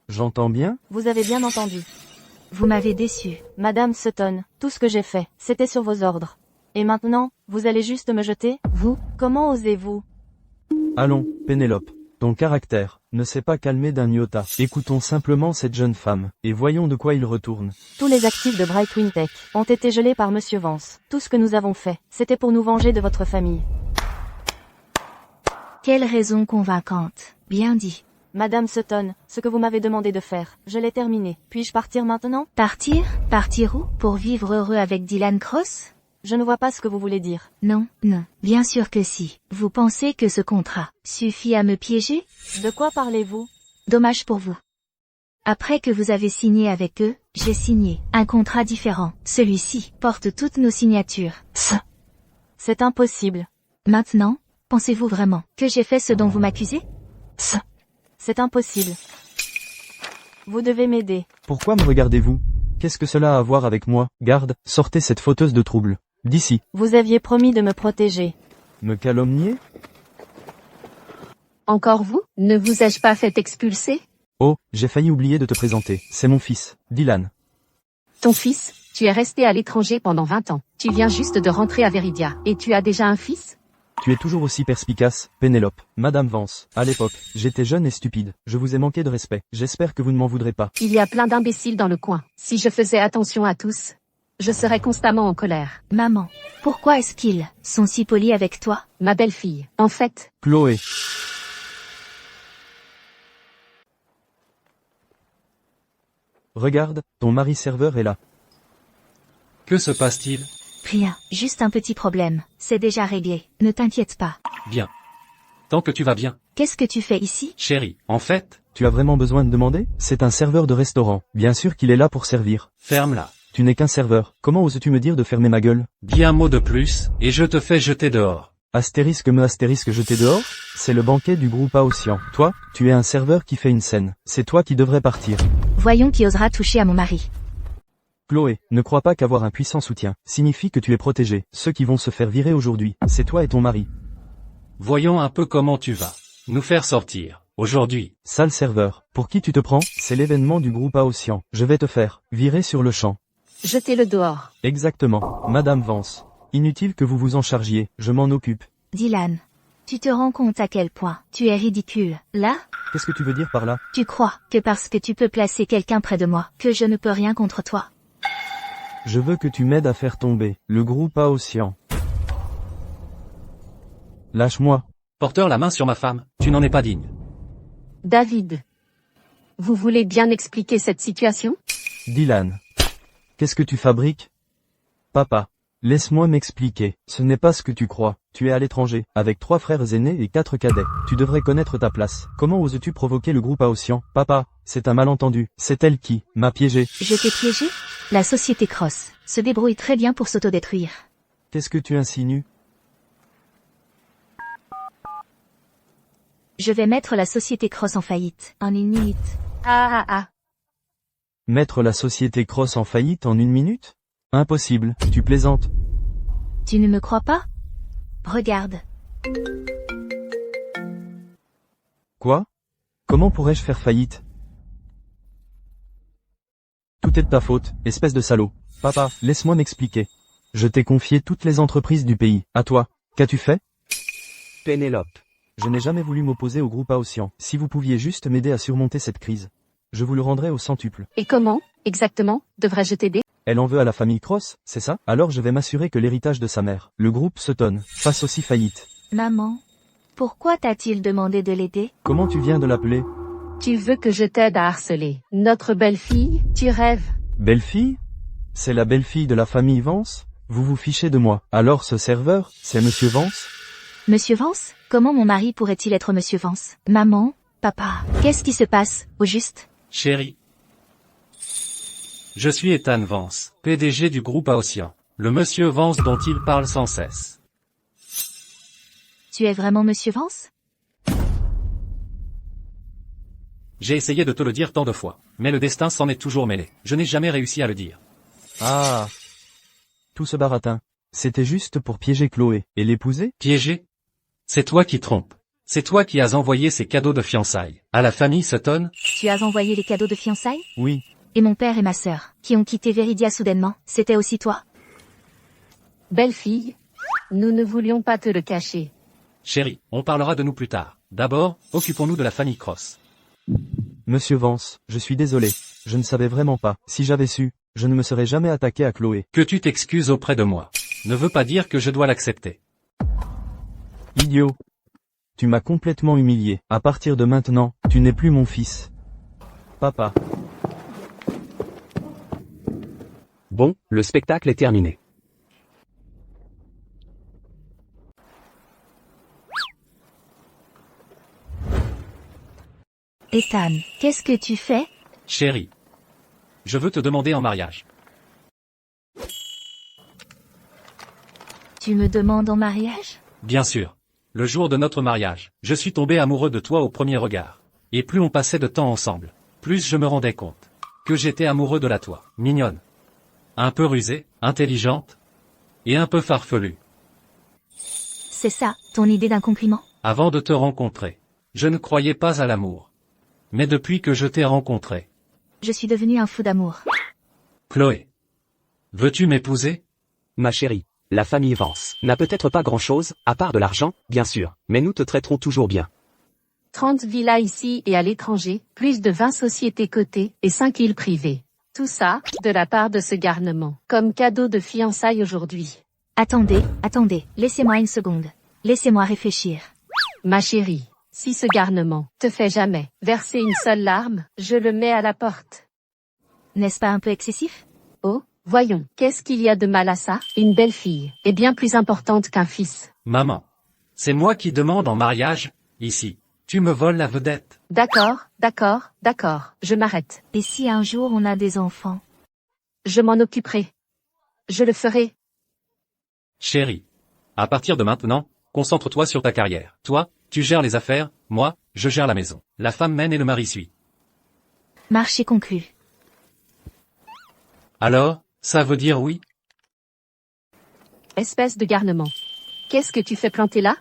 Speaker 8: J'entends bien?
Speaker 6: Vous avez bien entendu.
Speaker 4: Vous m'avez déçu.
Speaker 6: Madame Sutton, tout ce que j'ai fait, c'était sur vos ordres. Et maintenant, vous allez juste me jeter? Vous? Comment osez-vous?
Speaker 8: Allons, Pénélope. Ton caractère ne s'est pas calmé d'un iota. Écoutons simplement cette jeune femme, et voyons de quoi il retourne.
Speaker 6: Tous les actifs de Brightwing Tech ont été gelés par Monsieur Vance. Tout ce que nous avons fait, c'était pour nous venger de votre famille.
Speaker 4: Quelle raison convaincante. Bien dit.
Speaker 6: Madame Sutton, ce que vous m'avez demandé de faire, je l'ai terminé. Puis-je partir maintenant?
Speaker 4: Partir? Partir où? Pour vivre heureux avec Dylan Cross?
Speaker 6: Je ne vois pas ce que vous voulez dire.
Speaker 4: Non, non. Bien sûr que si. Vous pensez que ce contrat suffit à me piéger?
Speaker 6: De quoi parlez-vous?
Speaker 4: Dommage pour vous. Après que vous avez signé avec eux, j'ai signé un contrat différent. Celui-ci porte toutes nos signatures.
Speaker 6: C'est impossible.
Speaker 4: Maintenant, pensez-vous vraiment que j'ai fait ce dont vous m'accusez?
Speaker 6: C'est impossible. Vous devez m'aider.
Speaker 8: Pourquoi me regardez-vous? Qu'est-ce que cela a à voir avec moi? Garde, sortez cette fauteuse de trouble. D'ici.
Speaker 6: Vous aviez promis de me protéger.
Speaker 8: Me calomnier?
Speaker 7: Encore vous? Ne vous ai-je pas fait expulser?
Speaker 8: Oh, j'ai failli oublier de te présenter. C'est mon fils, Dylan.
Speaker 7: Ton fils? Tu es resté à l'étranger pendant 20 ans. Tu viens juste de rentrer à Veridia. Et tu as déjà un fils?
Speaker 8: Tu es toujours aussi perspicace, Pénélope. Madame Vance, à l'époque, j'étais jeune et stupide. Je vous ai manqué de respect. J'espère que vous ne m'en voudrez pas.
Speaker 7: Il y a plein d'imbéciles dans le coin. Si je faisais attention à tous, je serais constamment en colère.
Speaker 4: Maman, pourquoi est-ce qu'ils sont si polis avec toi?
Speaker 7: Ma belle-fille, en fait.
Speaker 8: Chloé. Regarde, ton mari serveur est là.
Speaker 3: Que se passe-t-il?
Speaker 4: Rien, juste un petit problème. C'est déjà réglé. Ne t'inquiète pas.
Speaker 3: Bien. Tant que tu vas bien.
Speaker 4: Qu'est-ce que tu fais ici?
Speaker 3: Chérie, en fait...
Speaker 8: Tu as vraiment besoin de demander? C'est un serveur de restaurant. Bien sûr qu'il est là pour servir.
Speaker 3: Ferme-la.
Speaker 8: Tu n'es qu'un serveur. Comment oses-tu me dire de fermer ma gueule?
Speaker 3: Dis un mot de plus, et je te fais jeter dehors.
Speaker 8: Astérisque jeté dehors? C'est le banquet du groupe Aotian. Toi, tu es un serveur qui fait une scène. C'est toi qui devrais partir.
Speaker 4: Voyons qui osera toucher à mon mari.
Speaker 8: Chloé, ne crois pas qu'avoir un puissant soutien signifie que tu es protégé. Ceux qui vont se faire virer aujourd'hui, c'est toi et ton mari.
Speaker 3: Voyons un peu comment tu vas nous faire sortir, aujourd'hui.
Speaker 8: Sale serveur, pour qui tu te prends? C'est l'événement du groupe Aotian. Je vais te faire virer sur le champ.
Speaker 7: Jetez-le dehors.
Speaker 8: Exactement, Madame Vance. Inutile que vous vous en chargiez, je m'en occupe.
Speaker 4: Dylan, tu te rends compte à quel point tu es ridicule, là?
Speaker 8: Qu'est-ce que tu veux dire par là?
Speaker 4: Tu crois que parce que tu peux placer quelqu'un près de moi, que je ne peux rien contre toi?
Speaker 8: Je veux que tu m'aides à faire tomber le groupe Aotian. Lâche-moi.
Speaker 3: Porteur la main sur ma femme, tu n'en es pas digne.
Speaker 7: David. Vous voulez bien expliquer cette situation?
Speaker 8: Dylan. Qu'est-ce que tu fabriques? Papa. Laisse-moi m'expliquer. Ce n'est pas ce que tu crois. Tu es à l'étranger, avec 3 frères aînés et 4 cadets. Tu devrais connaître ta place. Comment oses-tu provoquer le groupe Aotian? Papa, c'est un malentendu. C'est elle qui m'a piégé.
Speaker 4: Je t'ai piégé? La société Cross se débrouille très bien pour s'autodétruire.
Speaker 8: Qu'est-ce que tu insinues?
Speaker 4: Je vais mettre la société Cross en faillite, en 1 minute.
Speaker 8: Mettre la société Cross en faillite en 1 minute? Impossible, tu plaisantes.
Speaker 4: Tu ne me crois pas? Regarde.
Speaker 8: Quoi? Comment pourrais-je faire faillite? Tout est de ta faute, espèce de salaud. Papa, laisse-moi m'expliquer. Je t'ai confié toutes les entreprises du pays. À toi. Qu'as-tu fait?
Speaker 11: Pénélope.
Speaker 8: Je n'ai jamais voulu m'opposer au groupe Aotian. Si vous pouviez juste m'aider à surmonter cette crise, je vous le rendrai au centuple.
Speaker 7: Et comment, exactement, devrais-je t'aider?
Speaker 8: Elle en veut à la famille Cross, c'est ça? Alors je vais m'assurer que l'héritage de sa mère, le groupe Sutton, fasse aussi faillite.
Speaker 4: Maman, pourquoi t'a-t-il demandé de l'aider?
Speaker 8: Comment tu viens de l'appeler?
Speaker 7: Tu veux que je t'aide à harceler notre belle-fille? Tu rêves?
Speaker 8: Belle-fille? C'est la belle-fille de la famille Vance? Vous vous fichez de moi. Alors ce serveur, c'est Monsieur Vance?
Speaker 4: Monsieur Vance? Comment mon mari pourrait-il être Monsieur Vance? Maman, papa, qu'est-ce qui se passe, au juste?
Speaker 3: Chérie. Je suis Ethan Vance, PDG du groupe Aotian. Le monsieur Vance dont il parle sans cesse.
Speaker 4: Tu es vraiment Monsieur Vance?
Speaker 3: J'ai essayé de te le dire tant de fois, mais le destin s'en est toujours mêlé. Je n'ai jamais réussi à le dire.
Speaker 8: Ah. Tout ce baratin. C'était juste pour piéger Chloé, et l'épouser?
Speaker 3: Piéger? C'est toi qui trompes. C'est toi qui as envoyé ces cadeaux de fiançailles à la famille Sutton?
Speaker 4: Tu as envoyé les cadeaux de fiançailles?
Speaker 8: Oui.
Speaker 4: Et mon père et ma sœur, qui ont quitté Veridia soudainement, c'était aussi toi?
Speaker 7: Belle fille. Nous ne voulions pas te le cacher.
Speaker 3: Chérie, on parlera de nous plus tard. D'abord, occupons-nous de la famille Cross.
Speaker 8: Monsieur Vance, je suis désolé. Je ne savais vraiment pas. Si j'avais su, je ne me serais jamais attaqué à Chloé.
Speaker 3: Que tu t'excuses auprès de moi ne veut pas dire que je dois l'accepter.
Speaker 8: Idiot. Tu m'as complètement humilié. À partir de maintenant, tu n'es plus mon fils. Papa.
Speaker 11: Bon, le spectacle est terminé.
Speaker 4: Ethan, qu'est-ce que tu fais?
Speaker 3: Chérie, je veux te demander en mariage.
Speaker 4: Tu me demandes en mariage?
Speaker 3: Bien sûr. Le jour de notre mariage, je suis tombé amoureux de toi au premier regard. Et plus on passait de temps ensemble, plus je me rendais compte que j'étais amoureux de la toi, mignonne. Un peu rusée, intelligente, et un peu farfelue.
Speaker 4: C'est ça, ton idée d'un compliment?
Speaker 3: Avant de te rencontrer, je ne croyais pas à l'amour. Mais depuis que je t'ai rencontré,
Speaker 4: Je suis devenu un fou d'amour.
Speaker 3: Chloé, veux-tu m'épouser?
Speaker 11: Ma chérie, la famille Vance n'a peut-être pas grand-chose, à part de l'argent, bien sûr, mais nous te traiterons toujours bien.
Speaker 7: 30 villas ici et à l'étranger, plus de 20 sociétés cotées et 5 îles privées. Tout ça, de la part de ce garnement, comme cadeau de fiançailles aujourd'hui.
Speaker 4: Attendez, laissez-moi une seconde. Laissez-moi réfléchir.
Speaker 7: Ma chérie, si ce garnement te fait jamais verser une seule larme, je le mets à la porte.
Speaker 4: N'est-ce pas un peu excessif?
Speaker 7: Oh, voyons, qu'est-ce qu'il y a de mal à ça? Une belle fille est bien plus importante qu'un fils.
Speaker 3: Maman, c'est moi qui demande en mariage, ici. Tu me voles la vedette.
Speaker 7: D'accord, je m'arrête.
Speaker 4: Et si un jour on a des enfants?
Speaker 7: Je m'en occuperai. Je le ferai.
Speaker 3: Chérie, à partir de maintenant, concentre-toi sur ta carrière. Toi, tu gères les affaires, moi, je gère la maison. La femme mène et le mari suit.
Speaker 4: Marché conclu.
Speaker 3: Alors, ça veut dire oui?
Speaker 7: Espèce de garnement. Qu'est-ce que tu fais planter là?